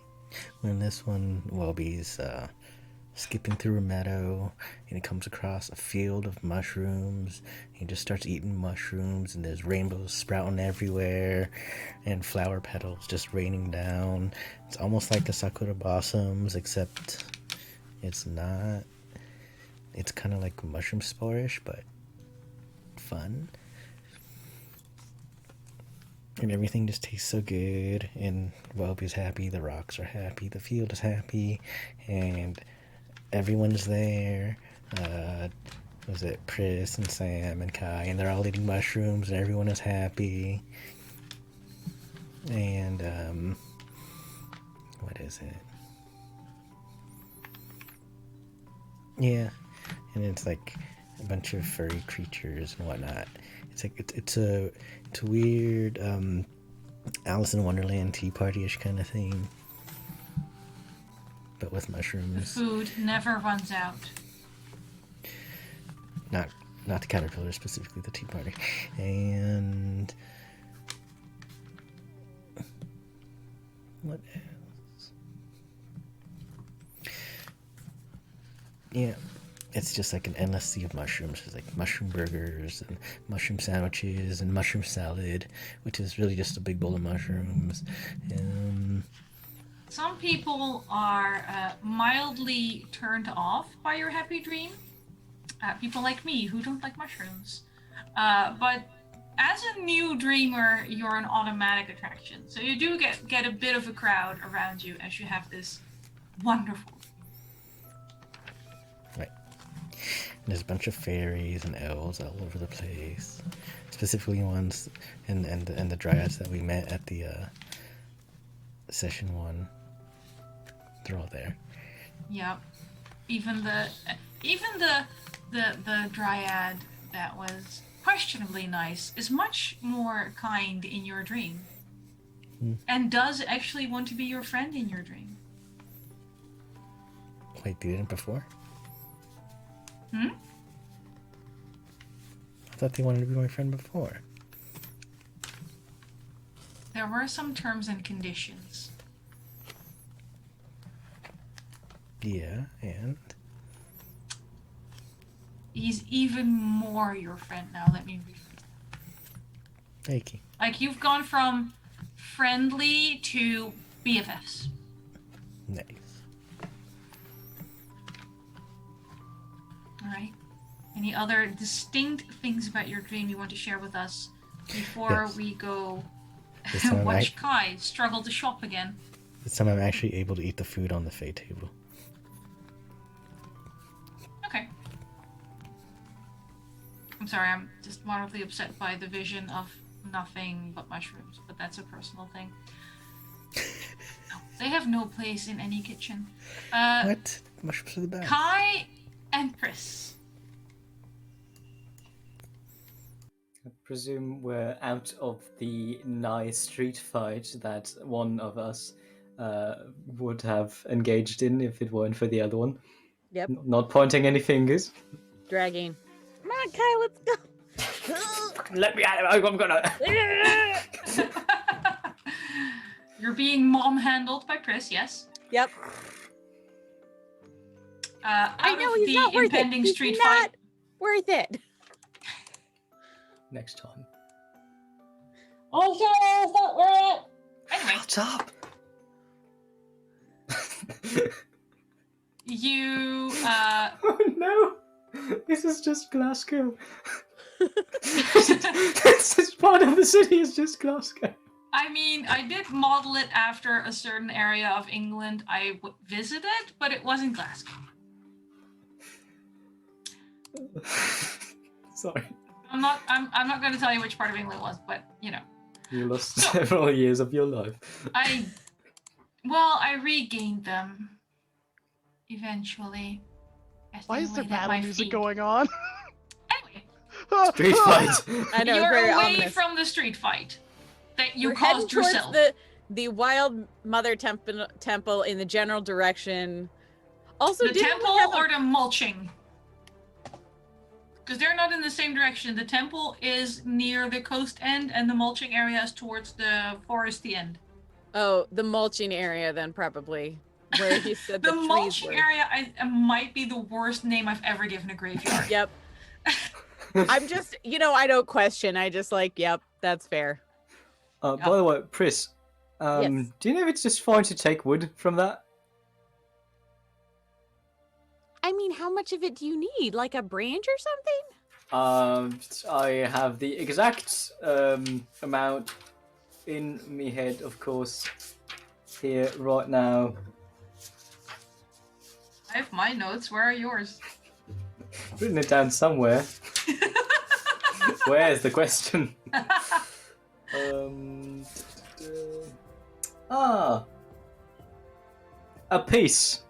When this one, Welby's skipping through a meadow, and he comes across a field of mushrooms. He just starts eating mushrooms, and there's rainbows sprouting everywhere, and flower petals just raining down. It's almost like the sakura blossoms, except it's not. It's kind of like mushroom spore-ish, but fun. And everything just tastes so good, and Welby's happy, the rocks are happy, the field is happy, and everyone's there. Was it Pris and Sam and Kai, and they're all eating mushrooms, and everyone is happy. And what is it? Yeah, and it's like a bunch of furry creatures and whatnot. It's like it's a weird Alice in Wonderland tea party-ish kind of thing, but with mushrooms. The food never runs out. Not the caterpillar, specifically the tea party. And what else? Yeah, it's just like an endless sea of mushrooms. There's like mushroom burgers and mushroom sandwiches and mushroom salad, which is really just a big bowl of mushrooms. Some people are mildly turned off by your happy dream. People like me who don't like mushrooms. But as a new dreamer, you're an automatic attraction. So you do get a bit of a crowd around you as you have this wonderful. Right. There's a bunch of fairies and elves all over the place. Specifically ones and the dryads that we met at the session 1. They're all there. Yep. Even the dryad that was questionably nice is much more kind in your dream. And does actually want to be your friend in your dream. Wait, they didn't before? I thought they wanted to be my friend before. There were some terms and conditions. Yeah, and? He's even more your friend now, let me read. Thank you. Like, you've gone from friendly to BFFs. Nice. Alright. Any other distinct things about your dream you want to share with us before we go This time watch Kai struggle to shop again? This time I'm actually able to eat the food on the Fae table. Okay. I'm sorry, I'm just mildly upset by the vision of nothing but mushrooms, but that's a personal thing. No, they have no place in any kitchen. What? Mushrooms are the best. Kai and Pris. I presume we're out of the nice street fight that one of us would have engaged in if it weren't for the other one. Yep. Not pointing any fingers. Dragging. Come on, Kai, let's go. Let me out of it. I'm gonna. You're being mom-handled by Pris, yes? Yep. I know he's not worth it. Impending He's street not fight. worth it. Next time. Oh, sorry, it's not worth it. Anyway, Shut up. you Oh no! This is just Glasgow. This part of the city is just Glasgow. I mean, I did model it after a certain area of England I visited, but it wasn't Glasgow. Sorry. I'm not going to tell you which part of England it was, but you know. You lost several years of your life. I regained them eventually. Why is there Estimated at battle my music feet. going on? Anyway, Street fight. I know, you're very away ominous. from the street fight that you We're heading caused towards yourself. the Wild Mother temple in the general direction. Also, The didn't we temple have a- or the mulching? Because they're not in the same direction. The temple is near the coast end, and the mulching area is towards the foresty end. Oh, the mulching area then probably, where he said The the trees mulching were. area might be the worst name I've ever given a graveyard. Yep. I'm just, I don't question. I just like, yep, that's fair. By the way, Pris, Yes. do you know if it's just fine to take wood from that? I mean, how much of it do you need? Like a branch or something? I have the exact amount in me head, of course, here right now. I have my notes. Where are yours? Written it down somewhere. Where's the question? A piece.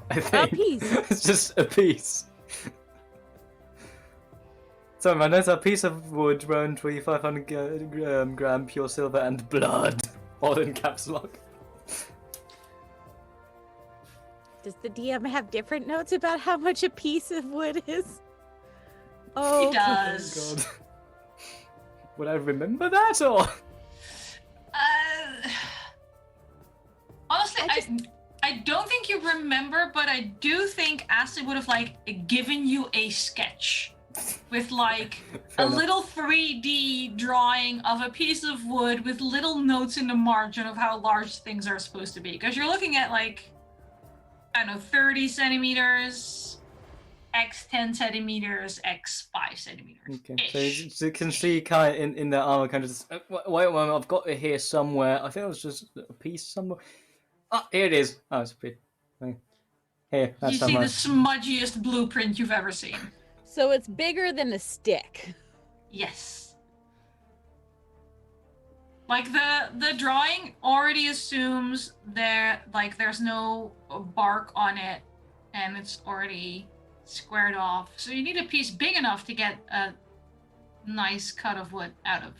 I think. piece. It's just a piece. So my notes are: piece of wood, round tree, 500 gram pure silver, and blood. All in caps lock. Does the DM have different notes about how much a piece of wood is? Oh, He does. God. Would I remember that or? Honestly, I don't think you remember, but I do think Ashley would have given you a sketch with Fair enough. little 3D drawing of a piece of wood with little notes in the margin of how large things are supposed to be. Because you're looking at I don't know, 30 centimeters, x 10 centimeters, x 5 centimeters. Okay, so you can see kind of in their armor kind of just, wait a moment, I've got it here somewhere. I think it was just a piece somewhere. Ah, here it is. Oh, it's a bit. Here, that's You how see the much. smudgiest blueprint you've ever seen. so it's bigger than a stick. Yes. The drawing already assumes there's no bark on it and it's already squared off. So you need a piece big enough to get a nice cut of wood out of.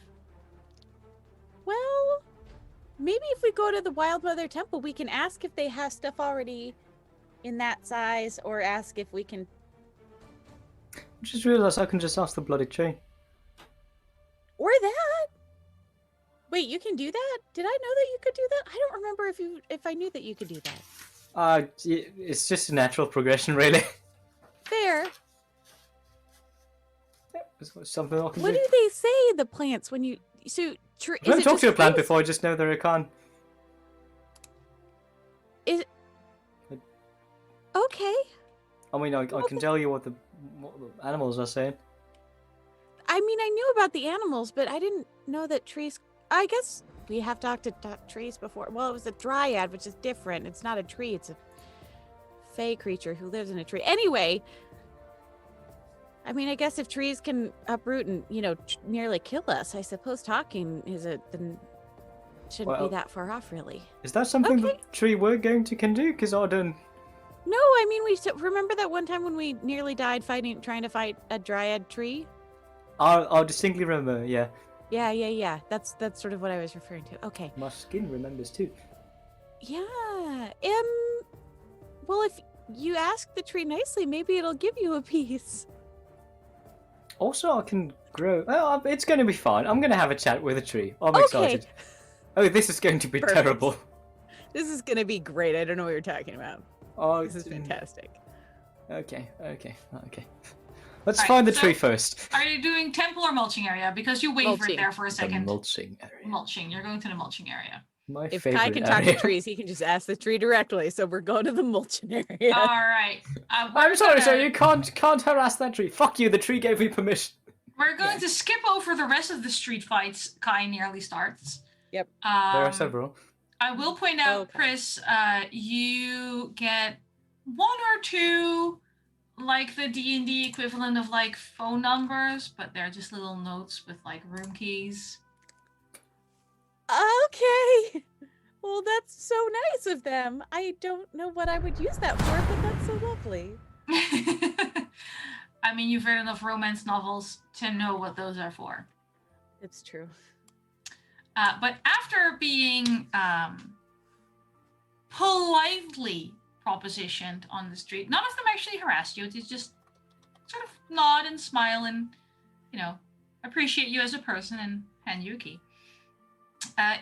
Well, maybe if we go to the Wild Mother Temple, we can ask if they have stuff already in that size, or ask if we can. I just realised I can just ask the bloody tree. Or that. Wait, you can do that? Did I know that you could do that? I don't remember if I knew that you could do that. It's just a natural progression, really. Fair. It's something I can What do. do they say, the plants, when you... So, I've never talked to a plant before, I just know they're a con. Okay. I mean, I can tell you what the animals are saying. I mean, I knew about the animals, but I didn't know that trees... I guess we have talked to trees before. Well, it was a dryad, which is different. It's not a tree, it's a fey creature who lives in a tree. Anyway, I mean, I guess if trees can uproot and, nearly kill us, I suppose talking then shouldn't Well, be that far off, really. Is that something Okay. the tree we're going to can do? Because I don't... No, I mean, remember that one time when we nearly died trying to fight a dryad tree? I'll distinctly remember, yeah. Yeah. That's sort of what I was referring to. Okay. My skin remembers too. Yeah. Well, if you ask the tree nicely, maybe it'll give you a piece. Also, I can grow... Well, it's going to be fine. I'm going to have a chat with a tree. I'm Okay. excited. Oh, this is going to be Perfect. terrible. This is gonna be great. I don't know what you're talking about. Oh, This is fantastic. Okay. Let's Alright, find the so- tree first. Are you doing temple or mulching area? Because you wavered Mulching. there for a The second. mulching area. Mulching. You're going to the mulching area. My If Kai favorite can talk to area. trees, he can just ask the tree directly. So we're going to the mulching area. All right. I'm sorry, sir. You can't harass that tree. Fuck you. The tree gave me permission. We're going to skip over the rest of the street fights Kai nearly starts. Yep. There are several. I will point out, Okay. Chris, you get one or two, like the D&D equivalent of like phone numbers, but they're just little notes with like room keys. Okay. Well, that's so nice of them. I don't know what I would use that for, but that's so lovely. I mean, you've read enough romance novels to know what those are for. It's true. But after being politely propositioned on the street, none of them actually harassed you. They just sort of nod and smile and, appreciate you as a person and hand you a key.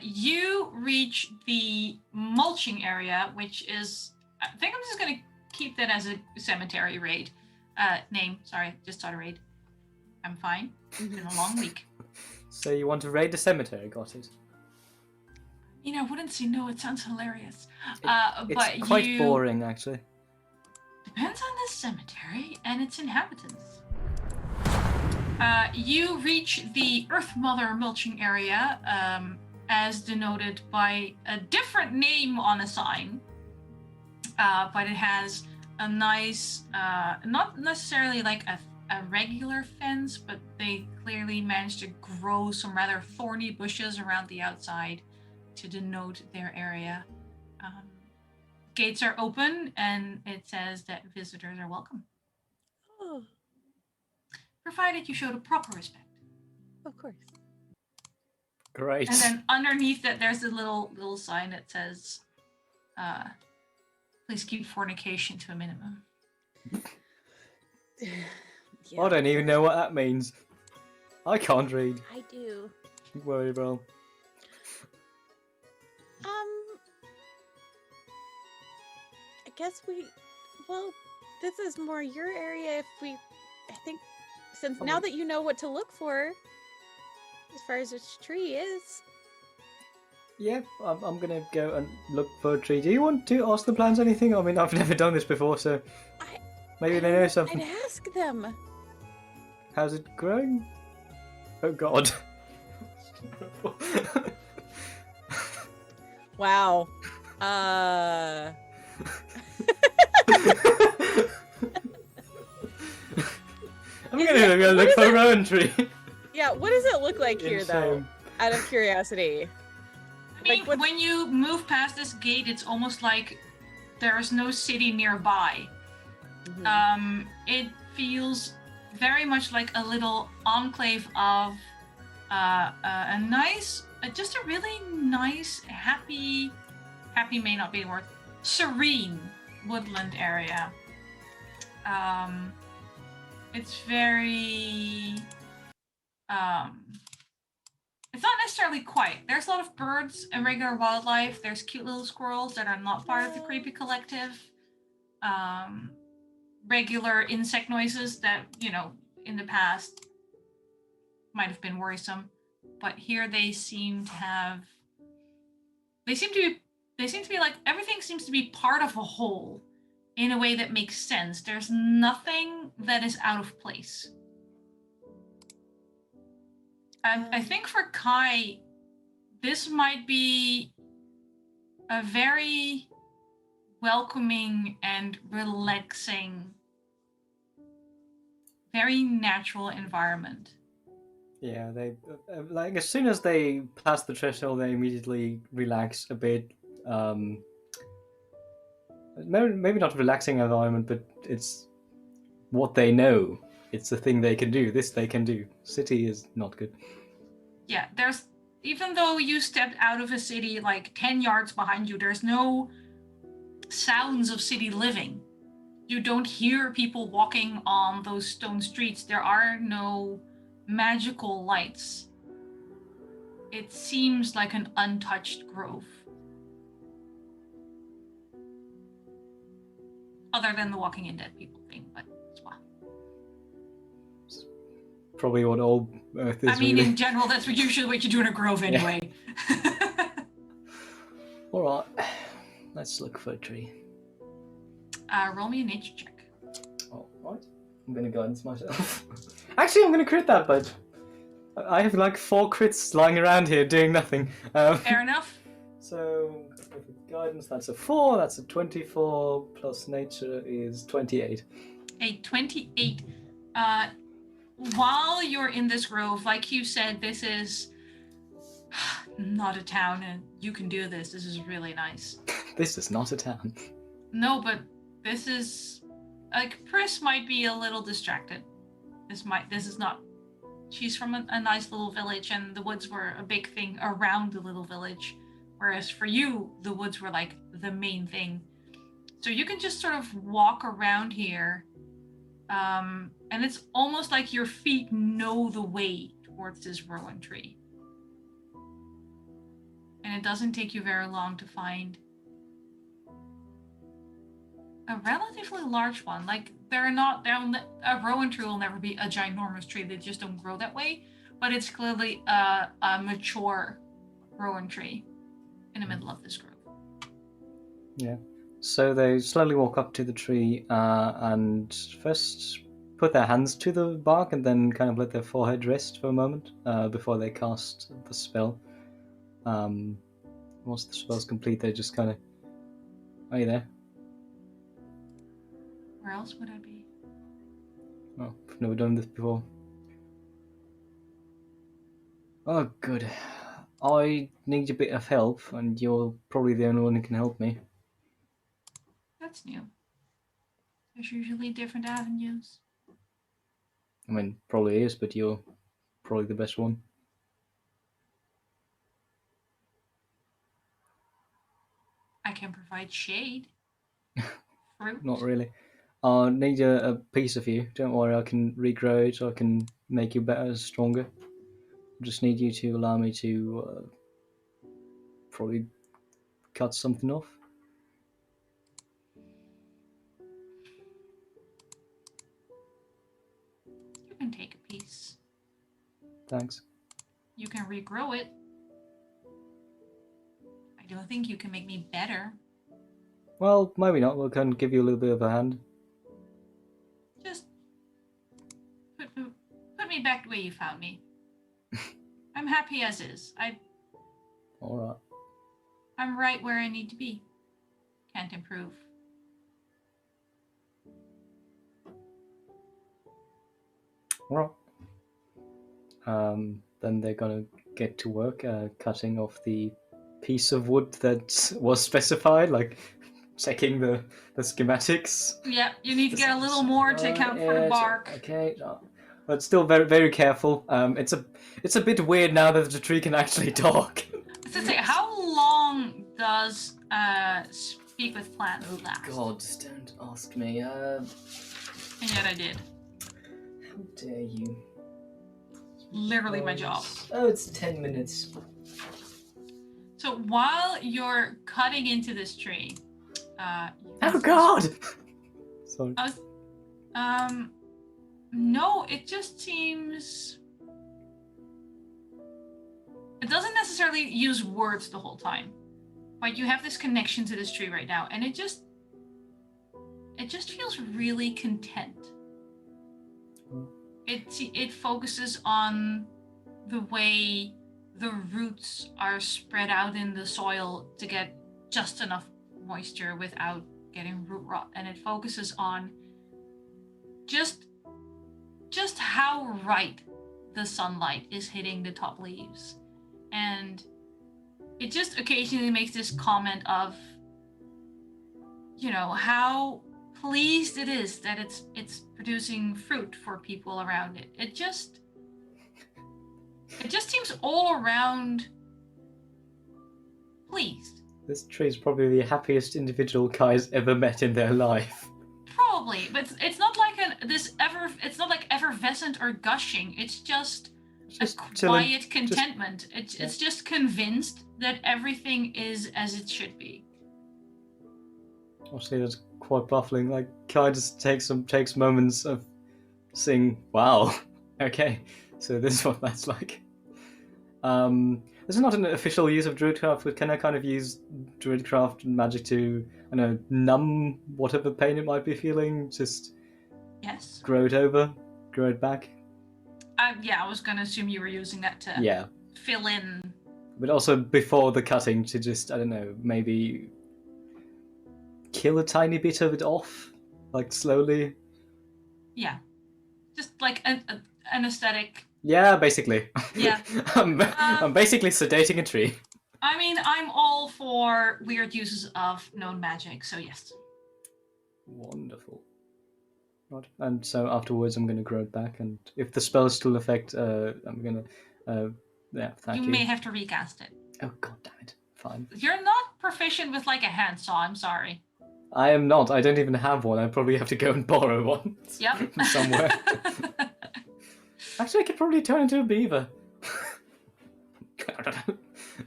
You reach the mulching area, which is, I think I'm just going to keep that as a cemetery raid. Name, sorry, just started a raid. I'm fine. It's been a long week. So you want to raid the cemetery? Got it. I wouldn't say no. It sounds hilarious. It's But quite boring, actually. Depends on the cemetery and its inhabitants. You reach the Earth Mother mulching area, as denoted by a different name on a sign, but it has a nice, not necessarily like a regular fence, but they clearly managed to grow some rather thorny bushes around the outside to denote their area. Gates are open, and it says that visitors are welcome, Oh, provided you showed a proper respect. of course. Great. And then underneath that, there's a little sign that says, "Please keep fornication to a minimum." Yeah, I don't even know what that means. I can't read. I do. Don't worry, bro. I guess this is more your area. I think, since now that you know what to look for, as far as which tree is. Yeah, I'm gonna go and look for a tree. Do you want to ask the plants anything? I mean, I've never done this before, so maybe they know something. I'd ask them. How's it growing? Oh God. Wow. I'm gonna go look for a rowan tree. Yeah, what does it look like here, though? Insane. Out of curiosity. I mean, Like, when you move past this gate, it's almost like there is no city nearby. It feels very much like a little enclave of a nice, just a really nice, happy may not be the word, serene woodland area. It's very, it's not necessarily quiet. There's a lot of birds and regular wildlife. There's cute little squirrels that are not part of the creepy collective. Regular insect noises that, in the past might have been worrisome. But here they seem to be like everything seems to be part of a whole in a way that makes sense. There's nothing that is out of place. I think for Kai, this might be a very welcoming and relaxing, very natural environment. Yeah, they like as soon as they pass the threshold, they immediately relax a bit. Maybe not a relaxing environment, but it's what they know. It's the thing they can do. This they can do. City is not good. Yeah, even though you stepped out of a city like 10 yards behind you, there's no sounds of city living. You don't hear people walking on those stone streets. There are no magical lights. It seems like an untouched grove. Other than the walking in dead people thing, but it's wild. Probably what all Earth is. I mean, really. in general, that's usually what you do in a grove anyway. Alright, let's look for a tree. Roll me a nature check. Alright, I'm gonna guidance myself. Actually, I'm gonna crit that, but I have like 4 crits lying around here doing nothing. Fair enough. So, with guidance, that's a 4, that's a 24, plus nature is 28. A 28. While you're in this grove, like you said, this is not a town, and you can do this. This is really nice. This is not a town. No, but this is like Pris might be a little distracted. This is not. She's from a nice little village, and the woods were a big thing around the little village, whereas for you, the woods were like the main thing. So you can just sort of walk around here, and it's almost like your feet know the way towards this rowan tree. And it doesn't take you very long to find a relatively large one. Like a rowan tree will never be a ginormous tree. They just don't grow that way. But it's clearly a mature rowan tree in the middle of this grove. Yeah. So they slowly walk up to the tree and first put their hands to the bark and then kind of let their forehead rest for a moment before they cast the spell. Once the spell's complete, they just kind of... Are you there? Where else would I be? Oh, I've never done this before. Oh, good. I need a bit of help, and you're probably the only one who can help me. That's new. There's usually different avenues. I mean, probably is, but you're probably the best one. I can provide shade. Fruit. Not really. I need a piece of you. Don't worry, I can regrow it. I can make you better, stronger. I just need you to allow me to probably cut something off. You can take a piece. Thanks. You can regrow it. I don't think you can make me better. Well, maybe not. We can give you a little bit of a hand. Just put me back the way you found me. I'm happy as is. Alright. I'm right where I need to be. Can't improve. Alright. Then they're gonna get to work cutting off the piece of wood that was specified, like checking the schematics. Yeah, you need to get a little more to account for the bark. Okay, but still very very careful. It's a bit weird now that the tree can actually talk. So say, how long does speak with plants last? God, don't ask me. And yet I did. How dare you? Literally my job. Oh, it's 10 minutes. So while you're cutting into this tree, Oh God! Sorry. No, it just seems it doesn't necessarily use words the whole time. But you have this connection to this tree right now, and it just feels really content. It focuses on the way the roots are spread out in the soil to get just enough moisture without getting root rot, and it focuses on just how right the sunlight is hitting the top leaves. And it just occasionally makes this comment of, you know, how pleased it is that it's producing fruit for people around it. It just seems all around pleased. This tree is probably the happiest individual Kai's ever met in their life. Probably, but it's not like it's not like effervescent or gushing. It's just a quiet contentment. It's just convinced that everything is as it should be. Actually, that's quite baffling. Like, Kai just takes moments of saying, "Wow, okay, so this is what that's like." This is not an official use of Druidcraft, but can I kind of use Druidcraft magic to, I don't know, numb whatever pain it might be feeling? Just Yes. grow it back? Yeah, I was gonna assume you were using that to Yeah. fill in. But also before the cutting to just, I don't know, maybe kill a tiny bit of it off, like slowly. Yeah. Just like an aesthetic. Yeah, basically. Yeah. I'm basically sedating a tree. I mean, I'm all for weird uses of known magic, so yes. Wonderful. Right. And so afterwards I'm going to grow it back, and if the spell is still effect, I'm going to... yeah, thank you. You may have to recast it. Oh, god damn it. Fine. You're not proficient with like a handsaw, I'm sorry. I am not. I don't even have one. I probably have to go and borrow one. Yep. Somewhere. Actually, I could probably turn into a beaver.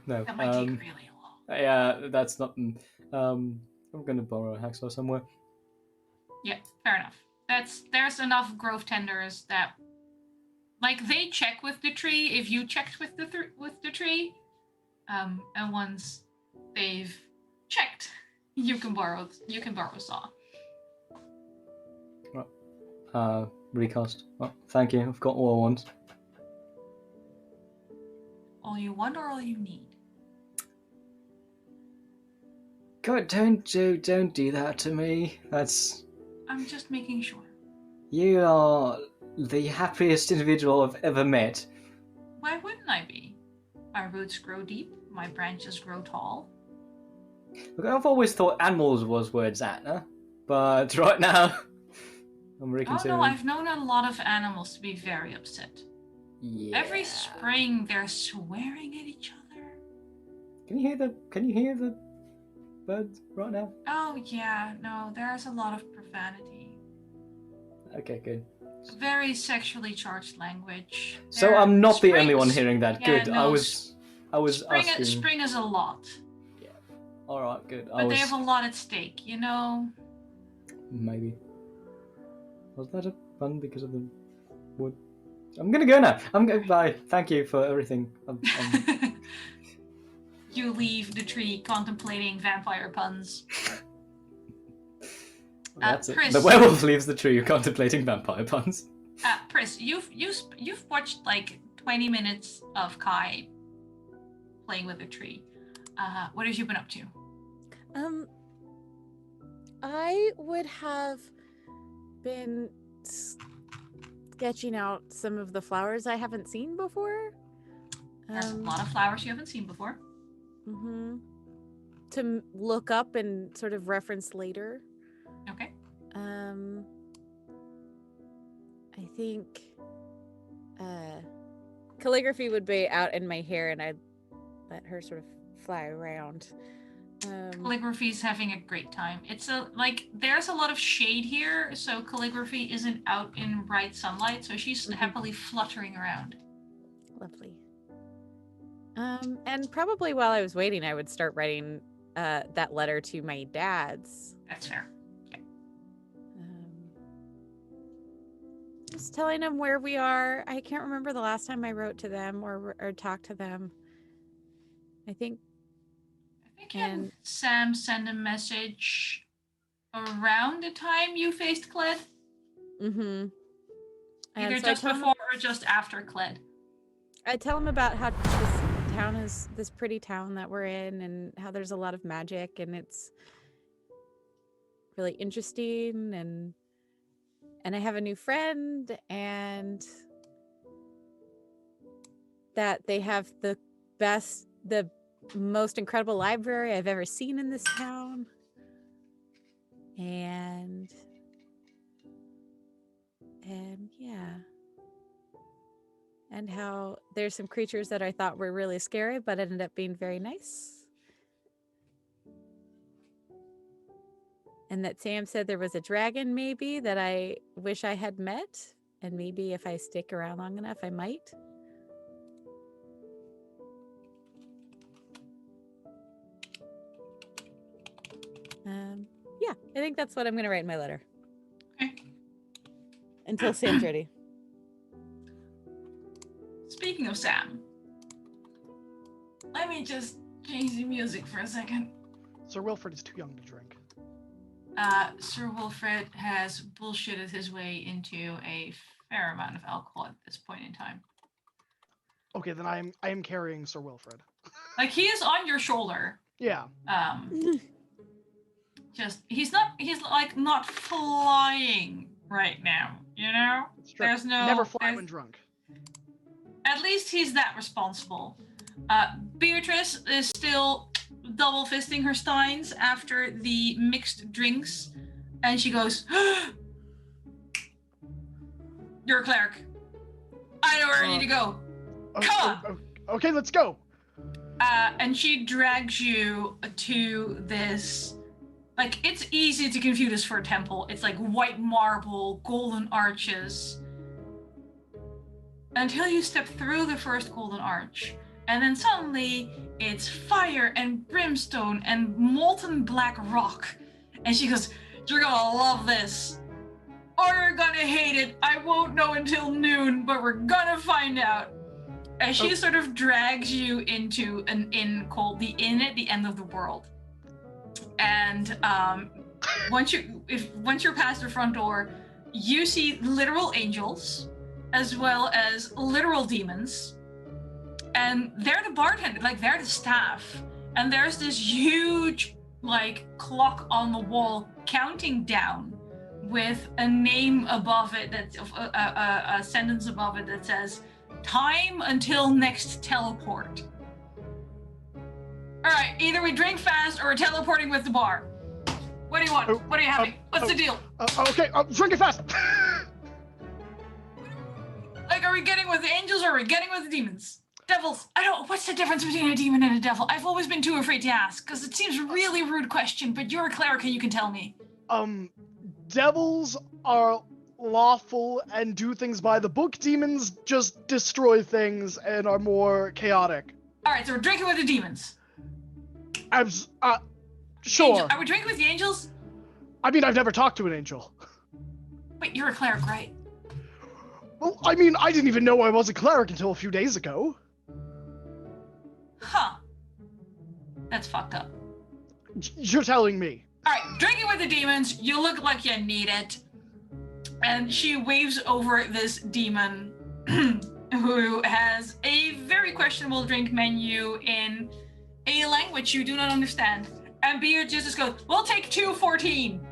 No. That might take really long. Yeah, that's not... I'm going to borrow a hacksaw somewhere. Yeah, fair enough. There's enough grove tenders that, like, they check with the tree if you checked with the tree, and once they've checked, you can borrow a saw. Recast. Oh, thank you. I've got all I want. All you want or all you need? God, don't do that to me. That's... I'm just making sure. You are the happiest individual I've ever met. Why wouldn't I be? My roots grow deep, my branches grow tall. Look, I've always thought animals was where it's at, huh? But right now, I'm Oh reconsidering. no, I've known a lot of animals to be very upset. Yeah. Every spring, they're swearing at each other. Can you hear the birds right now? Oh yeah, no, there's a lot of profanity. Okay, good. Very sexually charged language. So I'm not the only one hearing that. Yeah, Good. no, I was asking. Spring is a lot, All right, good. but they have a lot at stake, you know. Maybe. Was that a pun because of the wood? I'm gonna go now. Bye. Thank you for everything. You leave the tree contemplating vampire puns. That's it. Pris, The werewolf leaves the tree contemplating vampire puns. Pris, you've watched like 20 minutes of Kai playing with a tree. What have you been up to? I would have been sketching out some of the flowers I haven't seen before. There's a lot of flowers you haven't seen before. Mm-hmm. To look up and sort of reference later. Okay. I think calligraphy would be out in my hair, and I'd let her sort of fly around. Calligraphy's having a great time. It's there's a lot of shade here, so calligraphy isn't out in bright sunlight, so she's happily fluttering around. Lovely. And probably while I was waiting, I would start writing that letter to my dad's. That's fair. Okay. Just telling them where we are. I can't remember the last time I wrote to them or talked to them. I think Can Sam send a message around the time you faced Cled? Mm-hmm. Either just before or just after Cled. I tell him about how this town is this pretty town that we're in, and how there's a lot of magic, and it's really interesting, and I have a new friend, and that they have the most incredible library I've ever seen in this town, and yeah, and how there's some creatures that I thought were really scary but ended up being very nice, and that Sam said there was a dragon maybe that I wish I had met, and maybe if I stick around long enough I might. Yeah, I think that's what I'm going to write in my letter. Okay. Until Sam's ready. Speaking of Sam, Let me just change the music for a second. Sir Wilfred is too young to drink. Sir Wilfred has bullshitted his way into a fair amount of alcohol at this point in time. Okay, then I am carrying Sir Wilfred. Like, he is on your shoulder. Yeah. He's like not flying right now, you know? It's true. There's no... Never fly when drunk. At least he's that responsible. Beatrice is still double fisting her steins after the mixed drinks, and she goes, "You're a cleric. I know where I need to go. Come on!" Okay, let's go. And she drags you to this, like, it's easy to confuse this for a temple. It's like white marble, golden arches, until you step through the first golden arch. And then suddenly it's fire and brimstone and molten black rock. And she goes, "You're gonna love this. Or you're gonna hate it. I won't know until noon, but we're gonna find out." And she sort of drags you into an inn called the Inn at the End of the World. And once you're past the front door, you see literal angels as well as literal demons. And they're the bartender, like they're the staff. And there's this huge like clock on the wall counting down with a name above it, that's a sentence above it that says, "Time until next teleport." All right, either we drink fast or we're teleporting with the bar. What do you want? What are you having? What's the deal? Okay, drink it fast. Like, are we getting with the angels or are we getting with the demons? Devils. What's the difference between a demon and a devil? I've always been too afraid to ask, because it seems a really rude question, but you're a cleric and you can tell me. Devils are lawful and do things by the book. Demons just destroy things and are more chaotic. All right, so we're drinking with the demons. Sure. Are we drinking with the angels? I mean, I've never talked to an angel. Wait, you're a cleric, right? Well, I mean, I didn't even know I was a cleric until a few days ago. Huh. That's fucked up. You're telling me. All right, drinking with the demons. You look like you need it. And she waves over this demon who has a very questionable drink menu in a language you do not understand. And Beard just goes, "We'll take 214.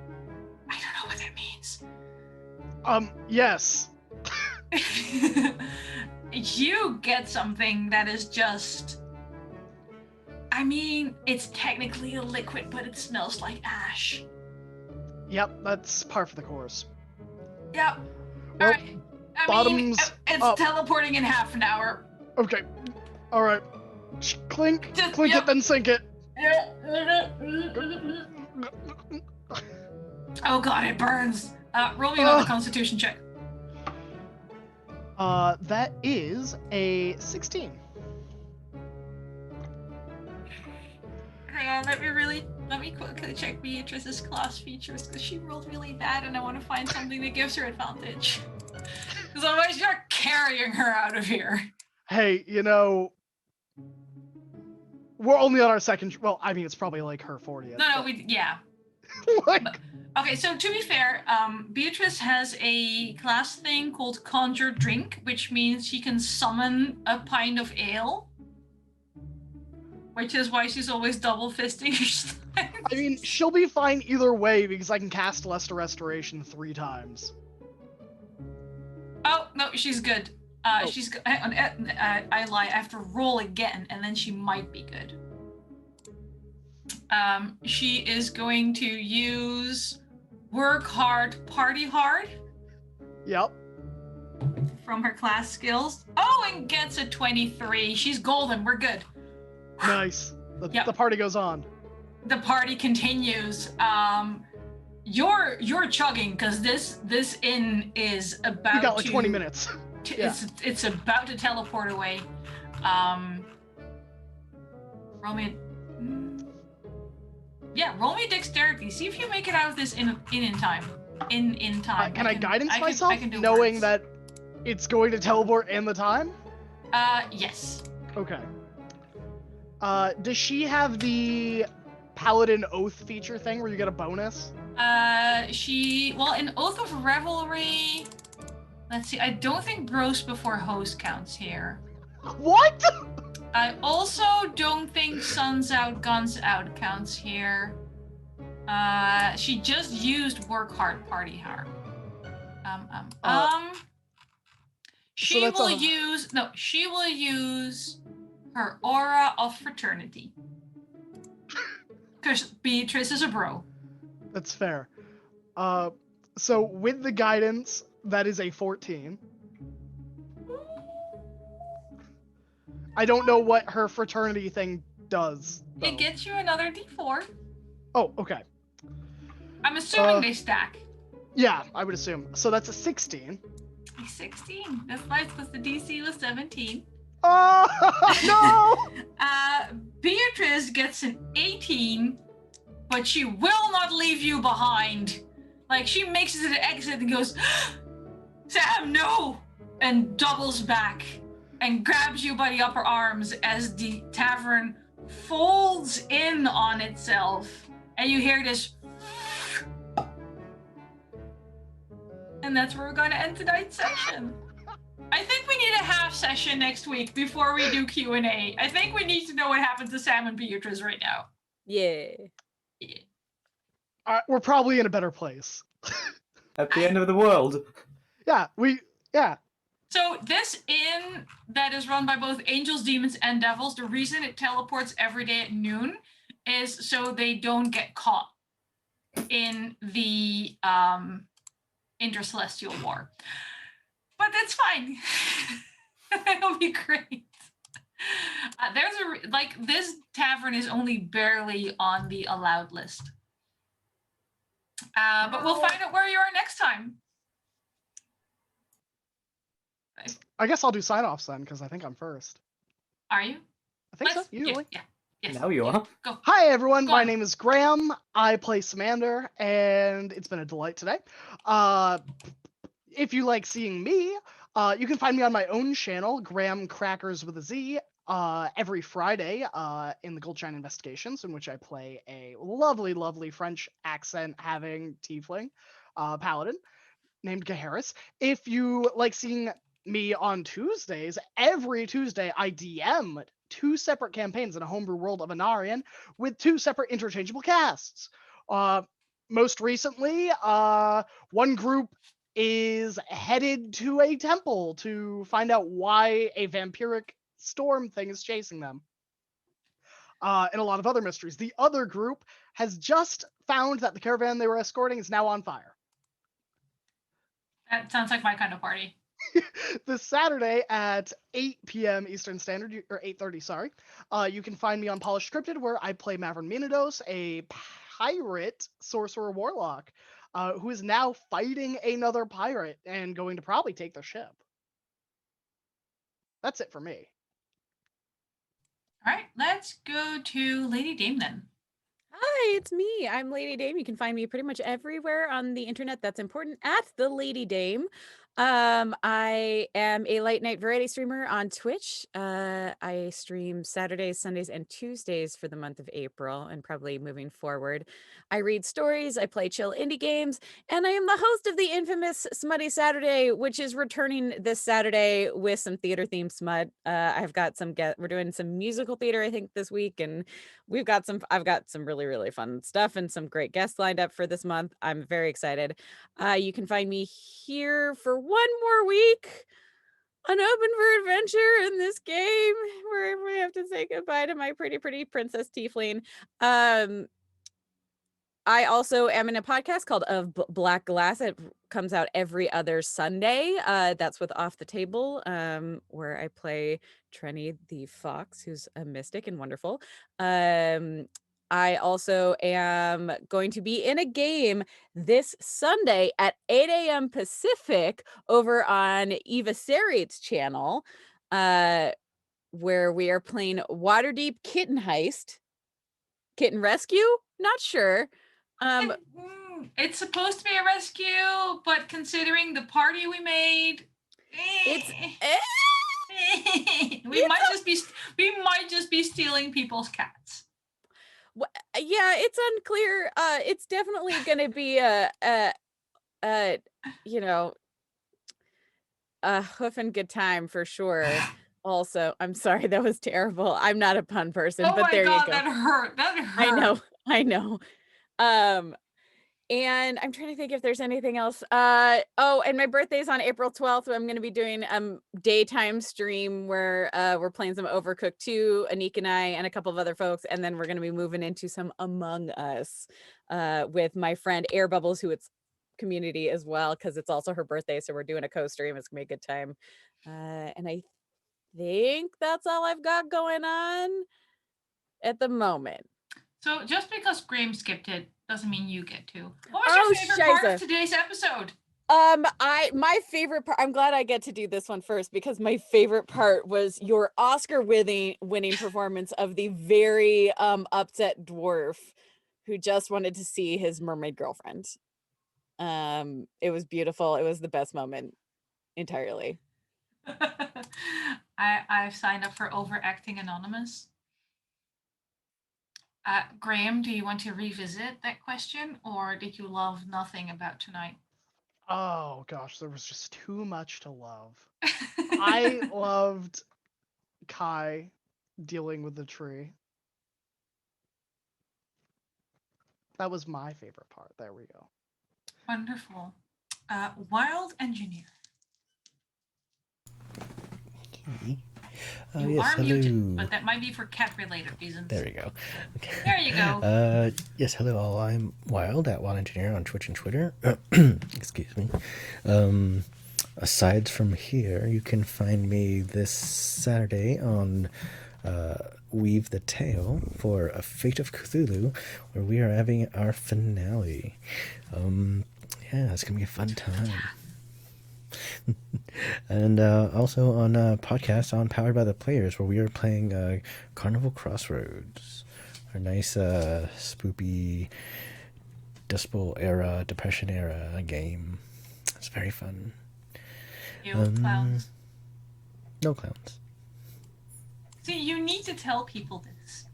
I don't know what that means. Yes. You get something that is just... I mean, it's technically a liquid, but it smells like ash. Yep, that's par for the course. Yep. Well, All right. I mean, bottoms it's up. teleporting in half an hour. Okay. All right. Clink, Just- clink yep. it, then sink it. Oh god, it burns. Roll me another Constitution check. That is a 16. Hang on, let me quickly check Beatrice's class features, because she rolled really bad and I want to find something that gives her advantage. Because otherwise you're carrying her out of here. Hey, you know, we're only on our second. Well, I mean, it's probably like her 40th. No, but- yeah. like, Okay, so to be fair, Beatrice has a class thing called Conjure Drink, which means she can summon a pint of ale. Which is why she's always double fisting her steins. I mean, she'll be fine either way because I can cast Lesser Restoration 3 times. Oh, no, she's good. She's good. I lie, I have to roll again, and then she might be good. She is going to use Work Hard, Party Hard Yep. from her class skills. Oh, and gets a 23. She's golden, we're good. Nice. Yep. The party goes on. The party continues. You're chugging, because this inn is about We got like to... 20 minutes. Yeah. It's about to teleport away. Roll me roll me a dexterity. See if you make it out of this in time. In time. Can I guidance myself, I can do knowing words. that it's going to teleport in the time? Yes. Okay. Does she have the Paladin Oath feature thing where you get a bonus? In Oath of Revelry, let's see, I don't think Bros before Host counts here. What? I also don't think Suns Out, Guns Out counts here. She just used Work Hard, Party Hard. She will use her Aura of Fraternity. Because Beatrice is a bro. That's fair. So with the guidance, that is a 14. I don't know what her fraternity thing does, though. It gets you another D4. Oh, okay. I'm assuming they stack. Yeah, I would assume. So that's a 16. A 16. That's nice because the DC was 17. Oh, no! Beatrice gets an 18, but she will not leave you behind. Like, she makes it to the exit and goes, Sam, no! And doubles back and grabs you by the upper arms as the tavern folds in on itself. And you hear this. And that's where we're going to end tonight's session. I think we need a half session next week before we do Q&A. I think we need to know what happened to Sam and Beatrice right now. Yeah. We're probably in a better place. At the end of the world. Yeah. So this inn that is run by both angels, demons, and devils, the reason it teleports every day at noon is so they don't get caught in the intercelestial war. But that's fine. It'll be great. This tavern is only barely on the allowed list. But we'll find out where you are next time. I guess I'll do sign-offs then, because I think I'm first. Are you? I think so, usually. Yeah. Yes. Now you are. Go. Hi, everyone. Go My on. name is Graham. I play Samander, and it's been a delight today. If you like seeing me, you can find me on my own channel, Graham Crackers with a Z, every Friday in the Goldshine Investigations, in which I play a lovely, lovely French accent-having tiefling paladin named Gaharis. If you like seeing me on Tuesdays, every Tuesday I DM 2 separate campaigns in a homebrew world of Anarian with 2 separate interchangeable casts. Most recently, one group is headed to a temple to find out why a vampiric storm thing is chasing them. And a lot of other mysteries. The other group has just found that the caravan they were escorting is now on fire. That sounds like my kind of party. This Saturday at 8 p.m. Eastern Standard, or 8:30, sorry. You can find me on Polished Scripted, where I play Mavrin Minados, a pirate sorcerer warlock, who is now fighting another pirate and going to probably take their ship. That's it for me. All right, let's go to Lady Dame then. Hi, it's me. I'm Lady Dame. You can find me pretty much everywhere on the internet that's important at the Lady Dame. I am a late night variety streamer on Twitch. I stream Saturdays, Sundays, and Tuesdays for the month of April, and probably moving forward. I read stories, I play chill indie games, and I am the host of the infamous Smutty Saturday, which is returning this Saturday with some theater themed smut. I've got we're doing some musical theater, I think, this week, and I've got some really, really fun stuff and some great guests lined up for this month. I'm very excited. You can find me here for one more week on Open for Adventure in this game where we have to say goodbye to my pretty princess tiefling. I also am in a podcast called Of Black Glass. It comes out every other Sunday. That's with Off the Table, where I play Trenny the Fox, who's a mystic and wonderful. I also am going to be in a game this Sunday at 8 a.m. Pacific over on Eva Sarate's channel, where we are playing Waterdeep Kitten Heist. Kitten Rescue? Not sure. It's supposed to be a rescue, but considering the party we made, It's we might just be stealing people's cats. Yeah, it's unclear. It's definitely gonna be you know, a hoof and good time for sure. Also, I'm sorry, that was terrible. I'm not a pun person, Oh but my there you god, go. that hurt. That hurt. I know. And I'm trying to think if there's anything else. Oh, and my birthday's on April 12th. So I'm going to be doing daytime stream where we're playing some Overcooked 2, Anik and I, and a couple of other folks, and then we're going to be moving into some Among Us with my friend Air Bubbles, who it's community as well, because it's also her birthday. So we're doing a co-stream. It's gonna be a good time. And I think that's all I've got going on at the moment. So just because Graham skipped it doesn't mean you get to. What was your favorite part of today's episode? My favorite part, I'm glad I get to do this one first, because my favorite part was your Oscar winning performance of the very upset dwarf who just wanted to see his mermaid girlfriend. It was beautiful. It was the best moment entirely. I've signed up for Overacting Anonymous. Graham, do you want to revisit that question, or did you love nothing about tonight? Oh gosh, there was just too much to love. I loved Kai dealing with the tree. That was my favorite part. There we go. Wonderful. Wild Engineer. You yes, are hello. muted, but that might be for cat-related reasons. There we go. Okay. There you go. Yes, hello all. I'm Wild at Wild Engineer on Twitch and Twitter. Excuse me. Aside from here, you can find me this Saturday on Weave the Tale for A Fate of Cthulhu, where we are having our finale. Yeah, it's gonna be a fun time. And also on a podcast on Powered by the Players, where we are playing Carnival Crossroads, our nice spoopy Dust Bowl era, Depression era game. It's very fun. Clowns. No clowns. See, you need to tell people this.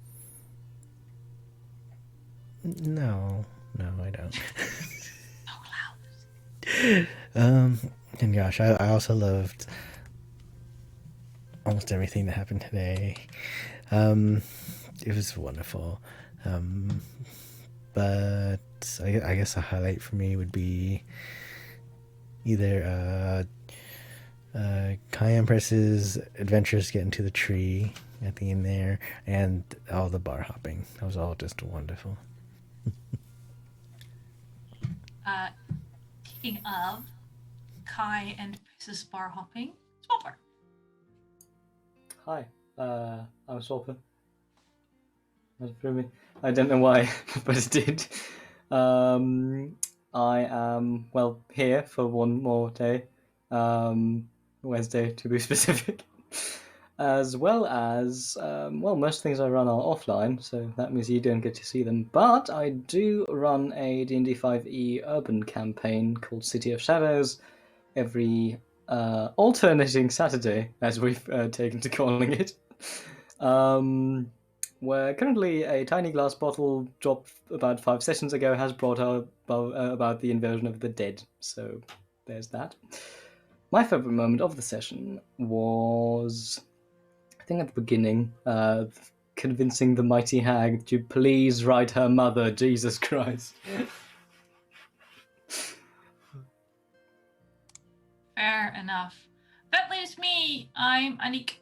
No, I don't. No clowns. And gosh, I also loved almost everything that happened today. It was wonderful. But I guess a highlight for me would be either Kai Empress's adventures getting to the tree at the end there, and all the bar hopping. That was all just wonderful. Speaking of Kai and Princess bar hopping, Swapper. Hi, I'm Swapper. That threw me. I don't know why, but it did. I am, well, here for one more day. Wednesday, to be specific. As well as, most things I run are offline, so that means you don't get to see them. But I do run a D&D 5e urban campaign called City of Shadows every alternating Saturday, as we've taken to calling it. Where currently a tiny glass bottle dropped about 5 sessions ago has brought up about the invasion of the dead. So there's that. My favorite moment of the session was, I think at the beginning, convincing the mighty hag to please write her mother, Jesus Christ. Fair enough. That leaves me. I'm Anik.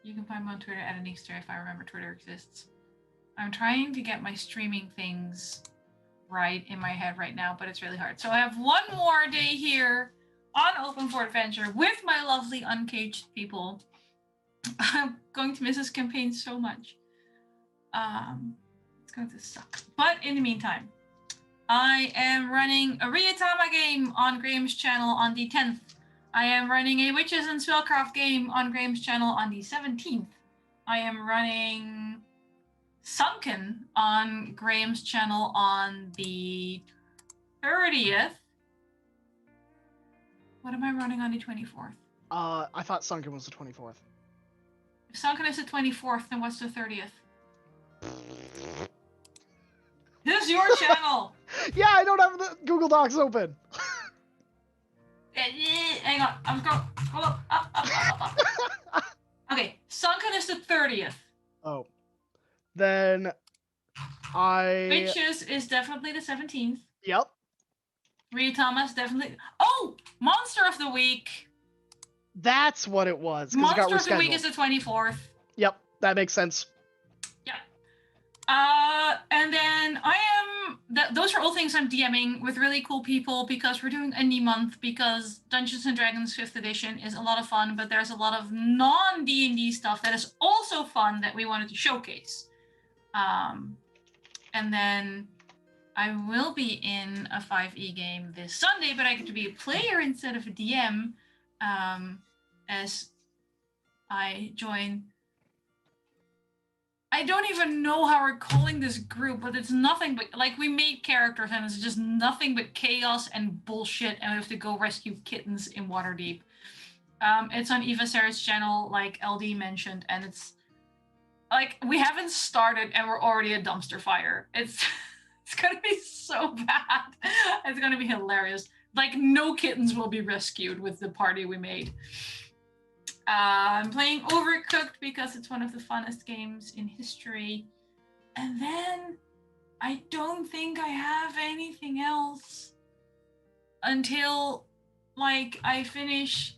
You can find me on Twitter at Anikster if I remember Twitter exists. I'm trying to get my streaming things right in my head right now, but it's really hard. So I have one more day here on Open for Adventure with my lovely Uncaged people. I'm going to miss this campaign so much. It's going to suck. But in the meantime, I am running a Ryutama game on Graham's channel on the 10th. I am running a Witches and Spellcraft game on Graham's channel on the 17th. I am running Sunken on Graham's channel on the 30th. What am I running on the 24th? I thought Sunken was the 24th. If Sunken is the 24th, then what's the 30th? This is your channel! Yeah, I don't have the Google Docs open. Hang on, I'm going. Hold up. Okay, Sunken is the 30th. Oh. Then I... Witches is definitely the 17th. Yep. Ree Thomas, definitely. Oh! Monster of the Week! That's what it was. 'Cause it got Monster of the Week rescheduled. is the 24th. Yep, that makes sense. And then those are all things I'm DMing with really cool people because we're doing Indie Month because Dungeons & Dragons 5th edition is a lot of fun, but there's a lot of non-D&D stuff that is also fun that we wanted to showcase. And then I will be in a 5e game this Sunday, but I get to be a player instead of a DM as I join... I don't even know how we're calling this group, but it's nothing but, like, we made characters and it's just nothing but chaos and bullshit, and we have to go rescue kittens in Waterdeep. It's on Eva Sarah's channel, like LD mentioned, and it's, like, we haven't started and we're already a dumpster fire. It's gonna be so bad. It's gonna be hilarious. Like, no kittens will be rescued with the party we made. I'm playing Overcooked because it's one of the funnest games in history. And then I don't think I have anything else until, like, I finish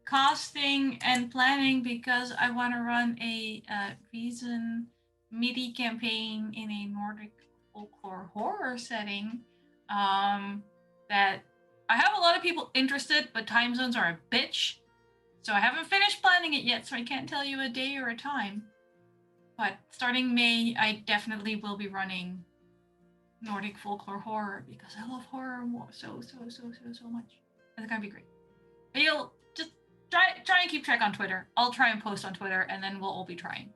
casting and planning because I want to run a Reason MIDI campaign in a Nordic folklore horror setting that I have a lot of people interested, but time zones are a bitch. So I haven't finished planning it yet, so I can't tell you a day or a time. But starting May, I definitely will be running Nordic folklore horror because I love horror so much. It's gonna be great. But you'll just try and keep track on Twitter. I'll try and post on Twitter, and then we'll all be trying.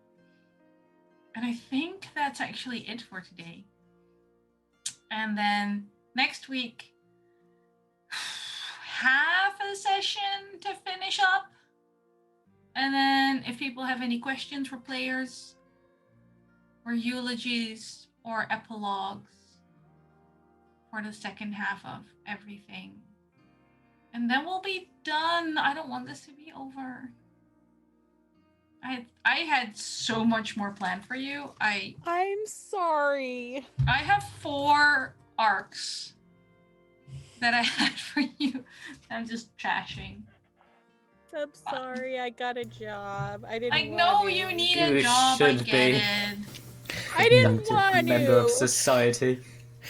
And I think that's actually it for today. And then next week, half a session to finish up. And then if people have any questions for players, or eulogies, or epilogues for the second half of everything. And then we'll be done. I don't want this to be over. I had so much more planned for you. I'm sorry. I have 4 arcs that I had for you. I'm just trashing. I'm sorry. I got a job. I didn't. I know you need a You job. I should get be. it. I didn't Active want member of to. society.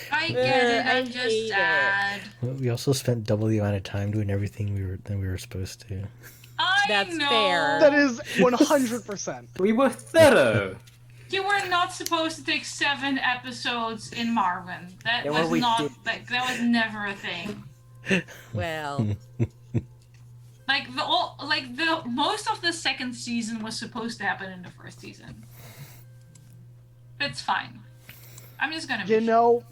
I get it. I I'm just hate it. sad. Well, we also spent double the amount of time doing everything we were supposed to. I That's know. fair. That is 100%. We were thorough. You were not supposed to take 7 episodes in Marvin. That Yeah, well, was we not. did. That was never a thing. Well, The most of the second season was supposed to happen in the first season. It's fine. I'm just gonna. You know,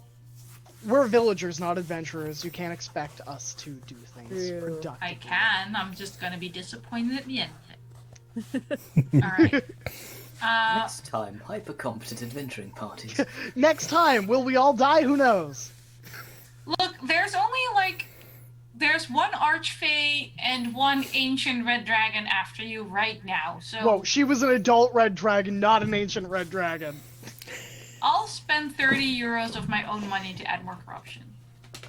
we're villagers, not adventurers. You can't expect us to do things True. productively. I can. I'm just gonna be disappointed at the end of it. All right. Next time, hyper-competent adventuring parties. Next time, will we all die? Who knows? Look, there's only there's 1 archfey and 1 ancient red dragon after you right now. So Whoa, she was an adult red dragon, not an ancient red dragon. I'll spend 30 euros of my own money to add more corruption.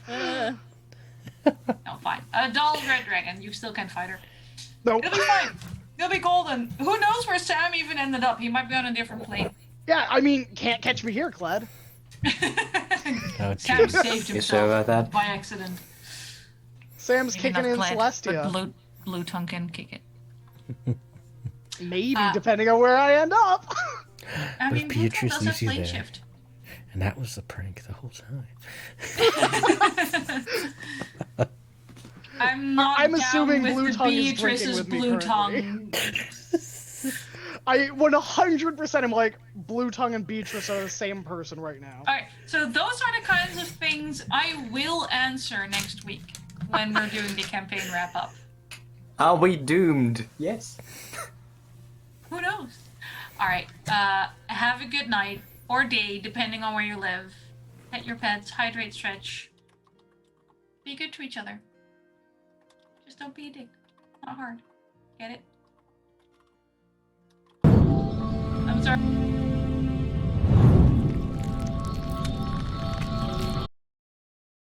No, fine. Adult red dragon, you still can't fight her. Nope. It'll be fine. It'll be golden. Who knows where Sam even ended up? He might be on a different plane. Yeah, I mean, can't catch me here, Cled. Oh, Sam jeez. saved You sure about himself that? by accident. Sam's Maybe kicking not in Cled, Celestia. but Blue Tongue can kick it. Maybe, depending on where I end up. I What mean, if Blue Tongue Beatrice does have leaves you plane there? shift. And that was the prank the whole time. I'm not I'm down assuming with Blue the Tongue is Beatrice's drinking with me Blue currently. Tongue. I 100% am like, Blue Tongue and Beatrice are the same person right now. Alright, so those are the kinds of things I will answer next week when we're doing the campaign wrap-up. Are we doomed? Yes. Who knows? All right. Have a good night or day, depending on where you live. Pet your pets. Hydrate, stretch. Be good to each other. Just don't be a dick. Not hard. Get it? I'm sorry.